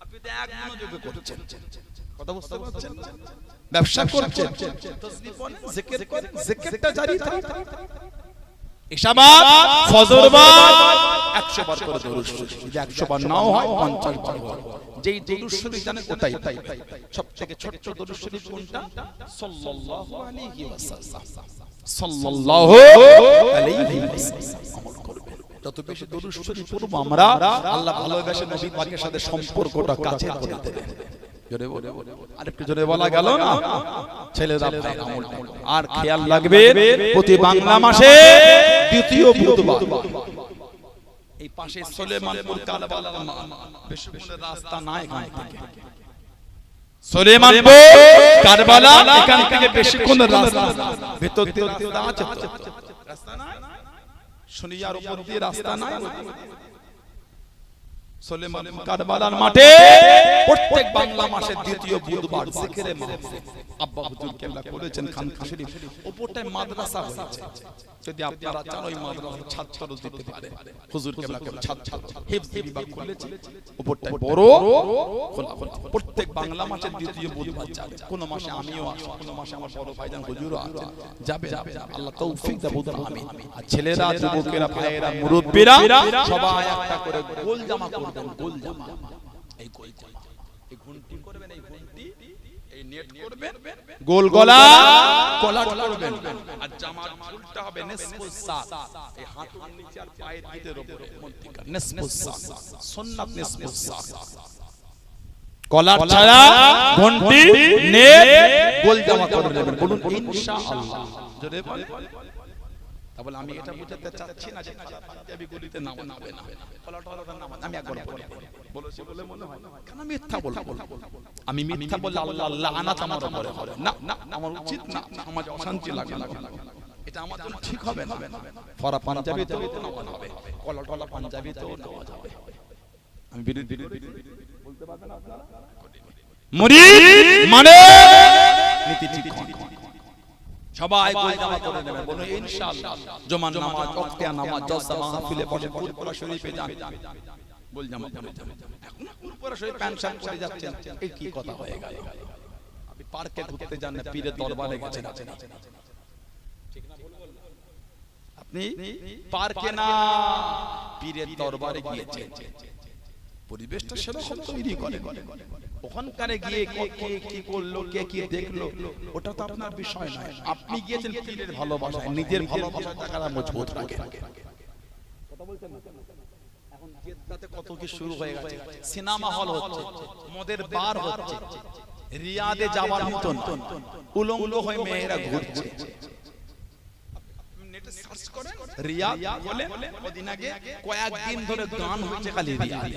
আপনি তো এক মনোযোগে করছেন, কথা বুঝতে পারছেন? ব্যবসা করছেন, তাসবিহ পড়েন, জিকির করেন, জিকিরটা জারি থাকে। ইশাবাত ফজরবাদ 100 বার করে দরুদ শরীফ, যদি 100 বার নাও হয় 50 বার হয়। যেই দরুদ শরীফ জানেন ওটাই সবথেকে ছোট দরুদ শরীফ কোনটা? সাল্লাল্লাহু আলাইহি ওয়াসাল্লাম, সাল্লাল্লাহু আলাইহি ওয়াসাল্লাম আমল করবেন। যত বেশি দরুদ শরীফ পড়ব আমরা, আল্লাহ ভালোবাসে নবী পাকের সাথে সম্পর্কটা কাছে করে দেবেন। জোরে বলে, আরেকটু জোরে বলা গেল না? ছেলেরা ভাইরা আমল আর খেয়াল রাখবে, প্রতি বাংলা মাসে দ্বিতীয় বুধবার এই পাশে সুলেমানপুর কারবালার বেশি কোনো রাস্তা নাই এখান থেকে। সুলেমানপুর কারবালা এখান থেকে বেশি কোনো রাস্তা ভিতর দিয়ে রাস্তা আছে, রাস্তা নাই শুনিয়ার উপর দিয়ে রাস্তা নাই। সুলেমানপুর কারবালার মাঠে প্রত্যেক বাংলা মাসের দ্বিতীয় বুধবার জিকিরে মাহফিল আব্বা হুজুর কেবলা করেছেন খানকা শরীফ। উপরটায় মাদ্রাসা হয়েছে, যদি আপনারা চান ওই মাদ্রাসার ছাত্র দিতে পারে। হুজুর কেবলা ছাত্র হিফজ বিভাগ খুলেছে, উপরটায় বড় খোলা খোলা। প্রত্যেক বাংলা মাসের দ্বিতীয় বুধবার যাবে। কোন মাসে আমিও আসি, কোন মাসে আমার বড় ভাইজান হুজুরও আছে, যাবে আল্লাহ তৌফিক দাও বলুন আমিন। আর ছেলেরা, যুবকেরা, ভাইয়েরা, মুরব্বিরা সবাই একটা করে গোল জামা করবেন। গোল জামা, এই গোল জামা, এই ঘুমটি করবেন, এই ঘুমটি এই নেট করবেন, গোল গলা কলাট করবেন। আর জামার ঝুলটা হবে নিসফুস সাক, এই হাঁটুর নিচে আর পায়ের ভিতর উপরে মধ্যিকার নিসফুস সাক, সুন্নাত নিসফুস সাক। কলাট ছাড়া ঘন্টি নেট গোল জামা করে নেবেন, বলুন ইনশাআল্লাহ। জোরে বলেন। তাহলে আমি এটা বুঝাতে চাচ্ছি না যে পাঞ্জাবি গলিতে নামাবে না, কলাটওয়ালার নামাজ আমি একবার পড়ি বলেছি বলে মনে হয় কেন মিথ্যা বলবো? আমি মিথ্যা বললে আল্লাহ লানাত আমার উপরে হবে না, না আমার উচিত না, আমার অশান্তি লাগে না, এটা আমার জন্য ঠিক হবে না। ফরা পাঞ্জাবিতেও নামাজ হবে, কলাটওয়ালা পাঞ্জাবিতেও নামাজ হবে। আমি বিরোধী বলতে পারবেন আপনারা? মুরিদ মানে নীতি ঠিক হয়। সবাই গোল জামা করে নেবেন, বলুন ইনশাআল্লাহ। জুমার নামাজ, ওয়াক্তিয়া নামাজ, জলসা মাহফিলে বসে ফুরফুরা শরীফে যান, গোল জামা পরে যান। এখন ফুরফুরা শরীফ প্যান্ট শার্ট পরে যাচ্ছেন, এই কি কথা হয়ে গেল? আপনি পার্কে ঘুরতে যান না, পীরের দরবারে গেছেন, ঠিক না? আপনি পার্কে না, পীরের দরবারে গিয়েছেন, পরিবেশটা সেরকম তৈরি করেন। ওখানকারে গিয়ে কে কি করলো, কে কি দেখলো, ওটা তো আপনার বিষয় নয়। আপনি গিয়েছেন পীরের ভালোবাসায়, নিজের ভালোবাসায় টাকাটা মজবুত রাখেন। কথা বলছেন না? এখন জেদ্দাতে কত কি শুরু হয়ে গেছে, সিনেমা হল হচ্ছে, মদের বার হচ্ছে, রিয়াদে যাওয়ার মতন উলঙ্গ হয়ে মেয়েরা ঘুরছে। নেটে সার্চ করেন, রিয়াদ বলে কদিন আগে কয়েকদিন ধরে গান হচ্ছে খালি রিয়াদ।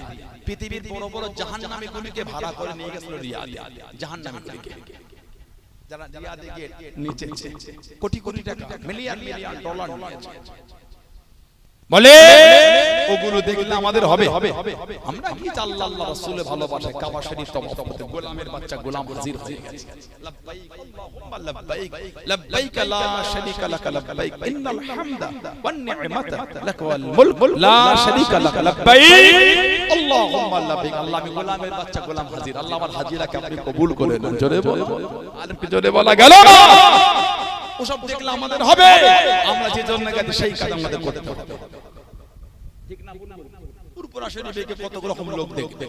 পৃথিবীর বড় বড় জাহান্নামীগুলিকে ভাড়া করে নিয়ে গেছিল রিয়াদ, জাহান্নামীগুলিকে যারা রিয়াদে গিয়ে নিচে কোটি কোটি টাকা মিলিয়ন মিলিয়ন ডলার নিয়েছে। বলে ওগুলো দেখলে আমাদের হবে। আমরা কি আল্লাহ আল্লাহ রাসূলের ভালোবাসায় কাবা শরীফ তওয়াফ করতে গোলামের বাচ্চা গোলাম হাজির হয়ে গেছে। লাব্বাইক আল্লাহুম্মা লাব্বাইক লাব্বাইক লা শারীকা লাক লাব্বাইক ইন্নাল হামদা ওয়ান নি'মাতা লাক ওয়াল মুলক লা শারীকা লাক লাব্বাইক আল্লাহুম্মা লাব্বাইক। আল্লাহ আমি গোলামের বাচ্চা গোলাম হাজির, আল্লাহ আমার হাজিরাকে আপনি কবুল করে নেন। জোরে বলো, আর কি জোরে বলা গেল না? ওসব দেখলে আমাদের হবে, আমরা যে জন্য গেছি সেই কাজ আমাদের করতে হবে। ঠিক না বলুন? পুরপুরা শরীফে কত রকম লোক দেখবে,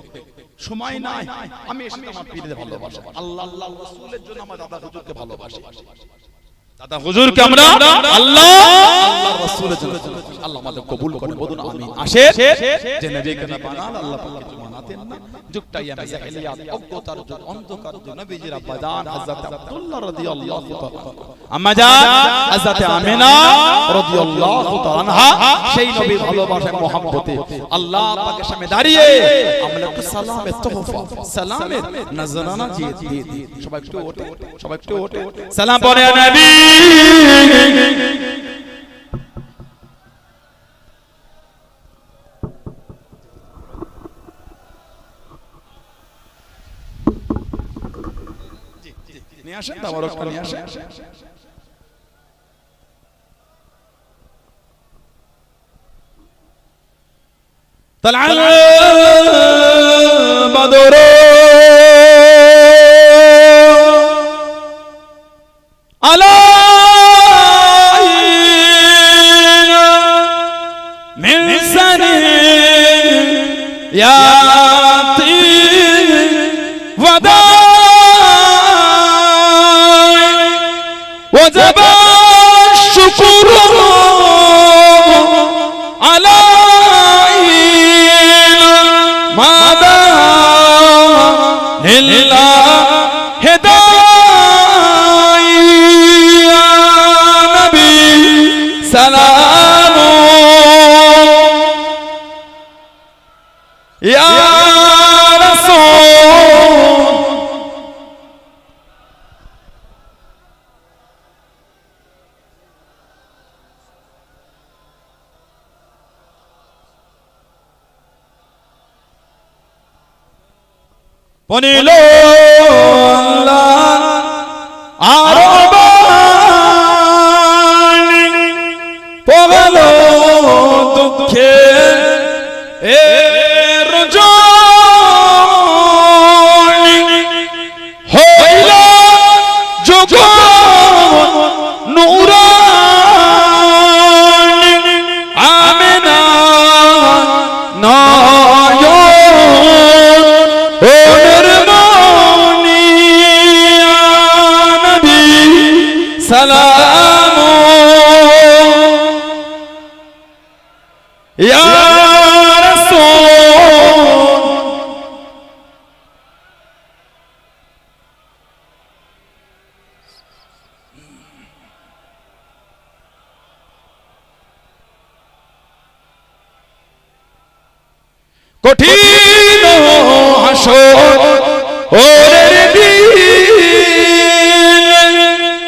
সময় নাই। আমি এসে আমার পীরের ভালোবাসা, আল্লাহ আল্লাহ রাসূলের জন্য আমার দাদা হুজুরকে ভালোবাসি। দাদা হুজুরকে আমরা আল্লাহ আল্লাহ রাসূলের জন্য, আল্লাহ আমাদের কবুল করে বলুন আমিন। আসে যে নবীকে না বানাল আল্লাহ পাক কিছু মানাতেন না। যুগটাই আমি জাহেলিয়াত অজ্ঞতার যুগ, অন্ধকার যুগ। নবীজির আব্বাজান হযরত আব্দুল্লাহ রাদিয়াল্লাহু তাআলা, আম্মা জান হযরত আমিনা রাদিয়াল্লাহু তাআলা আনহা, সেই নবীর ভালোবাসায় মহব্বতে আল্লাহ পাকের সামনে দাঁড়িয়ে আমরা একটু সালামের তোহফা, সালামের নজরানা দিয়ে দিই। সবাই একটু ওঠে, সবাই একটু ওঠে, সালাম পড়ে নবী। নিয়ে আসেন, তাবারকটা নিয়ে আসেন। তালআল বদর আলাইনা মিন সানিয়াতি ওয়াদা وجب الشكر علينا ماذا لله هدايا يا نبي سلام يا رسول পনিল আল্লাহ আরবানি পগল দুঃখে এর জনি হইল যোগ নূরানি আমিনা নয় سلام يا رسول কঠিন হাসর ওরে দিন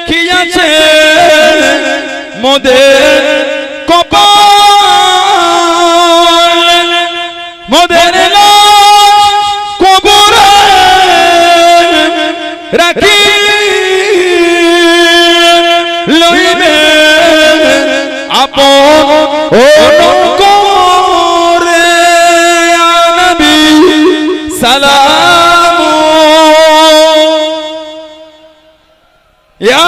কি আছে মোদের কপাল, মোদের লাশ কবরে রাখি লইবে আপন করে ইয়া নবী সালাম ইয়া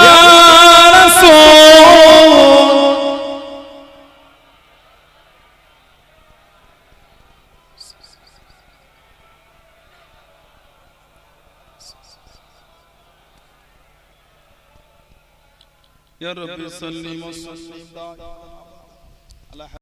يا رب صل وسلم